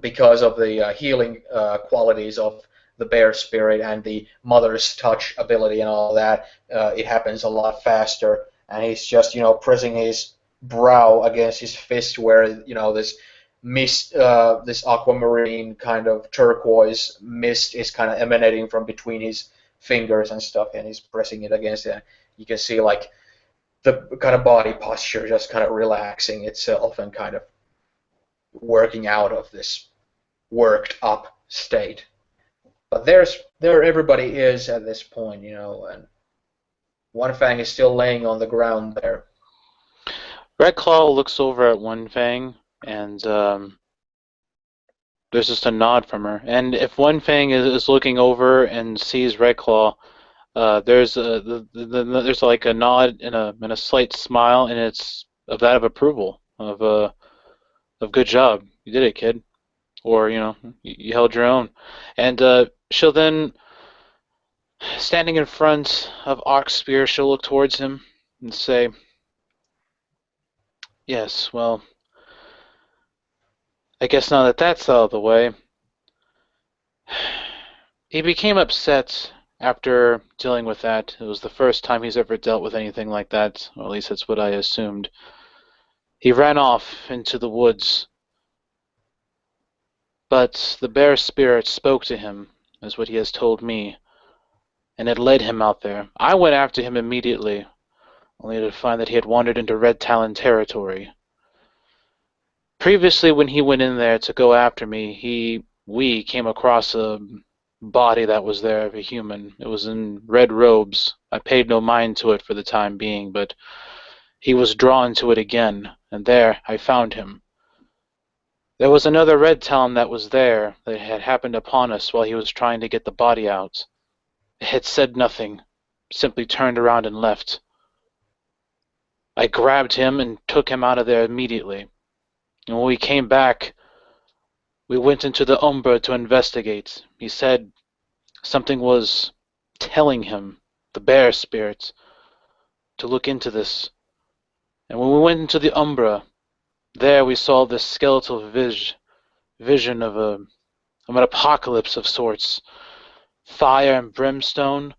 because of the healing qualities of the bear spirit and the mother's touch ability and all that, it happens a lot faster. And he's just pressing his brow against his fist, where this mist, this aquamarine kind of turquoise mist is kind of emanating from between his fingers and stuff, and he's pressing it against it. You can see like the kind of body posture just kind of relaxing itself and kind of working out of this worked up state. But there everybody is at this point, and One Fang is still laying on the ground there. Red Claw looks over at One Fang, and there's just a nod from her. And if One Fang is looking over and sees Red Claw, there's like a nod and a slight smile, and it's of that of approval of good job, you did it, kid, or you held your own. And she'll then, standing in front of Oxspear, she'll look towards him and say, "Yes, well, I guess now that that's out of the way." He became upset after dealing with that. It was the first time he's ever dealt with anything like that, or at least that's what I assumed. He ran off into the woods, but the bear spirit spoke to him, as what he has told me, and it led him out there. I went after him immediately, only to find that he had wandered into Red Talon territory. Previously, when he went in there to go after me, we came across a body that was there of a human. It was in red robes. I paid no mind to it for the time being, but he was drawn to it again, and there I found him. There was another Red Talon that was there that had happened upon us while he was trying to get the body out. It had said nothing, simply turned around and left. I grabbed him and took him out of there immediately. And when we came back, we went into the Umbra to investigate. He said something was telling him, the bear spirit, to look into this. And when we went into the Umbra, there we saw this skeletal vision of an apocalypse of sorts. Fire and brimstone.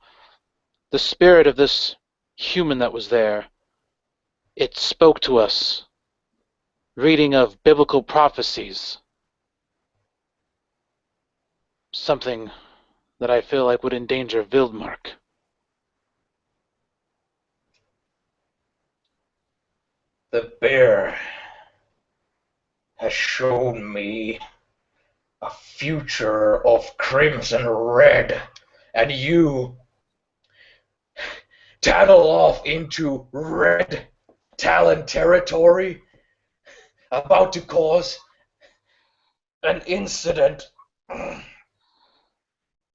The spirit of this human that was there, it spoke to us, reading of biblical prophecies. Something that I feel like would endanger Wildmark. The bear has shown me a future of crimson red, and you tattle off into Red Talon territory, about to cause an incident.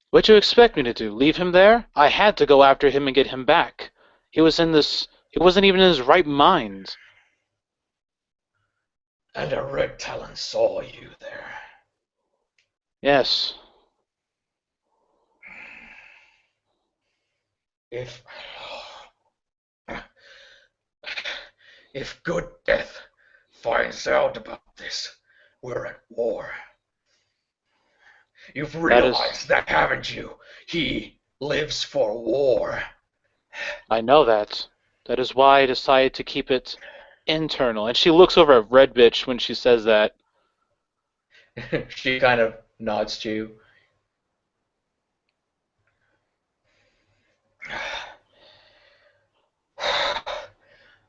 What do you expect me to do? Leave him there? I had to go after him and get him back. He wasn't even in his right mind. And a Red Talon saw you there. Yes. If Good Death finds out about this, we're at war. You've realized that, haven't you? He lives for war. I know that. That is why I decided to keep it internal. And she looks over at Red Bitch when she says that. She kind of nods to you.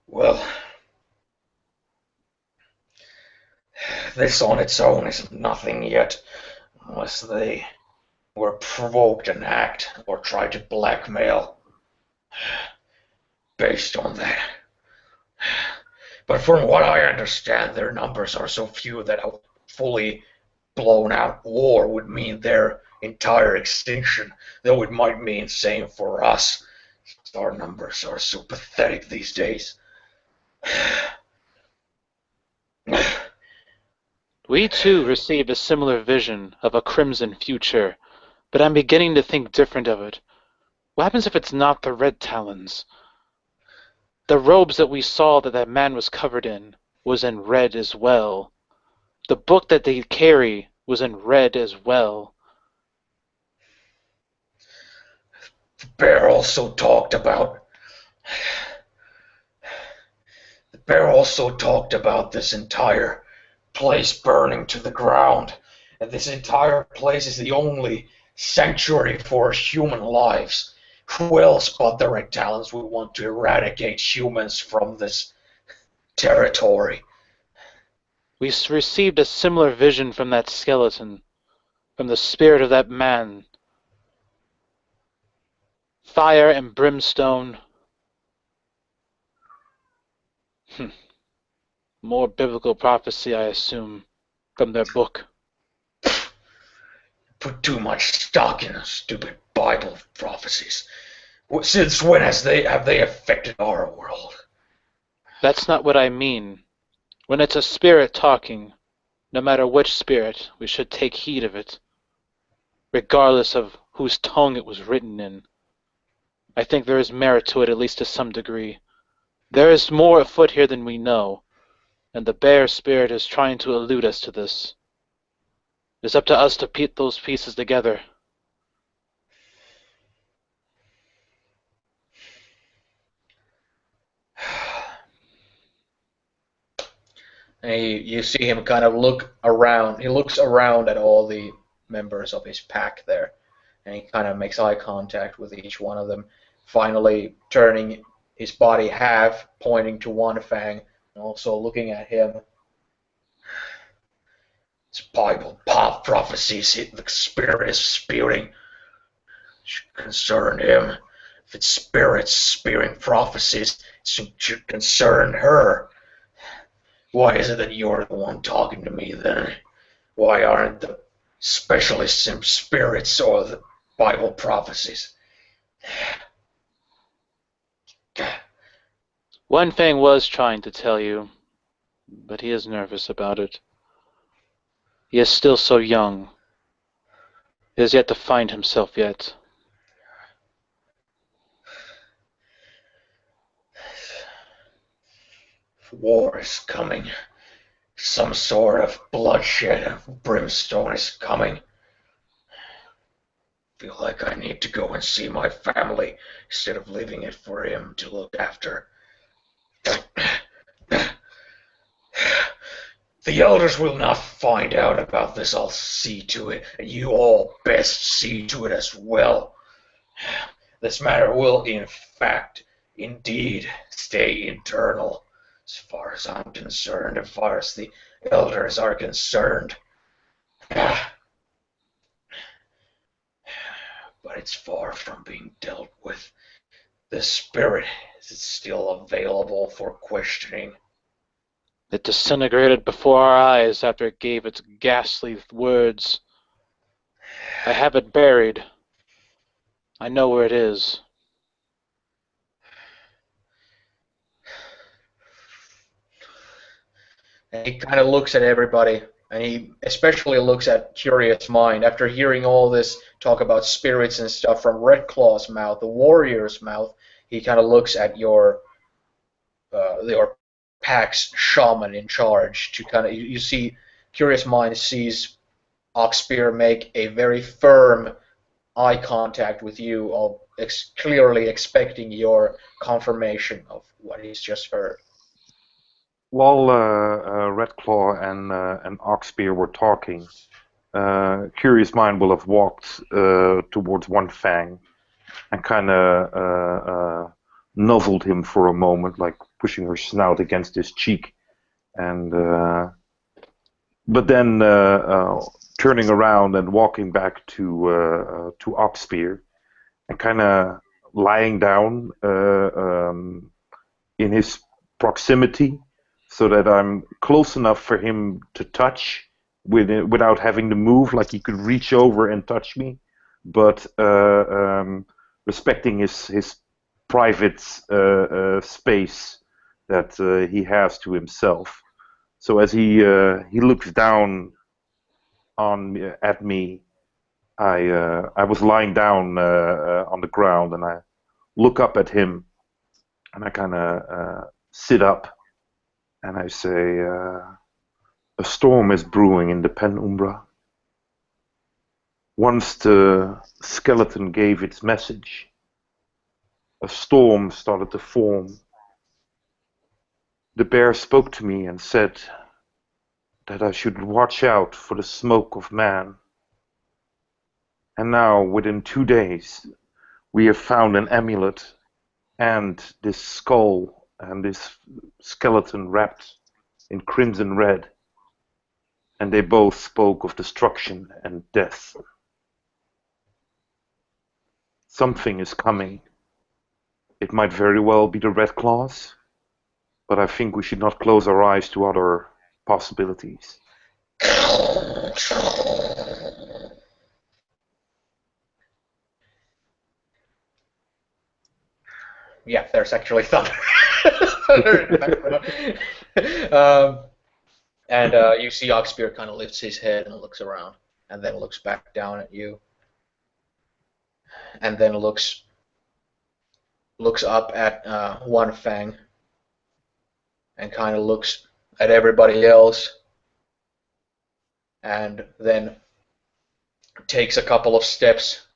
Well, this on its own is nothing yet, unless they were provoked and act or tried to blackmail. Based on that, But from what I understand, their numbers are so few that a fully blown out war would mean their entire extinction, though it might mean same for us. Our numbers are so pathetic these days. We too received a similar vision of a crimson future, but I'm beginning to think different of it. What happens if it's not the Red Talons? The robes that we saw that man was covered in was in red as well. The book that they carry was in red as well. The bear also talked about this entire place burning to the ground, and this entire place is the only sanctuary for human lives. Who else but the Red Talons would want to eradicate humans from this territory? We received a similar vision from that skeleton, from the spirit of that man. Fire and brimstone. More biblical prophecy, I assume, from their book. Put too much stock in stupid Bible prophecies. Since when have they affected our world? That's not what I mean. When it's a spirit talking, no matter which spirit, we should take heed of it, regardless of whose tongue it was written in. I think there is merit to it, at least to some degree. There is more afoot here than we know, and the bear spirit is trying to elude us to this. It's up to us to put those pieces together. And you see him kind of look around. He looks around at all the members of his pack there, and he kind of makes eye contact with each one of them, finally turning his body half, pointing to one fang, and also looking at him. It's Bible prophecies the spirit is spewing should concern him. If it's spirits spewing prophecies, it should concern her. Why is it that you're the one talking to me then? Why aren't the specialists in spirits or the Bible prophecies? One Fang was trying to tell you, but he is nervous about it. He is still so young. He has yet to find himself yet. War is coming. Some sort of bloodshed and brimstone is coming. I feel like I need to go and see my family instead of leaving it for him to look after. The elders will not find out about this. I'll see to it, and you all best see to it as well. This matter will, in fact, indeed, stay internal, as far as I'm concerned, as far as the elders are concerned. But it's far from being dealt with. The spirit is still available for questioning. It disintegrated before our eyes after it gave its ghastly words. I have it buried. I know where it is. And he kind of looks at everybody, and he especially looks at Curious Mind. After hearing all this talk about spirits and stuff from Red Claw's mouth, the warrior's mouth, he kind of looks at your pack's shaman in charge. To kind of, you see, Curious Mind sees Oxpear make a very firm eye contact with you, clearly expecting your confirmation of what he's just heard. While Redclaw and Oxpear were talking, Curious Mind will have walked towards One Fang and kind of nuzzled him for a moment, like pushing her snout against his cheek, and but then turning around and walking back to Oxpear and kind of lying down in his proximity, so that I'm close enough for him to touch without having to move, like he could reach over and touch me, but respecting his private space that he has to himself. So as he looks down at me, I was lying down on the ground, and I look up at him, and I kind of sit up, and I say, "A storm is brewing in the penumbra. Once the skeleton gave its message, a storm started to form. The bear spoke to me and said that I should watch out for the smoke of man. And now, within 2 days, we have found an amulet and this skull and this skeleton wrapped in crimson red. And they both spoke of destruction and death. Something is coming. It might very well be the Red Claws, but I think we should not close our eyes to other possibilities." Yeah, there's actually thunder. Thunder in the background. And you see Oxbeard kind of lifts his head and looks around, and then looks back down at you, and then looks up at One Fang, and kind of looks at everybody else, and then takes a couple of steps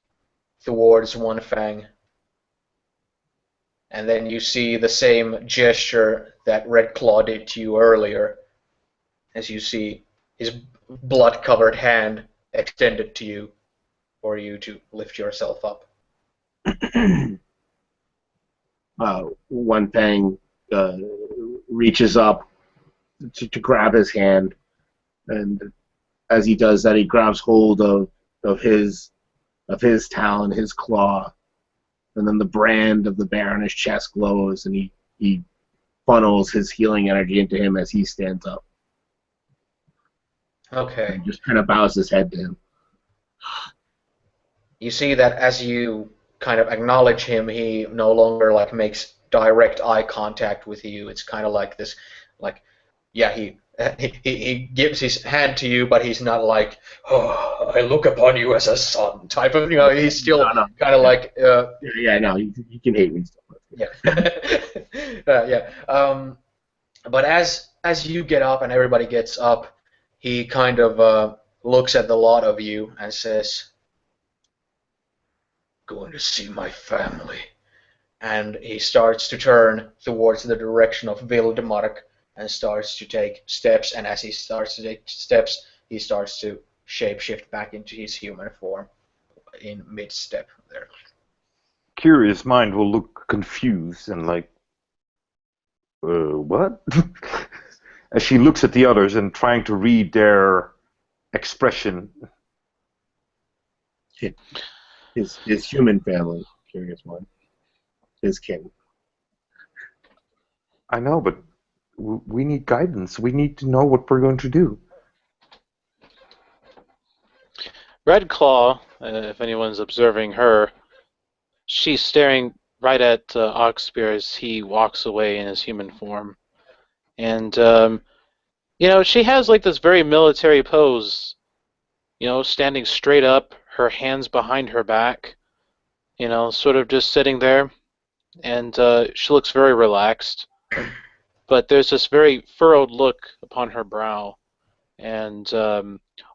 towards One Fang. And then you see the same gesture that Red Claw did to you earlier, as you see his blood-covered hand extended to you for you to lift yourself up. One Fang reaches up to grab his hand, and as he does that, he grabs hold of his talon, his claw, and then the brand of the bear on his chest glows, and he funnels his healing energy into him as he stands up. Okay. And just kind of bows his head to him. You see that as you kind of acknowledge him, he no longer like makes direct eye contact with you. It's kind of like this, like, yeah, he gives his hand to you, but he's not like, "Oh, I look upon you as a son" type of, he's still kind of like, no, you can hate me still. Yeah. Yeah. But as you get up and everybody gets up, he kind of looks at the lot of you and says, "Going to see my family." And he starts to turn towards the direction of Vildemark and starts to take steps, and as he starts to take steps, he starts to shapeshift back into his human form in mid-step there. Curious mind will look confused and like, what? As she looks at the others and trying to read their expression. His human family, curious one. His kin. I know, but we need guidance. We need to know what we're going to do. Red Claw, if anyone's observing her, she's staring right at Oxbear as he walks away in his human form. And, she has like this very military pose, standing straight up, her hands behind her back, sort of just sitting there. And she looks very relaxed. But there's this very furrowed look upon her brow. And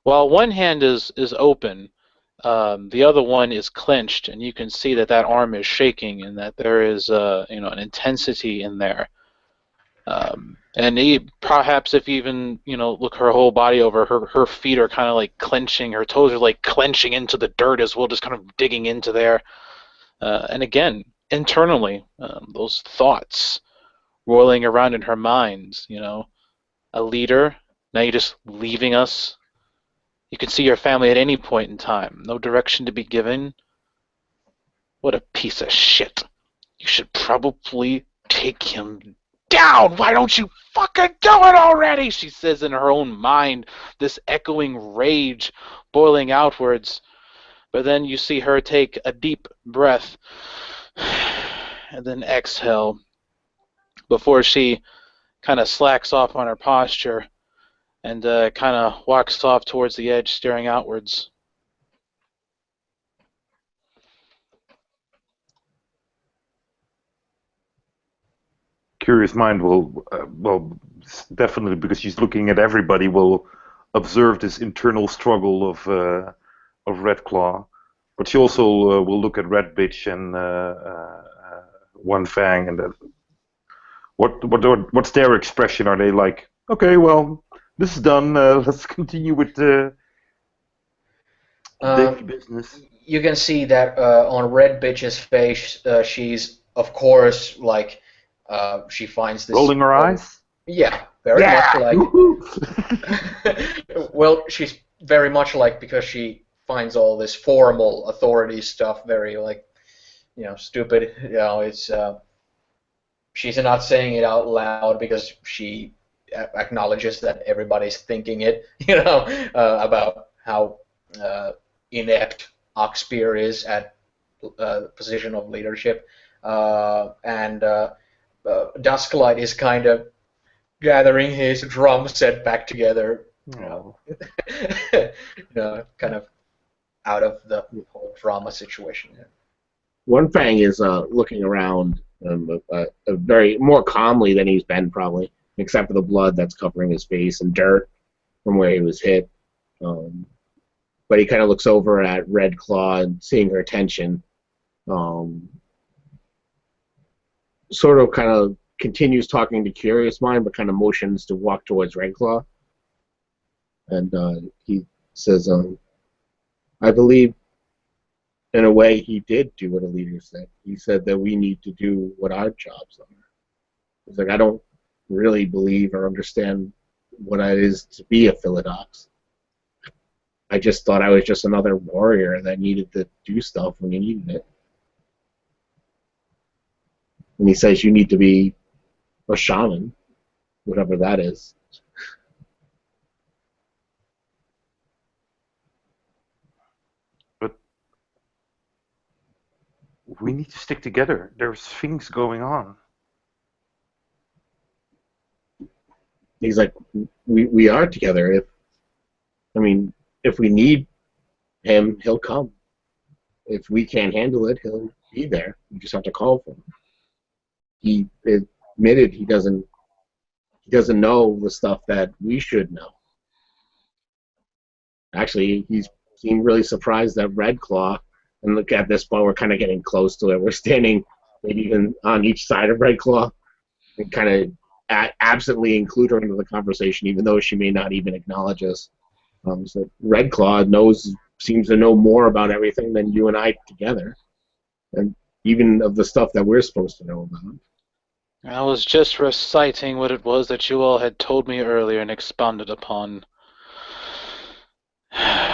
while one hand is open, the other one is clenched, and you can see that arm is shaking, and that there is an intensity in there. And perhaps if you even look her whole body over, her feet are kind of like clenching, her toes are like clenching into the dirt as well, just kind of digging into there. And again, internally, those thoughts rolling around in her mind, a leader, now you're just leaving us. You can see your family at any point in time. No direction to be given. What a piece of shit. You should probably take him down! Why don't you fucking do it already? She says in her own mind, this echoing rage boiling outwards. But then you see her take a deep breath and then exhale before she kind of slacks off on her posture and kind of walks off towards the edge, staring outwards. Curious mind will, definitely, because she's looking at everybody, will observe this internal struggle of Red Claw. But she also will look at Red Bitch and One Fang, and what's their expression? Are they like, okay, well, this is done. Let's continue with the daily business. You can see that on Red Bitch's face, she's of course like she finds this rolling her eyes. Yeah, very much like. Well, she's very much like, because she finds all this formal authority stuff very like, stupid. It's she's not saying it out loud because she acknowledges that everybody's thinking it. About how inept Oxpear is at position of leadership, and Dusklight is kind of gathering his drum set back together, kind of out of the whole drama situation. One Fang is looking around very more calmly than he's been probably, except for the blood that's covering his face and dirt from where he was hit. But he kind of looks over at Red Claw and seeing her tension, sort of kind of continues talking to Curious Mind, but kind of motions to walk towards Red Claw. And he says, I believe, in a way, he did do what a leader said. He said that we need to do what our jobs are. He's like, I don't really believe or understand what it is to be a Philodox. I just thought I was just another warrior that needed to do stuff when you needed it. And he says you need to be a shaman, whatever that is. But we need to stick together. There's things going on. He's like, we are together. If we need him, he'll come. If we can't handle it, he'll be there. We just have to call for him. He admitted he doesn't know the stuff that we should know. Actually, he seemed really surprised that Red Claw, and look, at this point we're kind of getting close to it. We're standing maybe even on each side of Red Claw and kind of absently include her into the conversation, even though she may not even acknowledge us. So Red Claw seems to know more about everything than you and I together, and even of the stuff that we're supposed to know about. I was just reciting what it was that you all had told me earlier and expounded upon.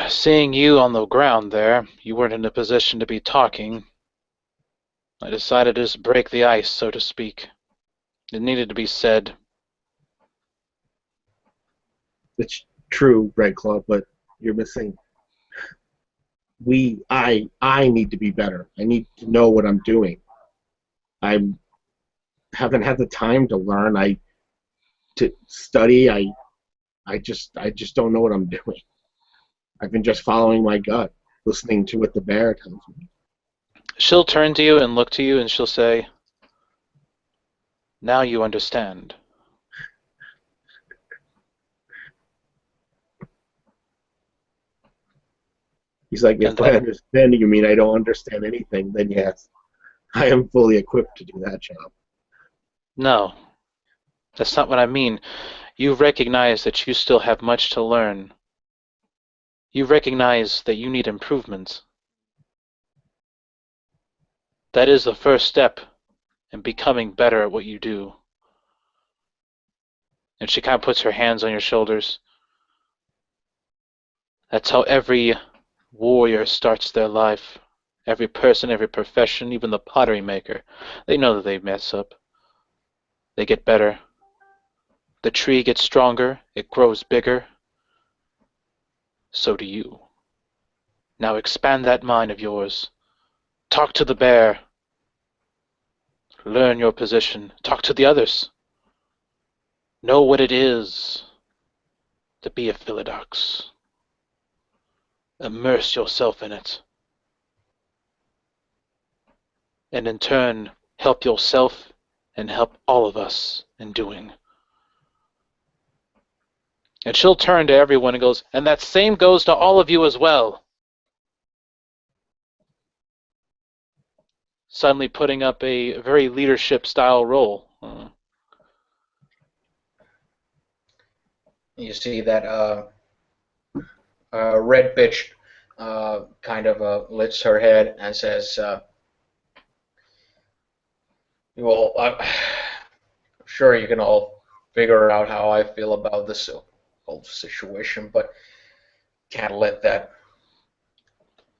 Seeing you on the ground there, you weren't in a position to be talking. I decided to just break the ice, so to speak. It needed to be said. It's true, Red Claw, but you're missing. I need to be better. I need to know what I'm doing. I haven't had the time to learn. To study. I just don't know what I'm doing. I've been just following my gut, listening to what the bear tells me. She'll turn to you and look to you and she'll say, now you understand. He's like, if by understanding you mean I don't understand anything, then yes, I am fully equipped to do that job. No, that's not what I mean. You recognize that you still have much to learn. You recognize that you need improvements. That is the first step in becoming better at what you do. And she kind of puts her hands on your shoulders. That's how every warrior starts their life. Every person, every profession, even the pottery maker. They know that they mess up. they get better. The tree gets stronger, it grows bigger. So do you. Now expand that mind of yours. Talk to the bear. Learn your position. Talk to the others. Know what it is to be a Philodox. Immerse yourself in it. And in turn, help yourself and help all of us in doing. And she'll turn to everyone and goes, and that same goes to all of you as well. Suddenly putting up a very leadership-style role. You see that red bitch kind of lifts her head and says, well, I'm sure you can all figure out how I feel about this whole situation, but can't let that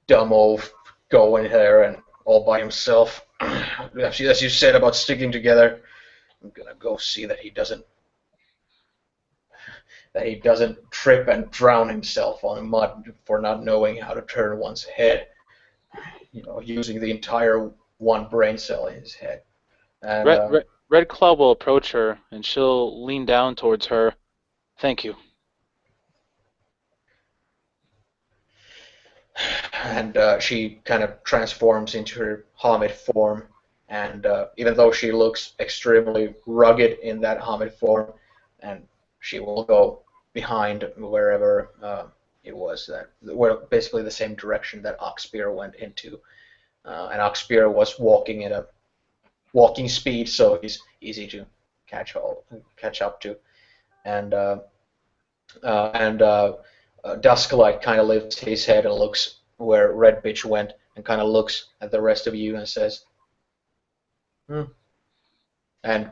dumb oaf go in there and all by himself. As you said about sticking together, I'm gonna go see that he doesn't trip and drown himself on mud for not knowing how to turn one's head. You know, using the entire one brain cell in his head. And Red Claw will approach her, and she'll lean down towards her. Thank you. And she kind of transforms into her Hamid form. And even though she looks extremely rugged in that Hamid form, and she will go behind wherever it was that, basically the same direction that Oxpear went into. And Oxpear was walking at a walking speed, so he's easy to catch up to. And Dusklight kind of lifts his head and looks where Red Bitch went, and kind of looks at the rest of you and says, and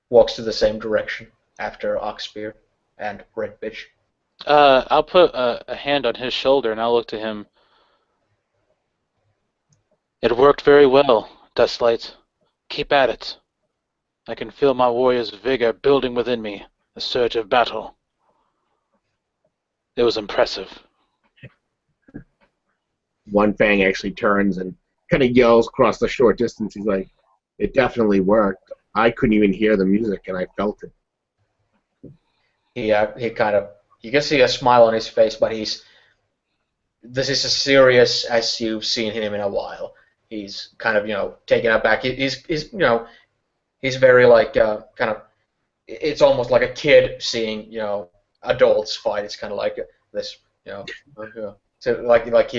walks to the same direction after Oxpear and Red Bitch. I'll put a hand on his shoulder and I'll look to him. It worked very well, Dustlight. Keep at it. I can feel my warrior's vigor building within me, a surge of battle. It was impressive. One Fang actually turns and kind of yells across the short distance. He's like, it definitely worked. I couldn't even hear the music, and I felt it. He kind of, you can see a smile on his face, but this is as serious as you've seen him in a while. He's kind of, taken aback. He's very like, kind of, it's almost like a kid seeing, adults fight. It's kind of like this, so like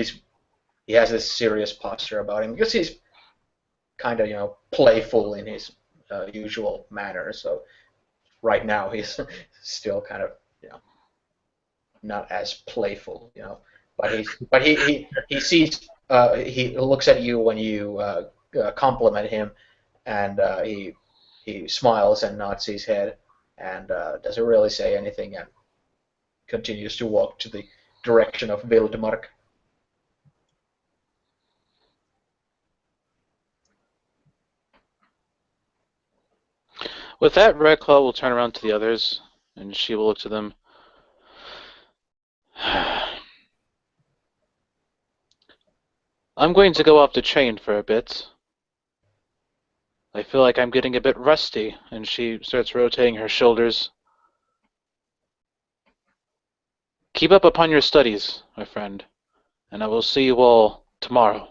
he has this serious posture about him because he's kind of, playful in his usual manner. So right now he's still kind of, not as playful, but he sees, he looks at you when you compliment him, and he smiles and nods his head and doesn't really say anything and continues to walk to the direction of Vildmark. With that, Red Claw will turn around to the others, and she will look to them. I'm going to go off to train for a bit. I feel like I'm getting a bit rusty, and she starts rotating her shoulders. Keep up upon your studies, my friend, and I will see you all tomorrow.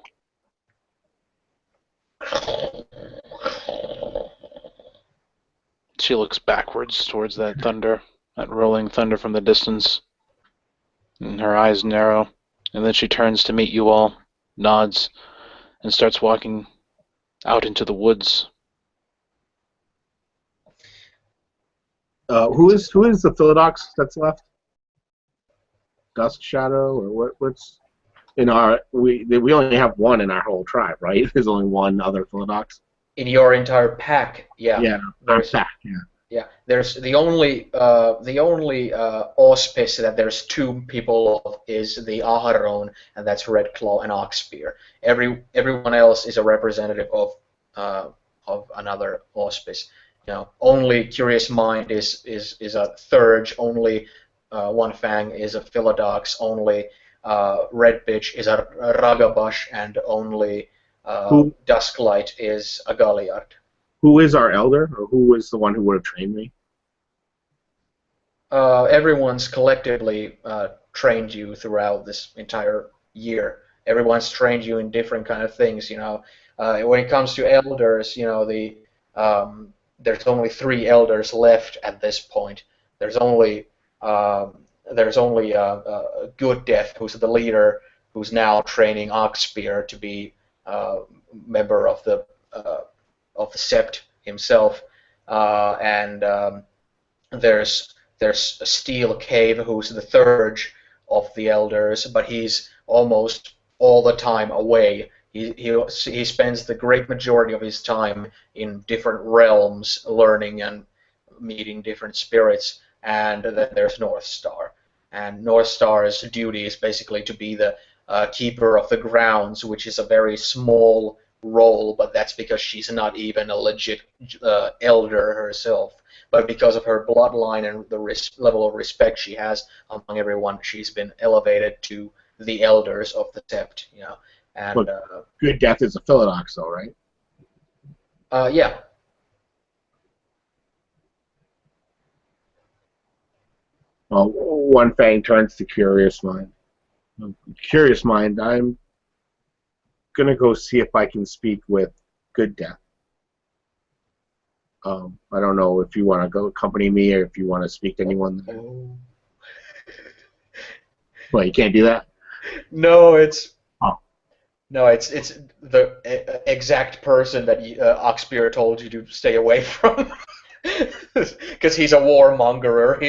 She looks backwards towards that thunder, that rolling thunder from the distance, and her eyes narrow, and then she turns to meet you all, nods, and starts walking out into the woods. Who is the Philodox that's left? Dusk Shadow, or what's in our we only have one in our whole tribe, right? There's only one other Philodox. In your entire pack, yeah. Yeah, our pack, yeah. Yeah, there's the only auspice that there's two people of is the Aharon, and that's Red Claw and Oxpear. Everyone else is a representative of another auspice, only Curious Mind is a Thurge, only One Fang is a Philodox, only Red Bitch is a Ragabash, and only Who Dusklight is a Galliard. who is our elder, or who is the one who would have trained me? Everyone's collectively trained you throughout this entire year. Everyone's trained you in different kind of things. When it comes to elders, there's only three elders left at this point. There's only Good Death, who's the leader, who's now training Oxspear to be member of the Sept himself, and there's Steel Cave, who's the third of the elders, but he's almost all the time away. He spends the great majority of his time in different realms, learning and meeting different spirits. And then there's North Star, and North Star's duty is basically to be the keeper of the grounds, which is a very small role, but that's because she's not even a legit elder herself. But because of her bloodline and the level of respect she has among everyone, she's been elevated to the elders of the Sept. And But Good Death is a Philodox, though, right? yeah. Well, One Fang turns to Curious Mind. Curious Mind, I'm gonna go see if I can speak with Good Death. I don't know if you want to go accompany me or if you want to speak to anyone. Oh. Well, you can't do that. No, it's Oh. no, it's the exact person that Oxbeer told you to stay away from, because he's a warmongerer.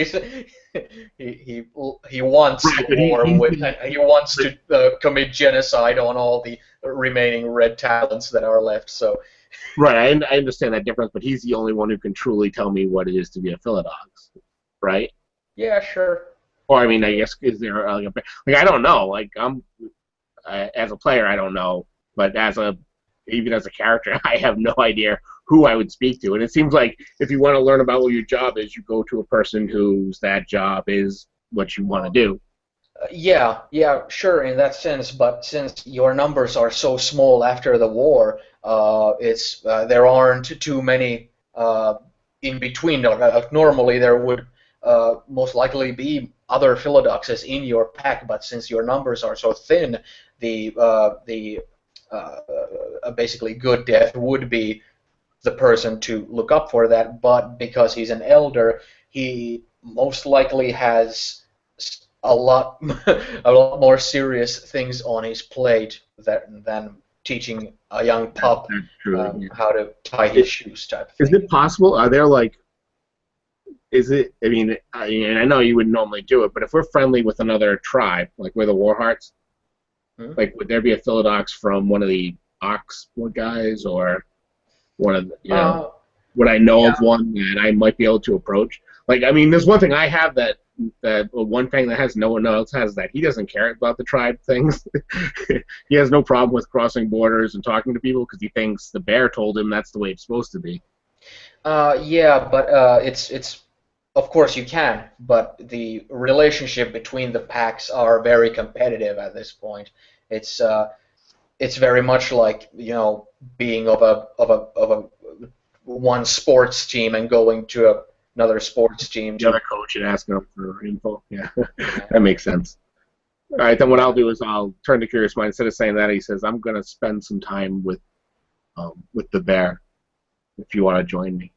He wants Right, but war he's with, he wants to commit genocide on all the remaining red talents that are left. So. Right, I understand that difference, but he's the only one who can truly tell me what it is to be a Philodox, right? Yeah, sure. Or I mean, I guess is there like I don't know. Like as a player, I don't know, but even as a character, I have no idea who I would speak to. And it seems like if you want to learn about what your job is, you go to a person whose that job is what you want to do. Yeah, sure, in that sense. But since your numbers are so small after the war, there aren't too many in between. Normally, there would most likely be other Philodoxes in your pack, but since your numbers are so thin, the basically Good Death would be the person to look up for that. But because he's an elder, he most likely has a lot a lot more serious things on his plate than teaching a young pup That's true. Yeah. how to tie his shoes type of Is thing. it possible? Are there like? Is it? I mean, I know you would normally do it, but if we're friendly with another tribe, like we're the Warhearts, like would there be a Philodox from one of the Ox guys or one of the, would I know of one that I might be able to approach? Like, I mean, there's one thing I have that One Fang that has no one else has that he doesn't care about the tribe things. He has no problem with crossing borders and talking to people because he thinks the bear told him that's the way it's supposed to be. Yeah, but it's of course you can, but the relationship between the packs are very competitive at this point. It's very much like being of a one sports team and going to another sports team. The other coach and asking him for info. Yeah, that makes sense. All right, then what I'll do is I'll turn to Curious Mind. Instead of saying that, he says, "I'm going to spend some time with the bear. If you want to join me."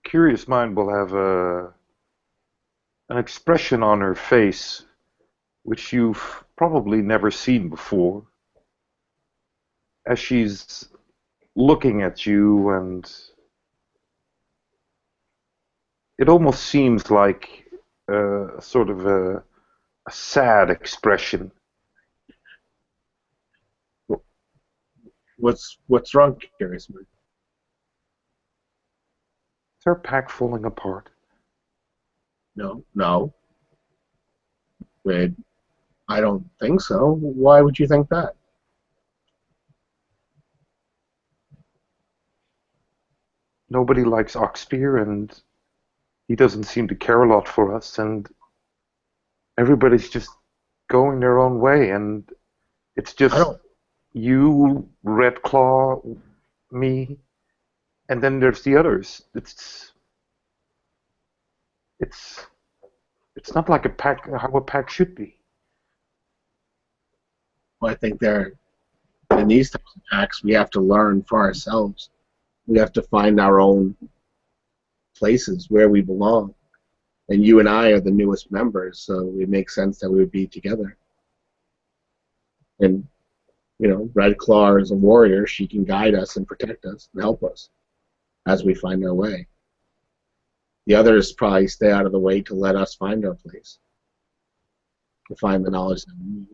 Curious Mind will have an expression on her face which you've probably never seen before, as she's looking at you, and it almost seems like sort of a sad expression. What's wrong, Curious Mind? Is her pack falling apart? No. Wait, I don't think so. Why would you think that? nobody likes Oxpear, and he doesn't seem to care a lot for us, and everybody's just going their own way, and it's just you, Red Claw, me, and then there's the others. It's not like a pack, how a pack should be. Well, I think in these types of packs, we have to learn for ourselves. We have to find our own places where we belong. And you and I are the newest members, so it makes sense that we would be together. And, Red Claw is a warrior. She can guide us and protect us and help us as we find our way. The others probably stay out of the way to let us find our place, to find the knowledge that we need.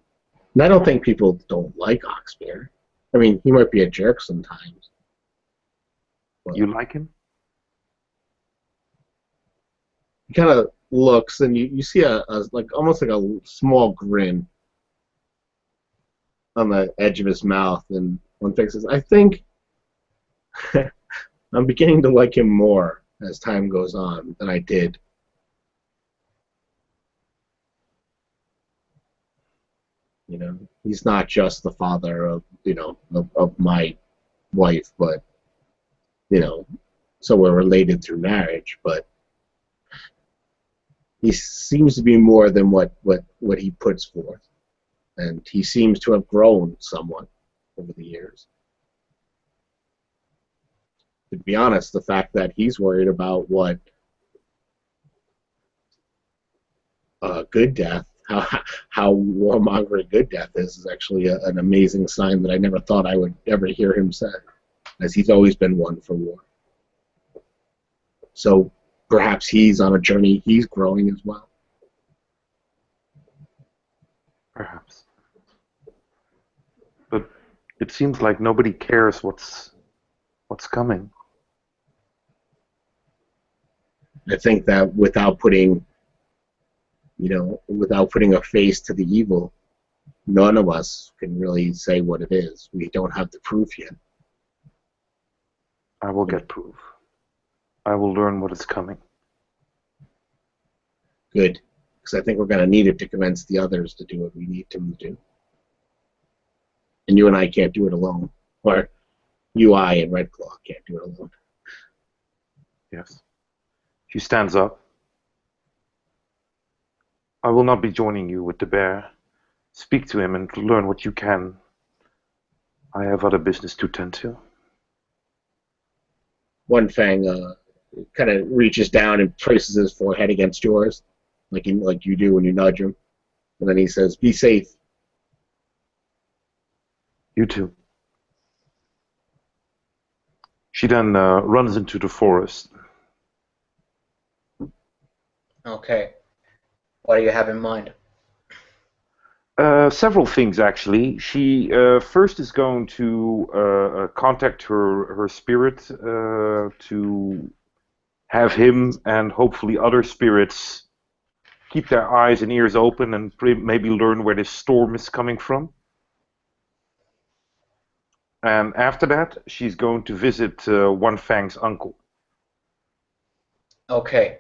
And I don't think people don't like Oxbear. I mean, he might be a jerk sometimes. You like him? He kind of looks, and you see almost like a small grin on the edge of his mouth, and one thing says, I think I'm beginning to like him more as time goes on than I did. He's not just the father of my wife, but so we're related through marriage, but he seems to be more than what he puts forth, and he seems to have grown somewhat over the years. To be honest, the fact that he's worried about what good death, how warmongering good death is actually an amazing sign that I never thought I would ever hear him say, as he's always been one for war. So perhaps he's on a journey, he's growing as well. Perhaps. But it seems like nobody cares what's coming. I think that without putting a face to the evil, none of us can really say what it is. We don't have the proof yet. I will get proof. I will learn what is coming. Good, because I think we're going to need it to convince the others to do what we need them to do. And you and I can't do it alone. Or you, I, and Red Claw can't do it alone. Yes. She stands up. I will not be joining you with the bear. Speak to him and learn what you can. I have other business to tend to. One Fang kind of reaches down and traces his forehead against yours, like you do when you nudge him. And then he says, "Be safe." You too. She then runs into the forest. Okay. What do you have in mind? Several things, actually. She first is going to contact her spirit to have him and hopefully other spirits keep their eyes and ears open and maybe learn where this storm is coming from. And after that, she's going to visit One Fang's uncle. Okay.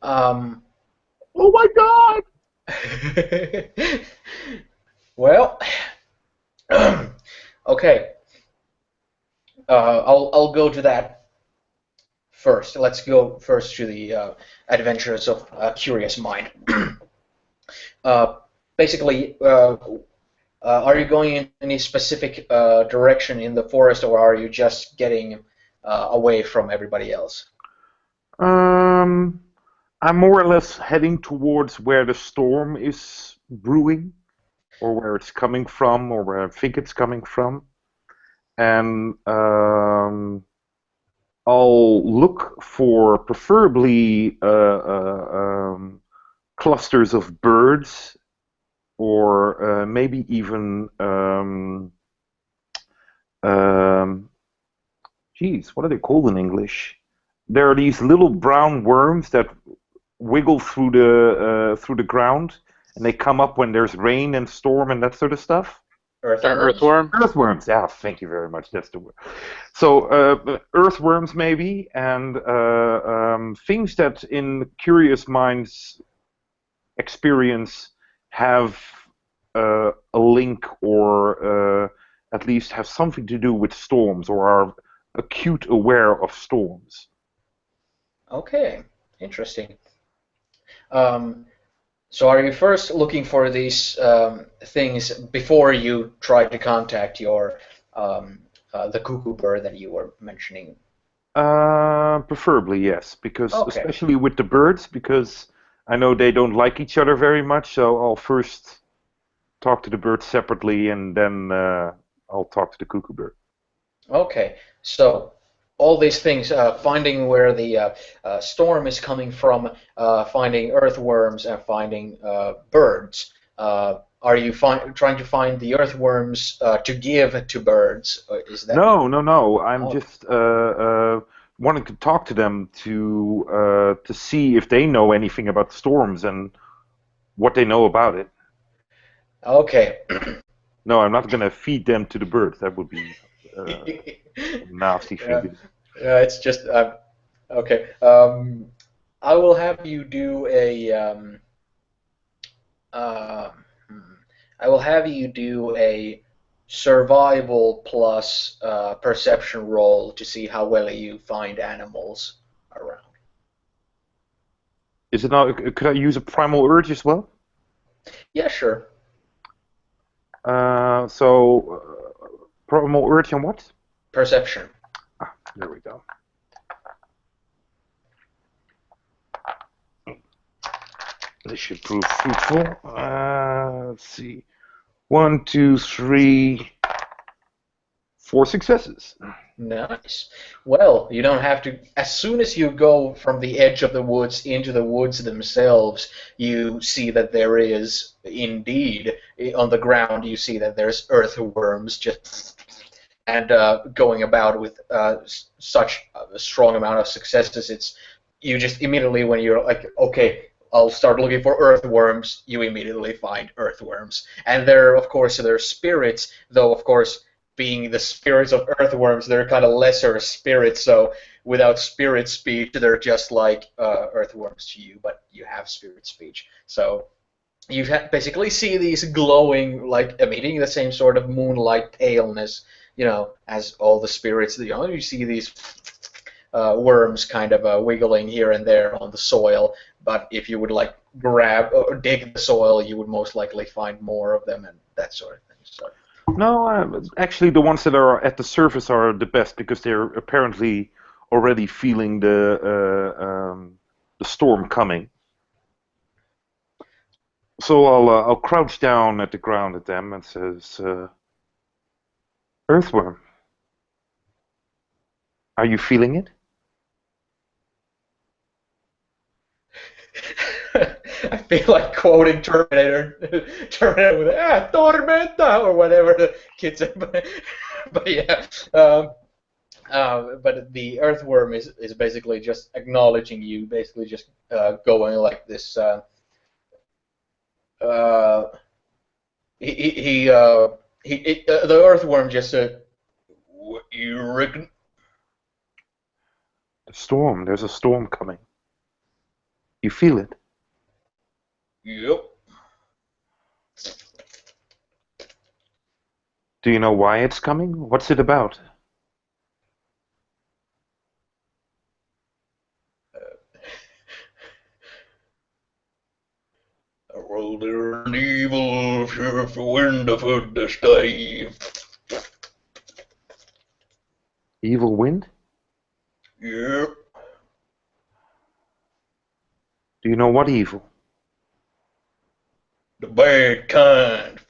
Oh my God! Well, okay. I'll go to that first. Let's go first to the adventures of a curious mind. Basically, are you going in any specific direction in the forest, or are you just getting away from everybody else? I'm more or less heading towards where the storm is brewing, or where it's coming from, or where I think it's coming from. And I'll look for preferably clusters of birds, or maybe even geez, what are they called in English? There are these little brown worms that wiggle through the ground, and they come up when there's rain and storm and that sort of stuff. Earthworms? Earthworm? Earthworms. Yeah, thank you very much. That's the word. So earthworms maybe, and things that in curious minds experience have a link or at least have something to do with storms or are acute aware of storms. Okay, interesting. Um, so are you first looking for these things before you try to contact your the cuckoo bird that you were mentioning? Preferably, yes, because Okay. especially with the birds, because I know they don't like each other very much, so I'll first talk to the birds separately and then I'll talk to the cuckoo bird. Okay, so all these things, finding where the storm is coming from, finding earthworms, and finding birds. Are you trying to find the earthworms to give to birds? Is that? No. I'm Oh, just wanting to talk to them to see if they know anything about storms and what they know about it. okay. No, I'm not gonna feed them to the birds. That would be uh, a nasty thing Yeah, to do. yeah, it's just okay. I will have you do a uh, hmm, I will have you do a survival plus perception roll to see how well you find animals around. Is it not? Could I use a primal urge as well? Yeah, sure. Primal urge and what? Perception. Ah, there we go. This should prove fruitful. Let's see. 1, 2, 3, 4 successes. Nice. Well, you don't have to. As soon as you go from the edge of the woods into the woods themselves, you see that there is indeed on the ground. You see that there's earthworms just and going about with such a strong amount of successes. It's you just immediately when you're like, okay, I'll start looking for earthworms. You immediately find earthworms, and of course, they're spirits. Though, of course, being the spirits of earthworms, they're kind of lesser spirits. So without spirit speech, they're just like earthworms to you, but you have spirit speech. So you basically see these glowing, like emitting the same sort of moonlight paleness, as all the spirits. You see these worms kind of wiggling here and there on the soil. But if you would like grab or dig the soil, you would most likely find more of them and that sort of thing. So. No, actually, the ones that are at the surface are the best because they're apparently already feeling the storm coming. So I'll crouch down at the ground at them and says, "Earthworm, are you feeling it?" I feel like quoting Terminator with "Tormenta" or whatever the kids say. But yeah, but the earthworm is basically just acknowledging you, basically just going like this. Uh, the earthworm just said, "What you reckon?" The storm. There's a storm coming. You feel it? Yep. Do you know why it's coming? What's it about? I rolled an evil sheriff wind of the sky. Evil wind? Yep. Do you know what evil? The bad kind.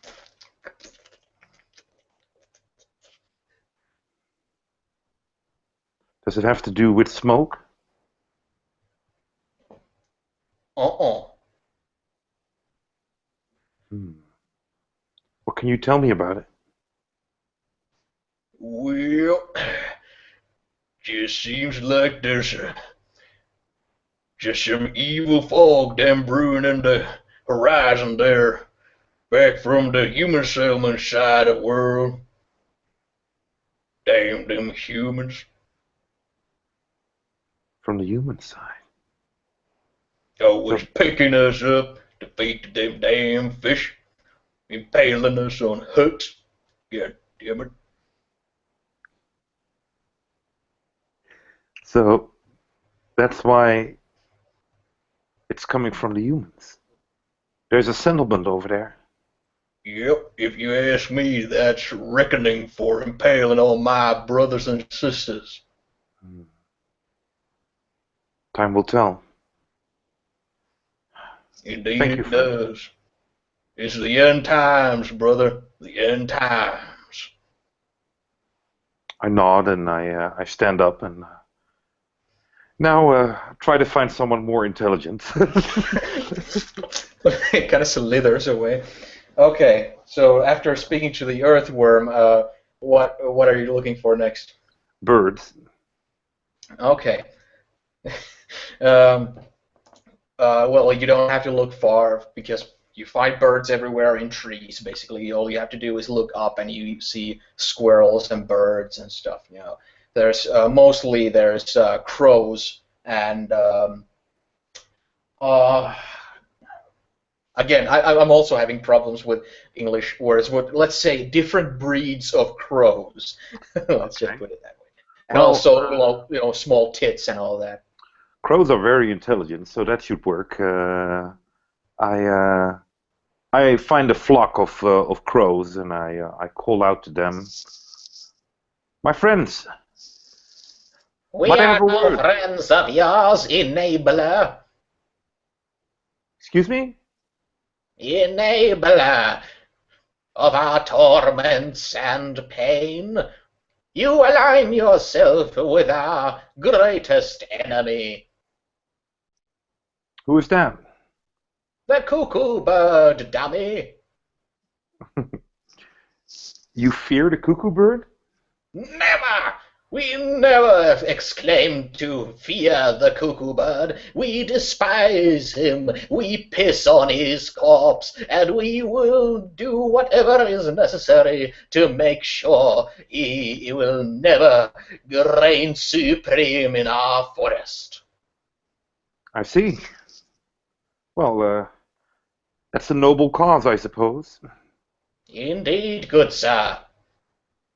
Does it have to do with smoke? Uh-uh. What can you tell me about it? Well, just seems like there's just some evil fog damn brewing in the horizon there. Back from the human settlement side of the world. Damn them humans. From the human side. Always picking us up to feed them damn fish. Impaling us on hooks. God damn it. So that's why it's coming from the humans. There's a settlement over there. Yep, if you ask me, that's reckoning for impaling on my brothers and sisters. Time will tell. Indeed Thank you, it friend. does. It's the end times, brother. The end times. I nod and I stand up and now try to find someone more intelligent. It kind of slithers away. Okay, so after speaking to the earthworm, what are you looking for next? Birds. Okay. um, well, you don't have to look far because you find birds everywhere in trees. Basically, all you have to do is look up and you see squirrels and birds and stuff. There's mostly there's crows and uh, again, I'm also having problems with English words. Let's say different breeds of crows. Let's just put it that way. And Well, also, small tits and all that. crows are very intelligent, so that should work. I find a flock of crows and I call out to them, my friends. We Might I are have a no word? friends of yours, enabler. Excuse me? Enabler of our torments and pain. You align yourself with our greatest enemy, Who is that? the cuckoo bird, dummy. You fear the cuckoo bird? Never! We never exclaim to fear the cuckoo bird. We despise him. We piss on his corpse, and we will do whatever is necessary to make sure he will never reign supreme in our forest. I see. Well, that's a noble cause, I suppose. Indeed, good sir.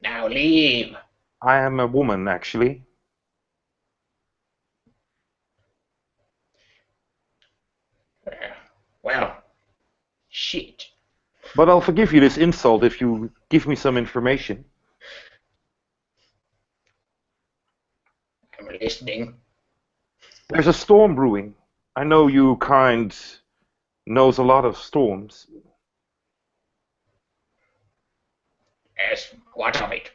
Now leave. I am a woman, actually. Well, shit. But I'll forgive you this insult if you give me some information. I'm listening. There's a storm brewing. I know you kind knows a lot of storms. Yes, what of it?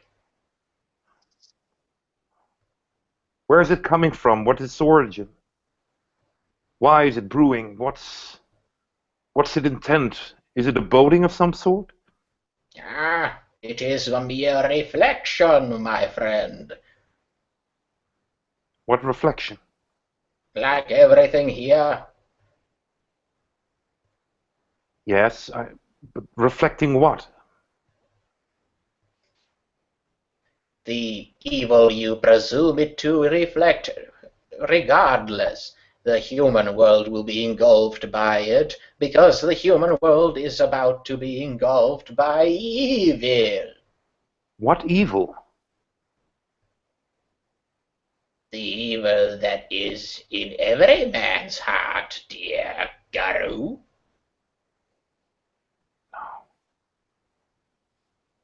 Where is it coming from? What is its origin? Why is it brewing? What's its intent? Is it a boating of some sort? Ah, it is a mere reflection, my friend. What reflection? Like everything here, Yes, but reflecting what? the evil you presume it to reflect. Regardless, the human world will be engulfed by it, because the human world is about to be engulfed by evil. What evil? The evil that is in every man's heart, dear Garu.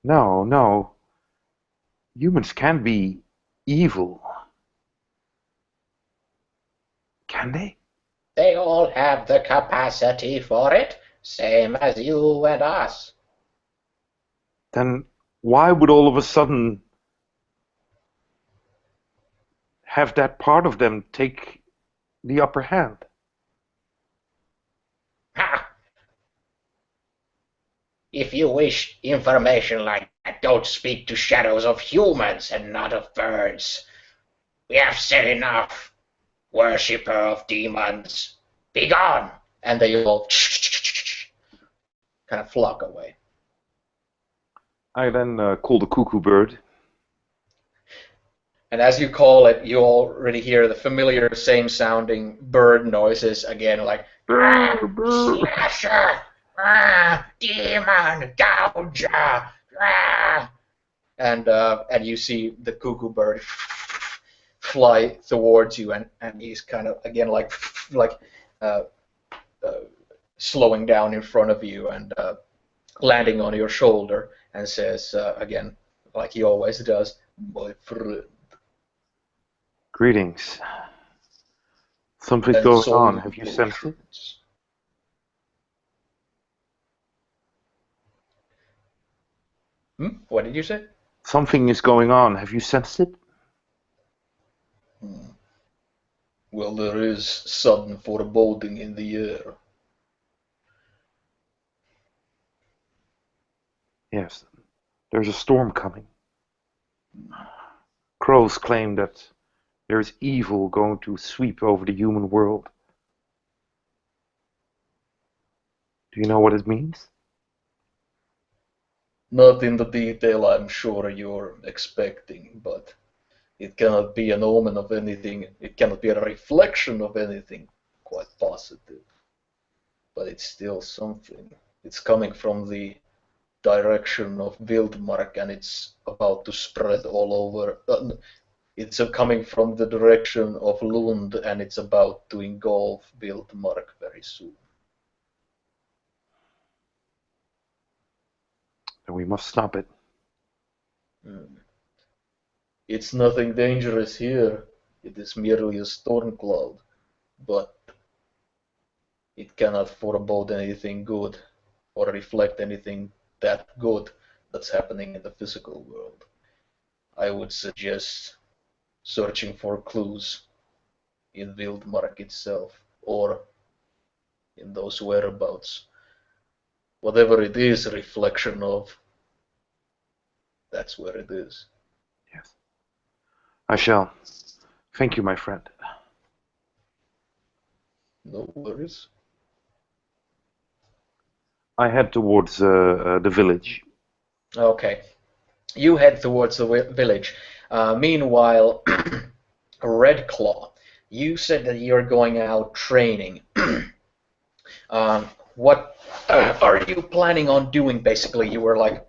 No. Humans can be evil. Can they? They all have the capacity for it, same as you and us. Then why would all of a sudden have that part of them take the upper hand? Ha! If you wish information like that, don't speak to shadows of humans and not of birds. We have said enough, worshipper of demons. Be gone! And they all kind of flock away. I then call the cuckoo bird. And as you call it, you already hear the familiar, same-sounding bird noises again, like slasher, demon, gouger, and you see the cuckoo bird fly towards you, and he's kind of again like uh, slowing down in front of you and landing on your shoulder, and says again, like he always does, "My friend." Greetings. Something's And going so on. Have you sensed it? What did you say? Something is going on. Have you sensed it? Well, there is sudden foreboding in the air. Yes. There's a storm coming. Crows claim that there's evil going to sweep over the human world. Do you know what it means? Not in the detail I'm sure you're expecting, but it cannot be an omen of anything. It cannot be a reflection of anything quite positive. But it's still something. It's coming from the direction of Wildmark, and it's about to spread all over. It's coming from the direction of Lund, and it's about to engulf Wildmark very soon. Then we must stop it. It's nothing dangerous here. It is merely a storm cloud, but it cannot forebode anything good or reflect anything that good that's happening in the physical world. I would suggest searching for clues in Wildmark itself or in those whereabouts. Whatever it is a reflection of, that's where it is. Yes. I shall. Thank you, my friend. No worries. I head towards the village. Okay. You head towards the village. Meanwhile, Red Claw, you said that you're going out training. What are you planning on doing, basically? You were like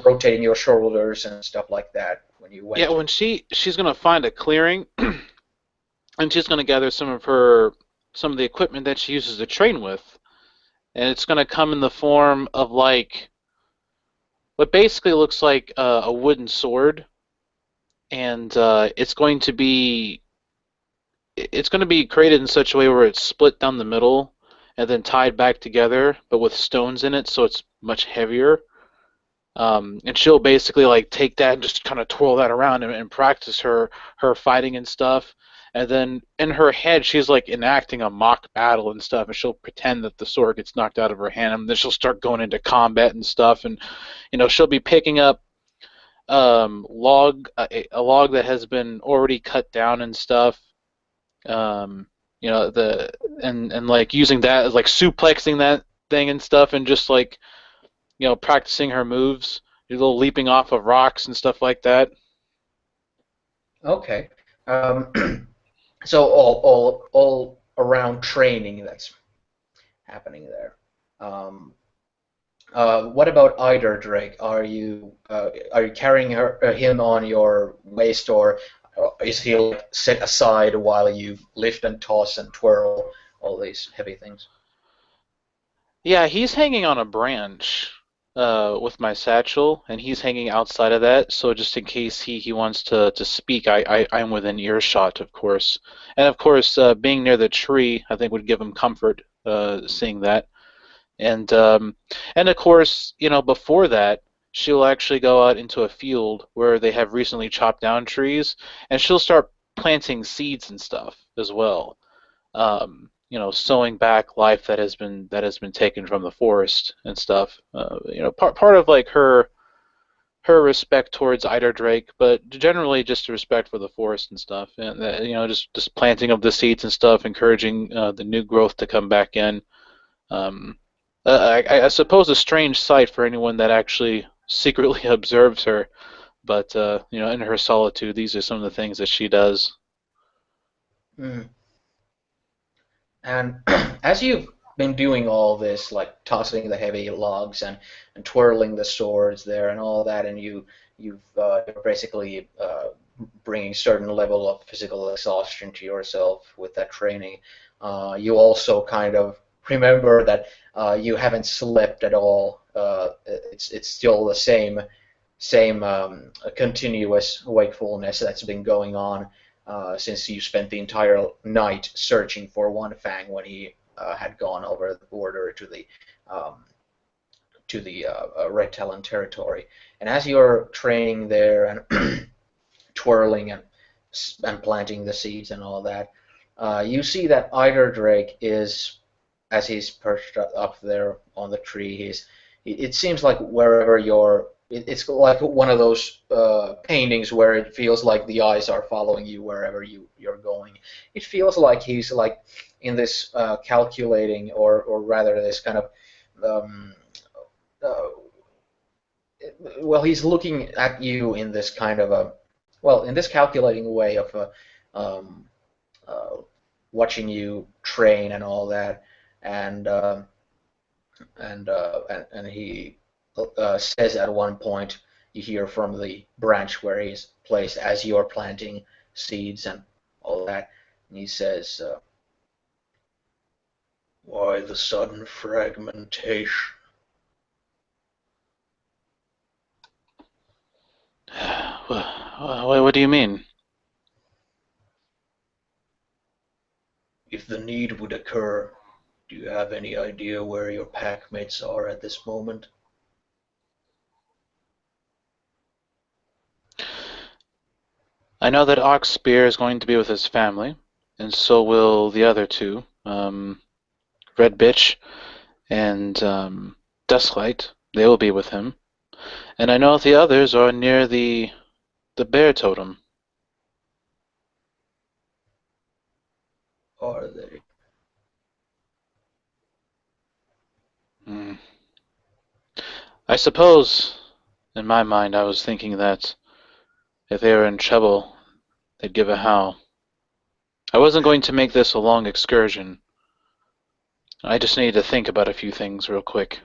rotating your shoulders and stuff like that when you went. Yeah, when she's gonna find a clearing, and she's gonna gather some of the equipment that she uses to train with, and it's gonna come in the form of like what basically looks like a wooden sword, and it's going to be created in such a way where it's split down the middle and then tied back together, but with stones in it, so it's much heavier. And she'll basically like take that and just kind of twirl that around and practice her fighting and stuff. And then in her head, she's like enacting a mock battle and stuff, and she'll pretend that the sword gets knocked out of her hand, and then she'll start going into combat and stuff. And she'll be picking up a log that has been already cut down and stuff. And like using that as like suplexing that thing and stuff, and just like practicing her moves, a little leaping off of rocks and stuff like that. Okay. So all around training that's happening there. What about Eider Drake? Are you carrying him on your waist, or is he like set aside while you lift and toss and twirl all these heavy things? Yeah, he's hanging on a branch with my satchel, and he's hanging outside of that. So just in case he wants to speak, I'm within earshot, of course. And of course, being near the tree, I think would give him comfort seeing that. And of course, before that, she'll actually go out into a field where they have recently chopped down trees, and she'll start planting seeds and stuff as well. Sowing back life that has been taken from the forest and stuff. Part of like her respect towards Eider Drake, but generally just a respect for the forest and stuff, and just planting of the seeds and stuff, encouraging the new growth to come back in. I suppose a strange sight for anyone that actually secretly observes her, but in her solitude, these are some of the things that she does. Mm. And as you've been doing all this, like tossing the heavy logs and twirling the swords there and all that, and you're basically bringing certain level of physical exhaustion to yourself with that training. You also kind of remember that you haven't slept at all. It's still the same continuous wakefulness that's been going on since you spent the entire night searching for One Fang when he had gone over the border um, to the Red Talon territory. And as you're training there and twirling and planting the seeds and all that, you see that Eider Drake is, as he's perched up there on the tree, it seems like wherever it's like one of those paintings where it feels like the eyes are following you wherever you're going. It feels like he's like in this calculating, or rather this kind of um, uh, well, he's looking at you in this kind of in this calculating way of um, uh, watching you train and all that, and and he says at one point, you hear from the branch where he's placed as you're planting seeds and all that, and he says, "Why the sudden fragmentation?" What do you mean? If the need would occur, do you have any idea where your packmates are at this moment? I know that Ox Spear is going to be with his family, and so will the other two, Red Bitch and Dusklight. They will be with him. And I know the others are near the bear totem. Are they? Hmm. I suppose, in my mind, I was thinking that if they were in trouble, they'd give a howl. I wasn't going to make this a long excursion. I just needed to think about a few things real quick.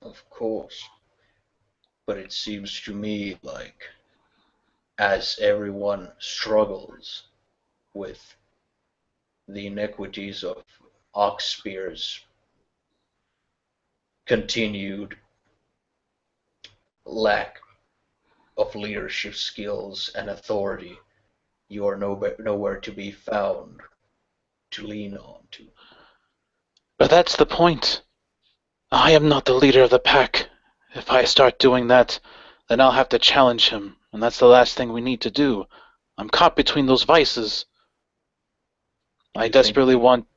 Of course. But it seems to me like as everyone struggles with the iniquities of Oxspear's continued lack of leadership skills and authority, you are nowhere to be found to lean on to. But that's the point. I am not the leader of the pack. If I start doing that, then I'll have to challenge him, and that's the last thing we need to do. I'm caught between those vices. I desperately want...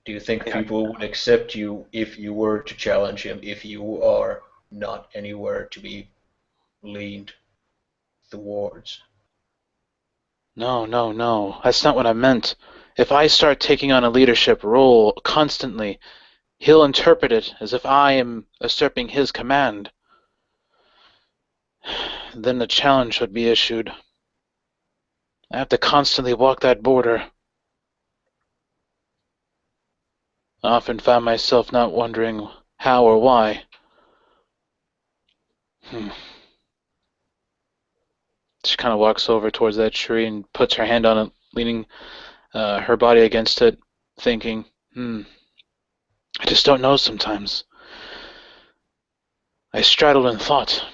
Do you think people would accept you if you were to challenge him, if you are not anywhere to be leaned towards? No, no, no. That's not what I meant. If I start taking on a leadership role constantly, he'll interpret it as if I am usurping his command. Then the challenge would be issued. I have to constantly walk that border. I often found myself not wondering how or why. She kind of walks over towards that tree and puts her hand on it, leaning her body against it, thinking, I just don't know sometimes. I straddled in thought.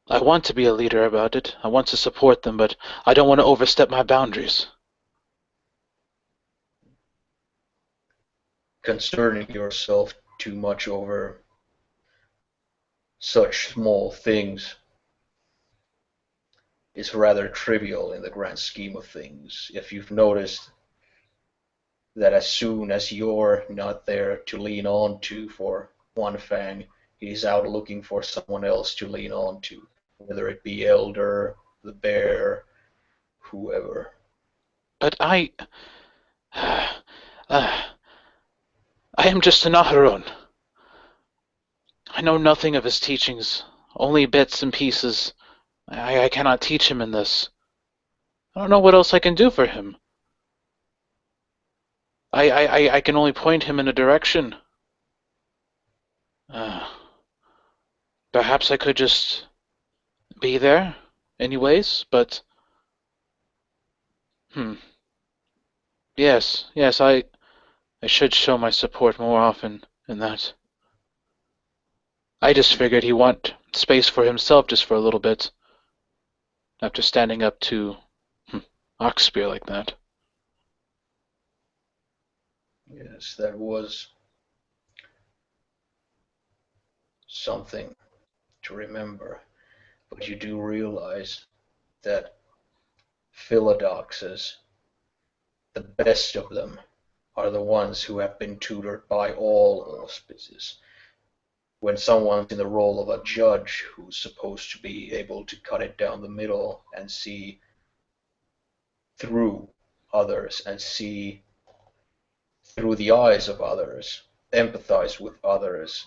I want to be a leader about it. I want to support them, but I don't want to overstep my boundaries. Concerning yourself too much over such small things is rather trivial in the grand scheme of things. If you've noticed that as soon as you're not there to lean on to for One Fang, he's out looking for someone else to lean on to, whether it be Elder, the bear, whoever. But I I am just an Aharon. I know nothing of his teachings, only bits and pieces. I cannot teach him in this. I don't know what else I can do for him. I can only point him in a direction. Uh, Perhaps I could just be there, anyways, but... Yes, I should show my support more often in that. I just figured he'd want space for himself just for a little bit, after standing up to Oxspear like that. Yes, there was something to remember, but you do realize that philodoxes, the best of them, are the ones who have been tutored by all auspices. When someone's in the role of a judge who's supposed to be able to cut it down the middle and see through others and see through the eyes of others, empathize with others,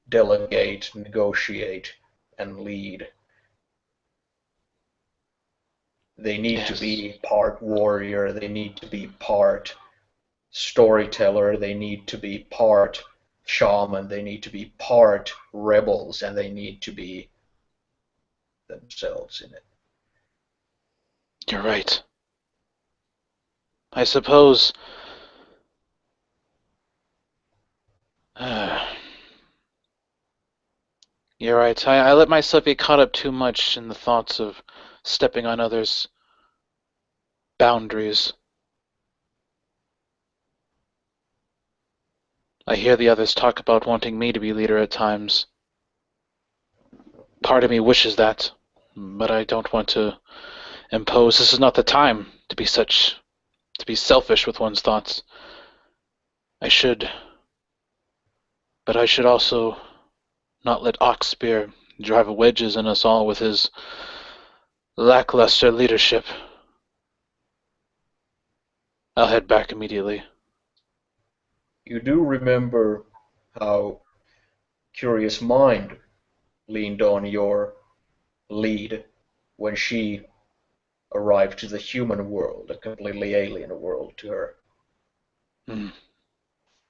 delegate, negotiate, and lead. They need to be part warrior, they need to be part storyteller, they need to be part shaman, they need to be part rebels, and they need to be themselves in it. You're right. I suppose... You're right. I let myself get caught up too much in the thoughts of stepping on others' boundaries. I hear the others talk about wanting me to be leader at times. Part of me wishes that, but I don't want to impose. This is not the time to be selfish with one's thoughts. I should also not let Oxspear drive wedges in us all with his lackluster leadership. I'll head back immediately. You do remember how Curious Mind leaned on your lead when she arrived to the human world, a completely alien world to her.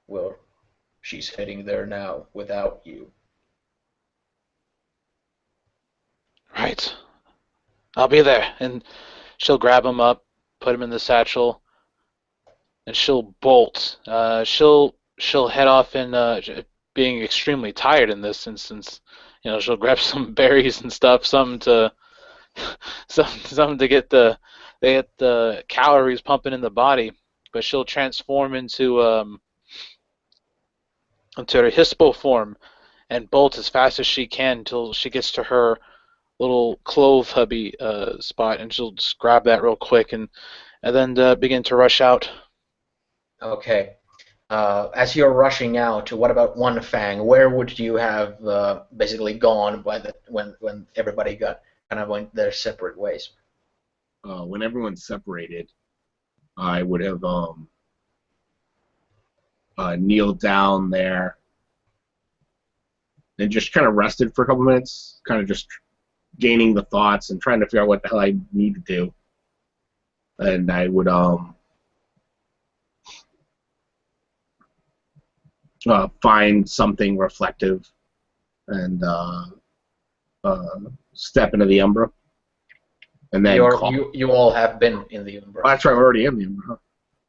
Well, she's heading there now without you. Right. I'll be there. And she'll grab him up, put him in the satchel, and she'll bolt. She'll head off in being extremely tired in this instance. She'll grab some berries and stuff, something to get the calories pumping in the body. But she'll transform into her hispo form and bolt as fast as she can until she gets to her little clothes hubby spot, and she'll just grab that real quick and then begin to rush out. Okay. As you're rushing out, what about One Fang? Where would you have basically gone when everybody went their separate ways? When everyone separated, I would have kneeled down there and just kind of rested for a couple minutes, kind of just gaining the thoughts and trying to figure out what the hell I need to do. And I would find something reflective and step into the Umbra. And then you all have been in the Umbra. Oh, that's right, we're already in the Umbra.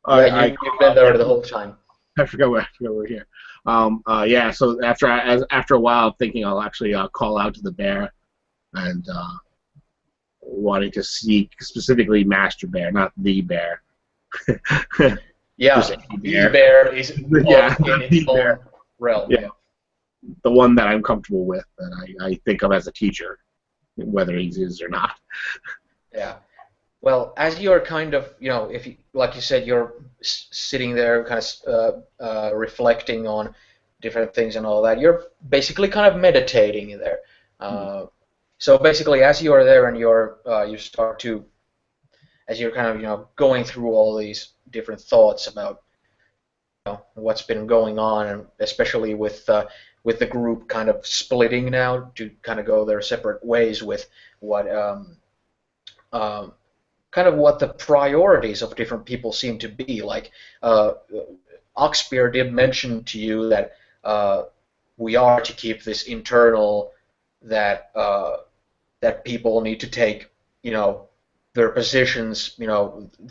You've been there the whole time. I forgot we're here. Yeah, so after a while of thinking, I'll actually call out to the bear and wanting to seek specifically Master Bear, not the bear. Yeah, the bear is in its own realm. Yeah, the one that I'm comfortable with, that I think of as a teacher, whether he is or not. Yeah. Well, as you're kind of, if you, like you said, you're sitting there kind of reflecting on different things and all that, you're basically kind of meditating there. So basically, as you are there and you start to as you're kind of going through all these different thoughts about what's been going on, and especially with the group kind of splitting now to kind of go their separate ways with what um, kind of what the priorities of different people seem to be. Like Oxbear did mention to you that we are to keep this internal, that that people need to take their positions,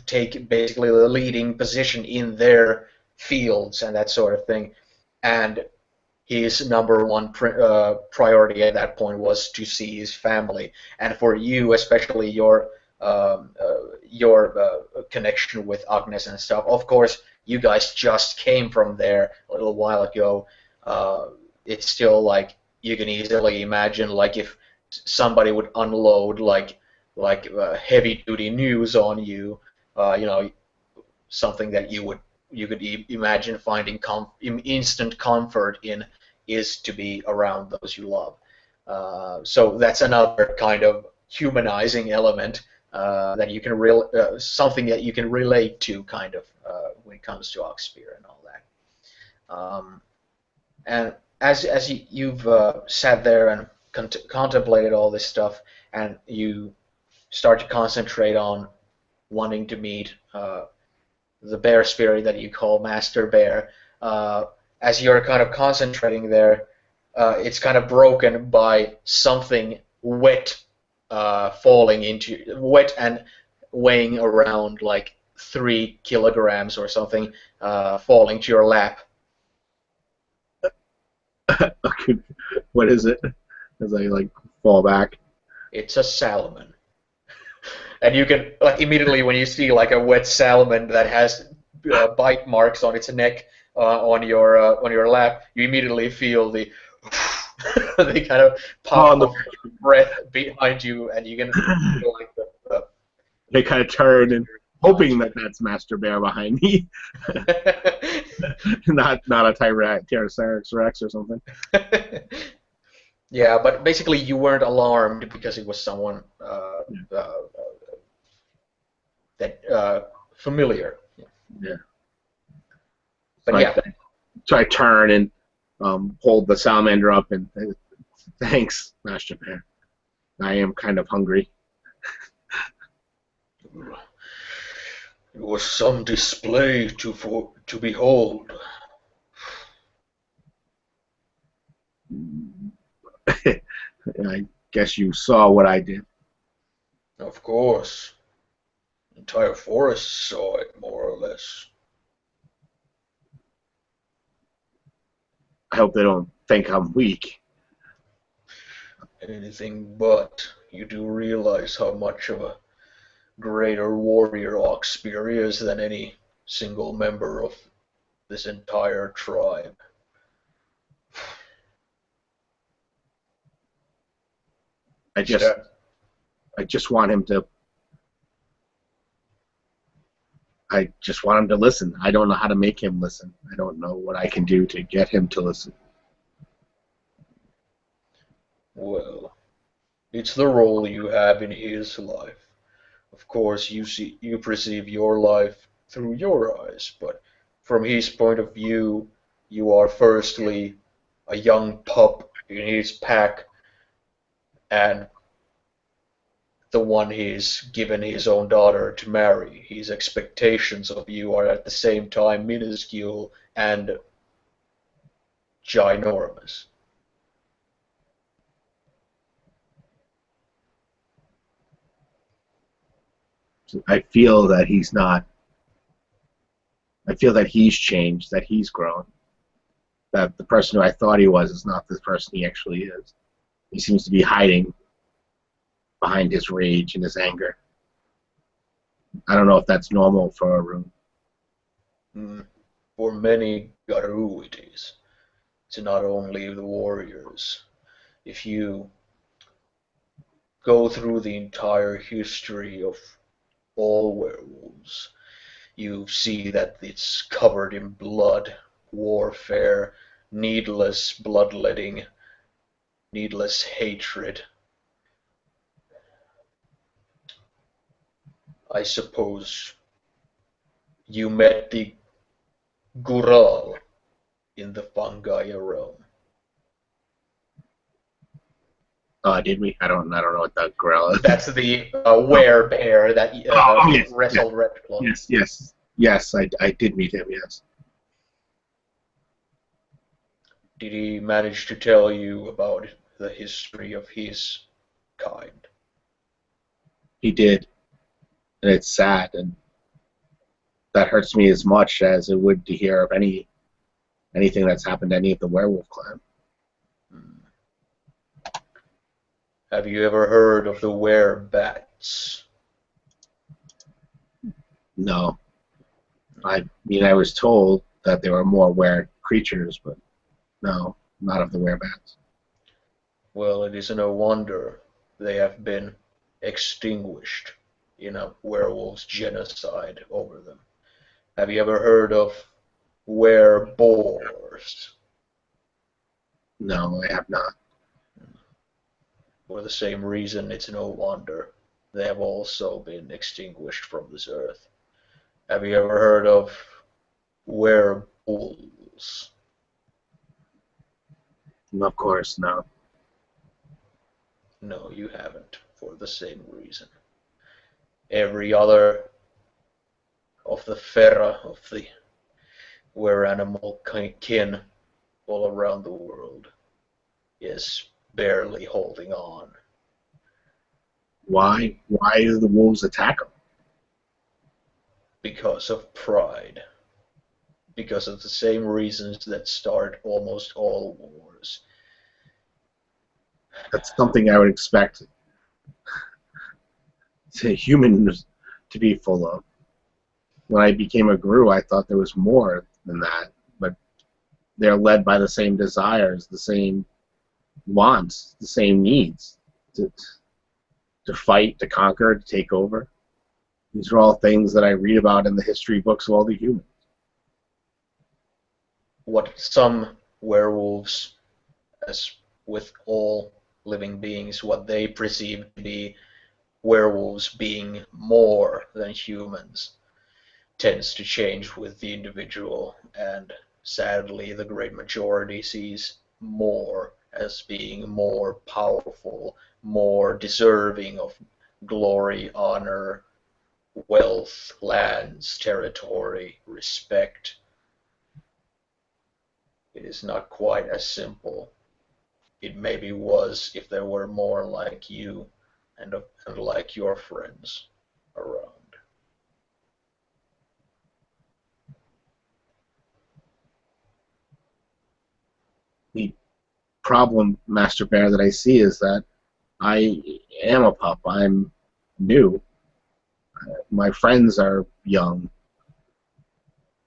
take basically the leading position in their fields and that sort of thing. And his number one priority at that point was to see his family. And for you, especially your connection with Agnes and stuff. Of course, you guys just came from there a little while ago. It's still like you can easily imagine, like if somebody would unload like heavy duty news on you, something that you could imagine finding instant comfort in is to be around those you love. So that's another kind of humanizing element that you can something that you can relate to, kind of, when it comes to Oxpear and all that. And as you've sat there and contemplated all this stuff, and you start to concentrate on wanting to meet the bear spirit that you call Master Bear, as you're kind of concentrating there, it's kind of broken by something wet falling into wet and weighing around like 3 kilograms or something, falling to your lap. Okay, what is it? As I fall back. It's a salmon. And you can immediately, when you see like a wet salmon that has bite marks on its neck, on your lap, you immediately feel the the kind of puff of breath behind you, and you can feel like they kind of turn and hoping that that's Master Bear behind me, not a Tyrannosaurus Rex or something. Yeah, but basically you weren't alarmed because it was someone that familiar. Yeah. But so yeah. So I turn and hold the salamander up and thanks, Master Bear. I am kind of hungry. It was some display to behold. I guess you saw what I did. Of course. The entire forest saw it, more or less. I hope they don't think I'm weak. Anything but. You do realize how much of a greater warrior Oxpear is than any single member of this entire tribe. I just want him to. I just want him to listen. I don't know how to make him listen. I don't know what I can do to get him to listen. Well, it's the role you have in his life. Of course, you perceive your life through your eyes, but from his point of view, you are firstly a young pup in his pack, and the one he's given his own daughter to marry. His expectations of you are at the same time minuscule and ginormous. I feel that he's not. I feel that he's changed, that he's grown. That the person who I thought he was is not the person he actually is. He seems to be hiding behind his rage and his anger. I don't know if that's normal for a room. For many Garou it is. It's not only the warriors. If you go through the entire history of all werewolves, you see that it's covered in blood, warfare, needless bloodletting, needless hatred. I suppose you met the Gural in the Fangaya realm. Did we? I don't know what that gorilla is. That's the werebear that yes, wrestled Red Claw. Yes. I did meet him. Yes. Did he manage to tell you about the history of his kind? He did, and it's sad, and that hurts me as much as it would to hear of anything that's happened to any of the werewolf clan. Have you ever heard of the werebats? No. I mean, I was told that there were more were creatures, but no, not of the werebats. Well, it is no wonder they have been extinguished in a werewolf's genocide over them. Have you ever heard of wereboars? No, I have not. For the same reason, it's no wonder they have also been extinguished from this earth. Have you ever heard of werewolves? Of course, no. No, you haven't, for the same reason. Every other of the fera, of the were-animal kin all around the world is barely holding on. Why? Why do the wolves attack them? Because of pride. Because of the same reasons that start almost all wars. That's something I would expect humans to be full of. When I became a guru, I thought there was more than that, but they're led by the same desires, the same wants, the same needs to fight, to conquer, to take over. These are all things that I read about in the history books of all the humans. What some werewolves, as with all living beings, what they perceive to be werewolves being more than humans tends to change with the individual, and sadly the great majority sees more as being more powerful, more deserving of glory, honor, wealth, lands, territory, respect. It is not quite as simple. It maybe was if there were more like you and like your friends around. The problem, Master Bear, that I see is that I am a pup. I'm new. My friends are young.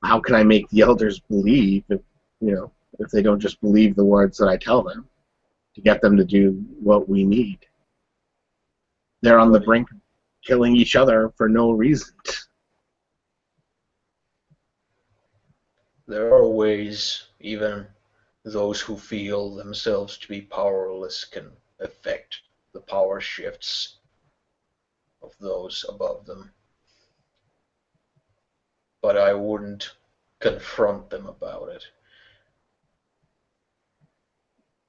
How can I make the elders believe if they don't just believe the words that I tell them to get them to do what we need? They're on the brink of killing each other for no reason. There are ways even those who feel themselves to be powerless can affect the power shifts of those above them. But I wouldn't confront them about it.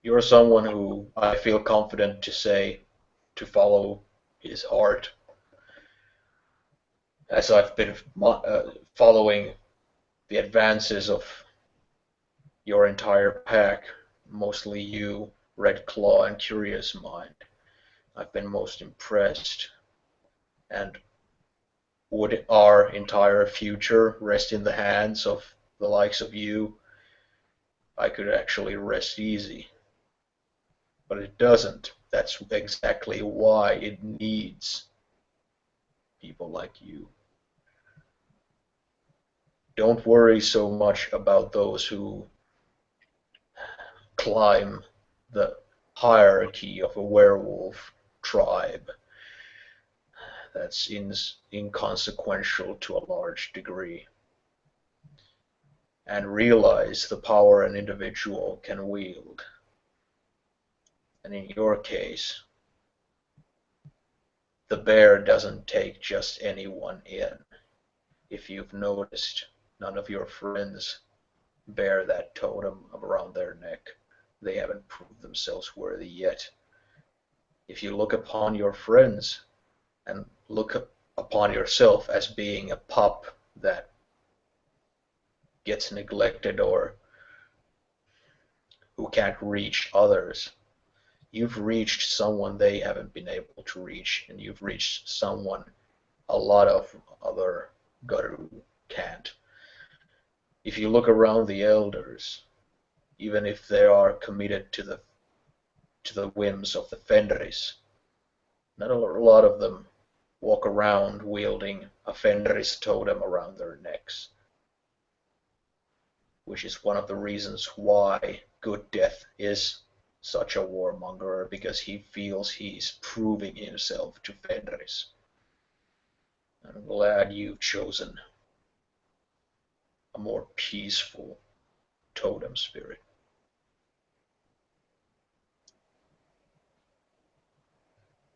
You're someone who I feel confident to say to follow his heart, as I've been following the advances of your entire pack, mostly you, Red Claw, and Curious Mind. I've been most impressed. And would our entire future rest in the hands of the likes of you, I could actually rest easy. But it doesn't. That's exactly why it needs people like you. Don't worry so much about those who climb the hierarchy of a werewolf tribe. That's inconsequential to a large degree. And realize the power an individual can wield. And in your case, The bear doesn't take just anyone in. If you've noticed, none of your friends bear that totem around their neck. They haven't proved themselves worthy yet. If you look upon your friends and look upon yourself as being a pup that gets neglected or who can't reach others, you've reached someone they haven't been able to reach, and you've reached someone a lot of other Garu can't. If you look around the elders, even if they are committed to the whims of the Fenris, not a lot of them walk around wielding a Fenris totem around their necks, which is one of the reasons why Good Death is such a warmonger, because he feels he's proving himself to Fenris. I'm glad you've chosen a more peaceful totem spirit.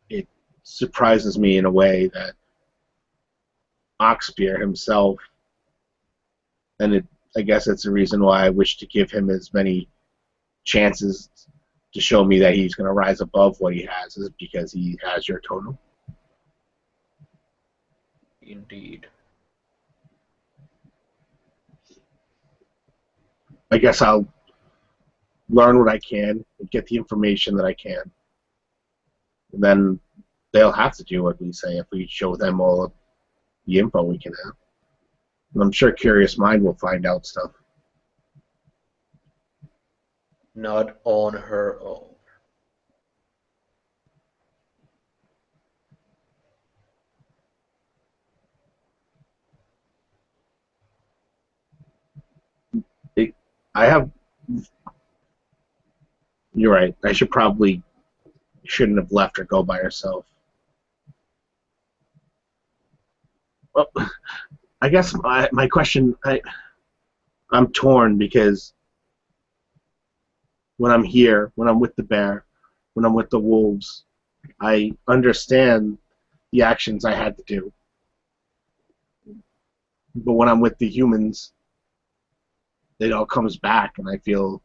It surprises me in a way that Oxbear himself, and I guess it's the reason why I wish to give him as many chances to show me that he's going to rise above what he has, is because he has your totem. Indeed. I guess I'll learn what I can and get the information that I can. And then they'll have to do what we say if we show them all the info we can have. And I'm sure Curious Mind will find out stuff. Not on her own. You're right. I shouldn't have left her go by herself. Well, I guess my question, I'm torn because when I'm here, when I'm with the bear, when I'm with the wolves, I understand the actions I had to do. But when I'm with the humans, it all comes back, and I feel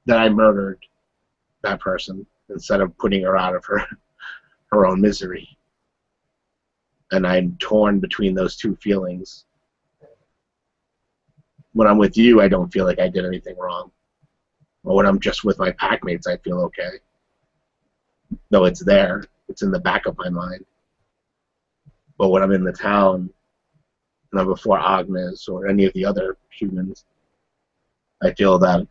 that I murdered that person instead of putting her out of her own misery. And I'm torn between those two feelings. When I'm with you, I don't feel like I did anything wrong. Or when I'm just with my packmates, I feel okay. Though it's there, it's in the back of my mind. But when I'm in the town, and I'm before Agnes or any of the other humans, I feel that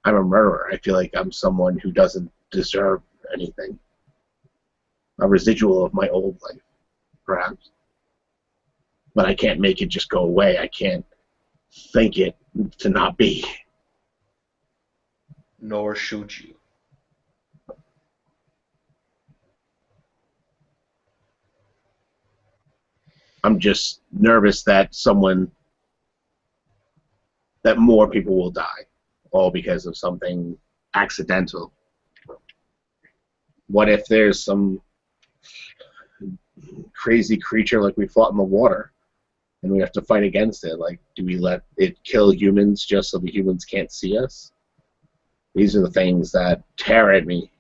I'm a murderer. I feel like I'm someone who doesn't deserve anything. A residual of my old life, perhaps. But I can't make it just go away. I can't think it to not be. Nor should you. I'm just nervous that more people will die, all because of something accidental. What if there's some crazy creature like we fought in the water, and we have to fight against it? Like, do we let it kill humans just so the humans can't see us? These are the things that tear at me,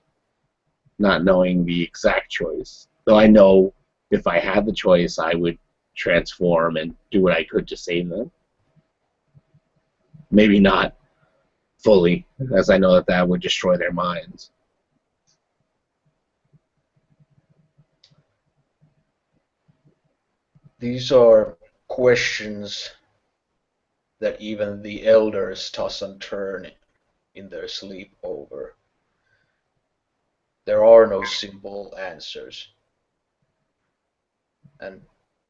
not knowing the exact choice. Though I know if I had the choice, I would transform and do what I could to save them. Maybe not fully, as I know that would destroy their minds. These are questions that even the elders toss and turn in their sleep over. There are no simple answers. And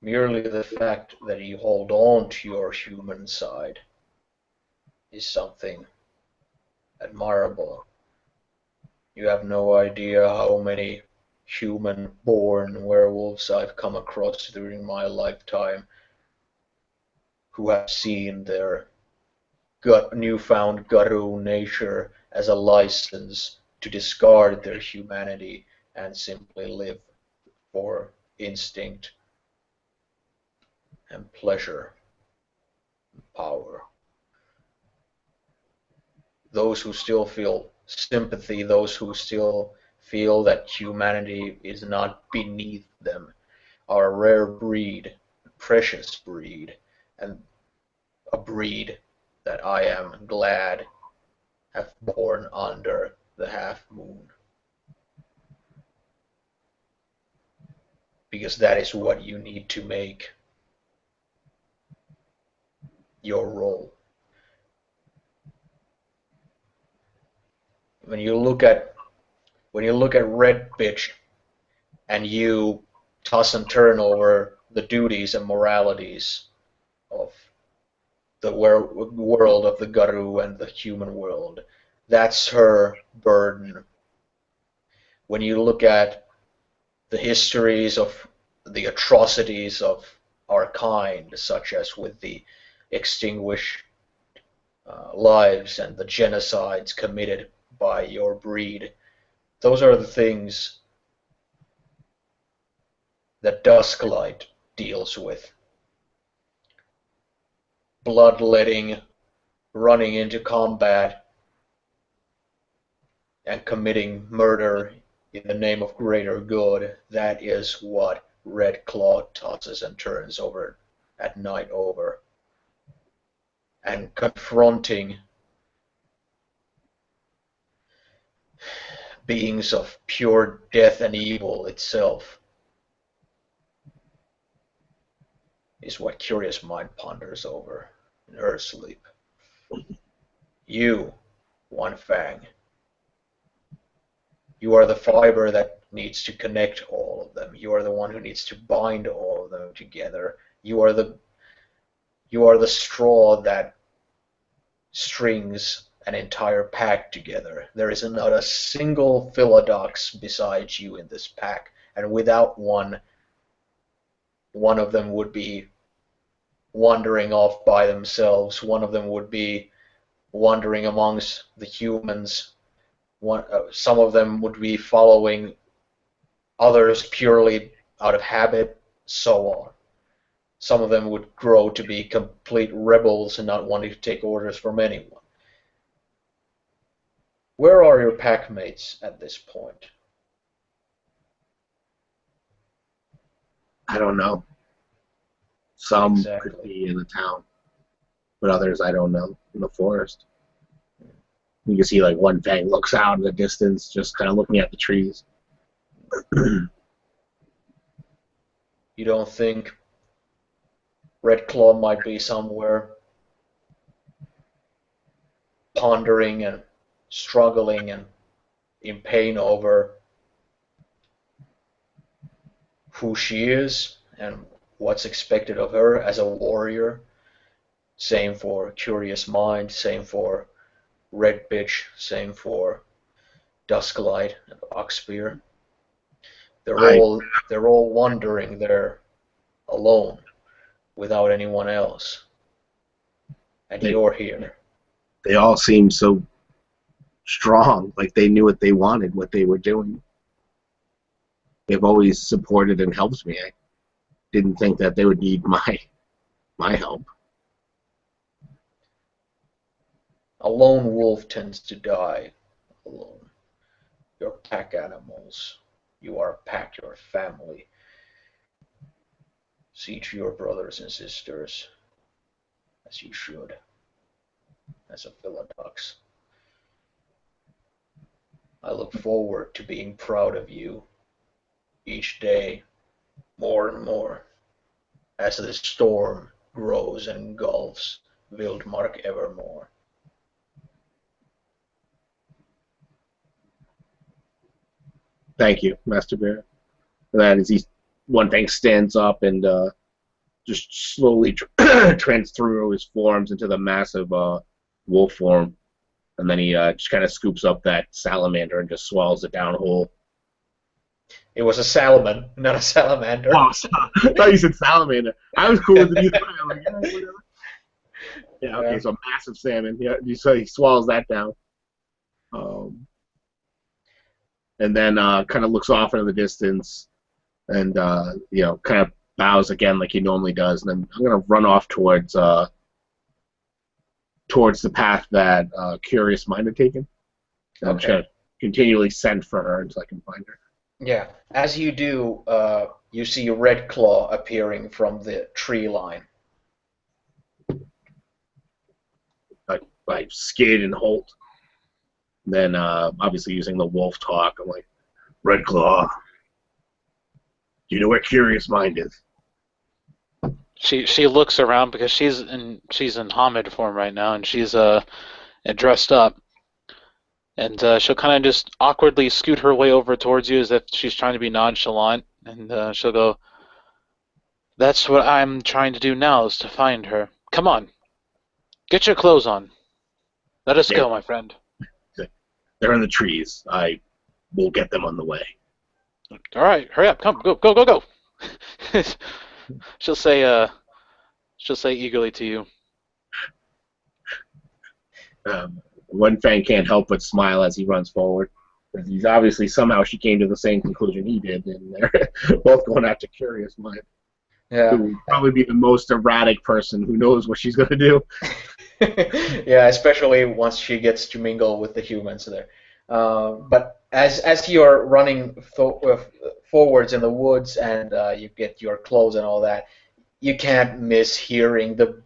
merely the fact that you hold on to your human side is something admirable. You have no idea how many human-born werewolves I've come across during my lifetime who have seen their newfound Garu nature as a license to discard their humanity and simply live for instinct and pleasure and power. Those who still feel sympathy, those who still feel that humanity is not beneath them, are a rare breed, a precious breed, and a breed that I am glad have born under the half moon. Because that is what you need to make your role. When you look at Red Bitch and you toss and turn over the duties and moralities of the world of the Garu and the human world, that's her burden. When you look at the histories of the atrocities of our kind, such as with the extinguished lives and the genocides committed by your breed, those are the things that Dusklight deals with. Bloodletting, running into combat, and committing murder in the name of greater good, that is what Red Claw tosses and turns over at night over. And confronting beings of pure death and evil itself is what Curious Mind ponders over in her sleep. You, One Fang, you are the fiber that needs to connect all of them. You are the one who needs to bind all of them together. You are the straw that strings an entire pack together. There is not a single Philodox besides you in this pack, and without one of them would be wandering off by themselves. One of them would be wandering amongst the humans. Some of them would be following others purely out of habit, so on. Some of them would grow to be complete rebels and not wanting to take orders from anyone. Where are your packmates at this point? I don't know. Some Exactly. could be in the town, but others I don't know, in the forest. You can see like One Fang looks out in the distance, just kind of looking at the trees. You don't think Red Claw might be somewhere pondering and struggling and in pain over who she is and what's expected of her as a warrior? Same for Curious Mind, same for Red Bitch, same for Dusklight and Oxspear. They're all wandering there alone, without anyone else. And you're here. They all seem so strong, like they knew what they wanted, what they were doing. They've always supported and helped me. I didn't think that they would need my help. A lone wolf tends to die alone. You're pack animals. You are a pack, you're a family. See to your brothers and sisters as you should, as a Philodox. I look forward to being proud of you each day, more and more, as the storm grows and engulfs Wildmark evermore. Thank you, Master Bear. And then as One Fang stands up and just slowly transforms into the massive wolf form, and then he just kind of scoops up that salamander and just swallows it down whole. It was a salmon, not a salamander. Oh, I thought you said salamander. I was cool with it either way. I'm like, yeah, whatever. Yeah, okay, so massive salmon. Yeah, so he swallows that down. and then kind of looks off into the distance, and kind of bows again like he normally does, and then I'm gonna run off towards the path that Curious Mind had taken. I'm just gonna continually send for her until I can find her. Yeah. As you do, you see Red Claw appearing from the tree line. I skid and halt. And then, obviously, using the wolf talk, I'm like, Red Claw, do you know where Curious Mind is? She looks around because she's in Hamid form right now, and she's dressed up, and she'll kind of just awkwardly scoot her way over towards you as if she's trying to be nonchalant, and she'll go, "That's what I'm trying to do now, is to find her. Come on, get your clothes on. Let us go, my friend." They're in the trees. I will get them on the way. All right, hurry up! Come, go! She'll say eagerly to you. One Fang can't help but smile as he runs forward. Because he's obviously somehow she came to the same conclusion he did, and they're both going after Curious Mind. Yeah. Who would probably be the most erratic person who knows what she's going to do. Yeah, especially once she gets to mingle with the humans there. But as you're running forwards in the woods and you get your clothes and all that, you can't miss hearing the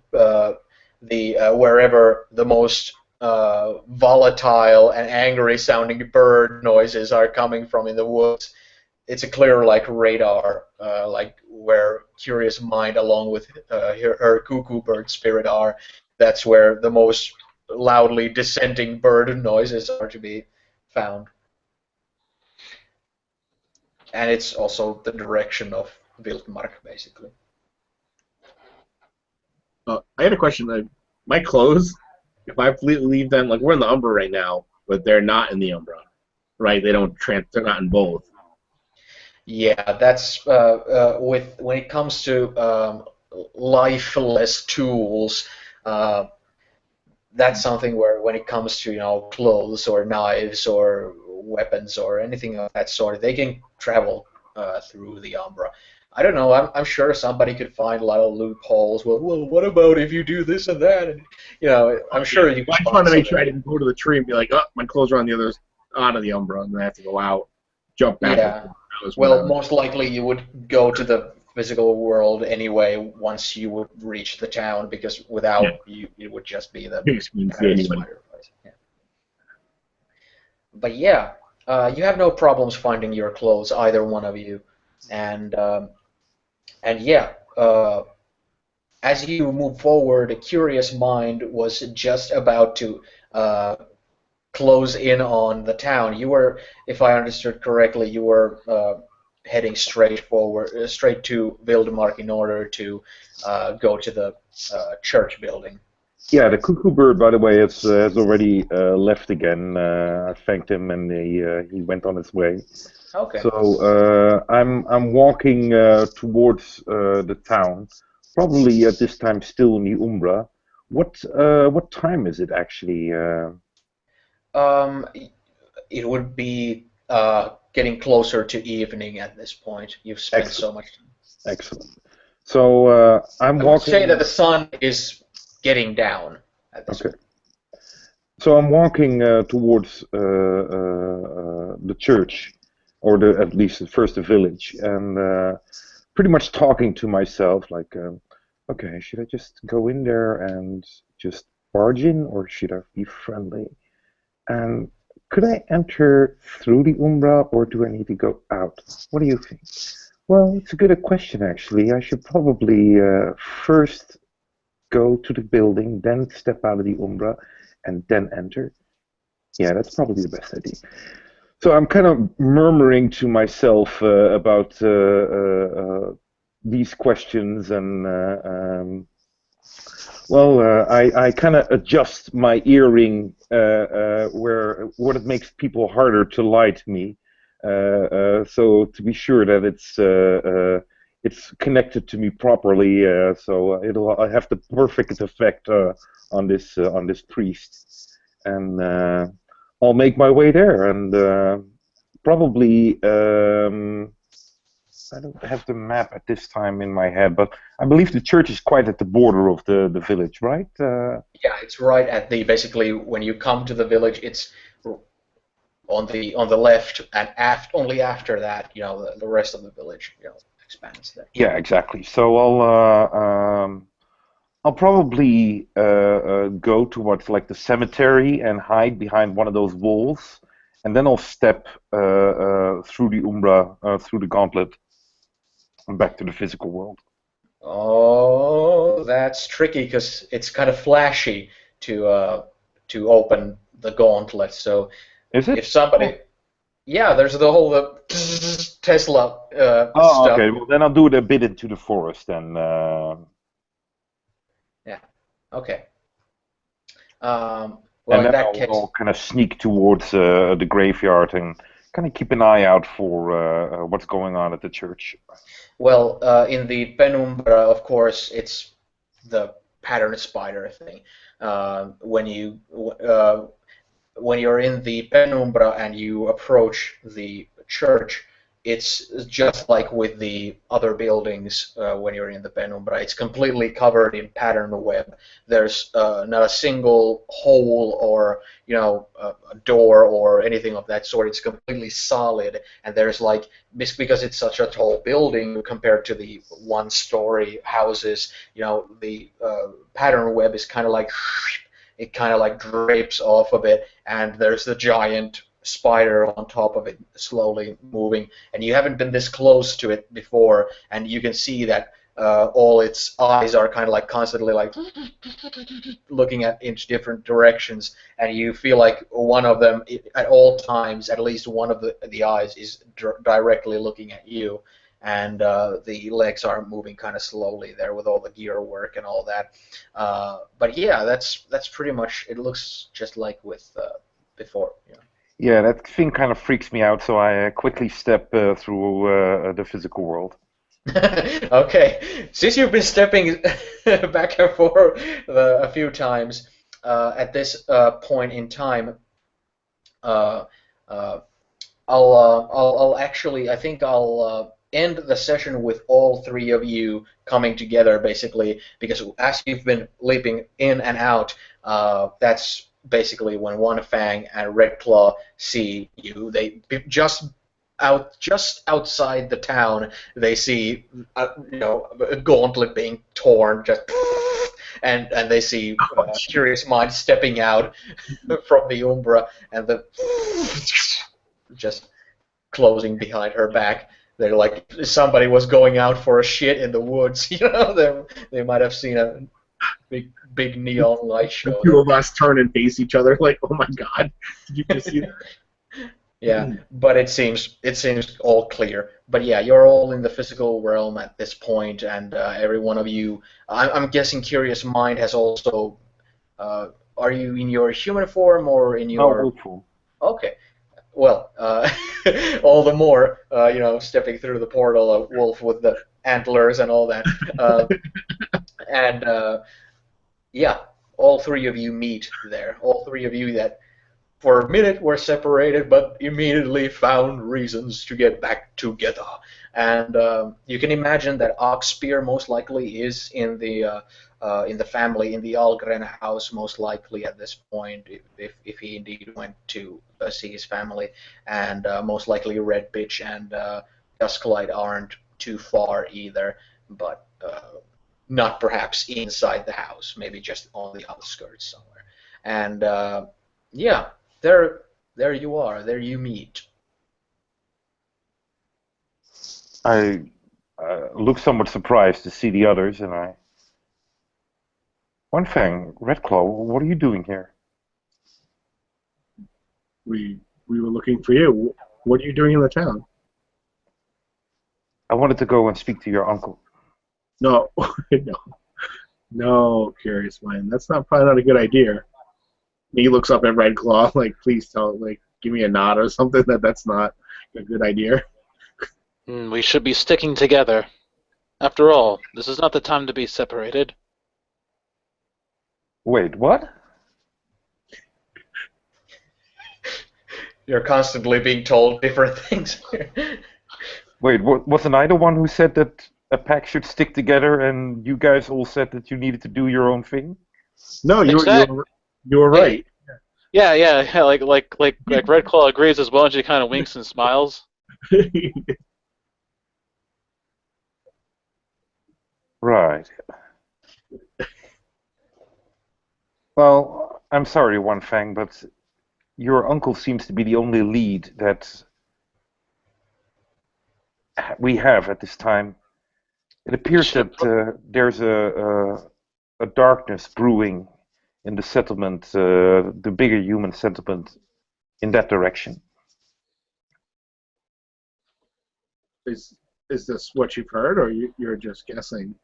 wherever the most volatile and angry-sounding bird noises are coming from in the woods. It's a clear like radar, like where Curious Mind along with her cuckoo bird spirit are. That's where the most loudly dissenting bird noises are to be found. And it's also the direction of Wildmark, basically. I had a question. My clothes, if I leave them, like we're in the Umbra right now, but they're not in the Umbra, right? They're not in both. Yeah, that's when it comes to lifeless tools. That's something where when it comes to clothes or knives or weapons or anything of that sort, they can travel through the Umbra. I don't know. I'm sure somebody could find a lot of loopholes. Well, what about if you do this and that? And I'm sure you. I just wanted to make sure I didn't go to the tree and be like, oh, my clothes are on the other out of the Umbra, and I have to go out, jump back. Yeah. Well, most likely you would go to the physical world anyway once you would reach the town, because without you, it would just be the spider place. Yeah. But yeah, you have no problems finding your clothes, either one of you, and yeah, as you move forward, a Curious Mind was just about to close in on the town. You were, if I understood correctly, you were heading straight to Wildmark in order to go to the church building. Yeah, the cuckoo bird, by the way, has already left again. I thanked him, and he went on his way. Okay. So I'm walking towards the town, probably at this time still in the Umbra. What time is it actually? It would be getting closer to evening at this point. You've spent so much time. Excellent. So I'm walking. I would say that the sun is getting down at this point. So I'm walking towards the church, or at least first the village, and pretty much talking to myself like, okay, should I just go in there and just barge in, or should I be friendly? And could I enter through the Umbra, or do I need to go out? What do you think? Well, it's a good question, actually. I should probably first go to the building, then step out of the Umbra, and then enter. Yeah, that's probably the best idea. So I'm kind of murmuring to myself about these questions, and I kind of adjust my earring what it makes people harder to lie to me, so to be sure that it's connected to me properly, so it'll have the perfect effect on this priest, and I'll make my way there and probably. I don't have the map at this time in my head, but I believe the church is quite at the border of the village, right? Yeah, it's right at the basically when you come to the village, it's on the left, and only after that, the rest of the village, expands there. Yeah, exactly. So I'll probably go towards like the cemetery and hide behind one of those walls, and then I'll step through the Umbra, through the gauntlet, and back to the physical world. Oh, that's tricky because it's kind of flashy to open the gauntlet. So Is it? if somebody, yeah, there's the Tesla Oh, stuff. okay. Well, then I'll do it a bit into the forest, and Yeah. Okay. Well, and in then that case, I'll kind of sneak towards the graveyard and kind of keep an eye out for what's going on at the church. well, in the penumbra, of course, it's the pattern spider thing. When you're in the penumbra and you approach the church, it's just like with the other buildings when you're in the penumbra. It's completely covered in pattern web. There's not a single hole or a door or anything of that sort. It's completely solid, and there's like because it's such a tall building compared to the one-story houses. The pattern web is kind of like it kind of like drapes off of it, and there's the giant spider on top of it slowly moving, and you haven't been this close to it before, and you can see that all its eyes are kind of like constantly like looking into different directions, and you feel like one of them at all times, at least one of the eyes is directly looking at you, and the legs are moving kind of slowly there with all the gear work and all that. But yeah, that's pretty much. It looks just like with before. Yeah, that thing kind of freaks me out, so I quickly step through the physical world. Okay, since you've been stepping back and forth a few times at this point in time, uh, uh, I'll actually, I think I'll end the session with all three of you coming together, basically, because as you've been leaping in and out, that's basically when One Fang and Red Claw see you. They just outside the town, they see a gauntlet being torn, just and they see Curious Mind stepping out from the Umbra, and the just closing behind her back. They're like somebody was going out for a shit in the woods. They might have seen a big neon light show. The two of us turn and face each other like, oh my god, did you just see that? Yeah, but it seems all clear. But yeah, you're all in the physical realm at this point, and every one of you. I'm guessing Curious Mind has also. Are you in your human form or in your? No, wolf form. Okay. Well, all the more, stepping through the portal, a wolf with the antlers and all that. And yeah, all three of you meet there. All three of you that for a minute were separated, but immediately found reasons to get back together. And you can imagine that Oxspear most likely is in the family, in the Algren house, most likely at this point, if he indeed went to see his family. And most likely Red Bitch and Dusklight aren't too far either, but not perhaps inside the house, maybe just on the outskirts somewhere. And yeah, there you are. There you meet. I look somewhat surprised to see the others, and One Fang, Red Claw, what are you doing here? We were looking for you. What are you doing in the town? I wanted to go and speak to your uncle. No, no, Curious Mind. That's probably not a good idea. He looks up at Red Claw, like, please give me a nod or something that's not a good idea. We should be sticking together. After all, this is not the time to be separated. Wait, what? You're constantly being told different things. Wait, wasn't I the one who said that a pack should stick together, and you guys all said that you needed to do your own thing? No, Exactly. you were right. Yeah. Like Red Claw agrees as well, and she kind of winks and smiles. Right. Well, I'm sorry, One Fang, but your uncle seems to be the only lead that we have at this time. It appears that there's a darkness brewing in the settlement, the bigger human settlement, in that direction. Is this what you've heard, or you're just guessing?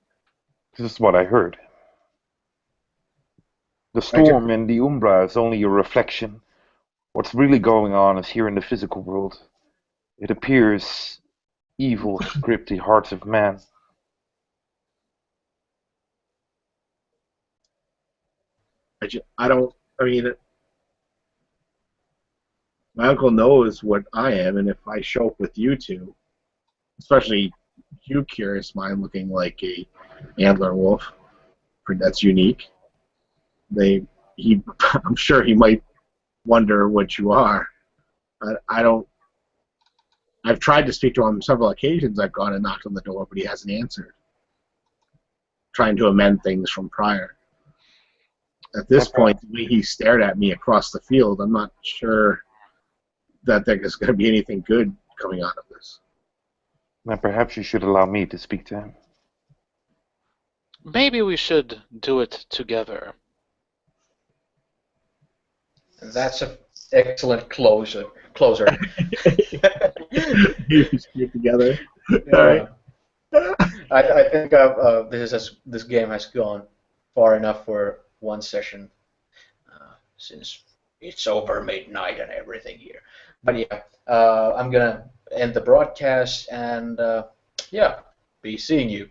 This is what I heard. The storm in the Umbra is only a reflection. What's really going on is here in the physical world. It appears evil has gripped the hearts of man. I don't. I mean, my uncle knows what I am, and if I show up with you two, especially you, curious mind, looking like a antler wolf, that's unique. I'm sure he might wonder what you are. I don't. I've tried to speak to him on several occasions. I've gone and knocked on the door, but he hasn't answered. Trying to amend things from prior. At this point, the way he stared at me across the field, I'm not sure that there's going to be anything good coming out of this. Now, perhaps you should allow me to speak to him. Maybe we should do it together. That's an excellent closer. You speak together. Yeah. All right. I think this game has gone far enough for one session, since it's over midnight and everything here. But yeah, I'm gonna end the broadcast and yeah, be seeing you.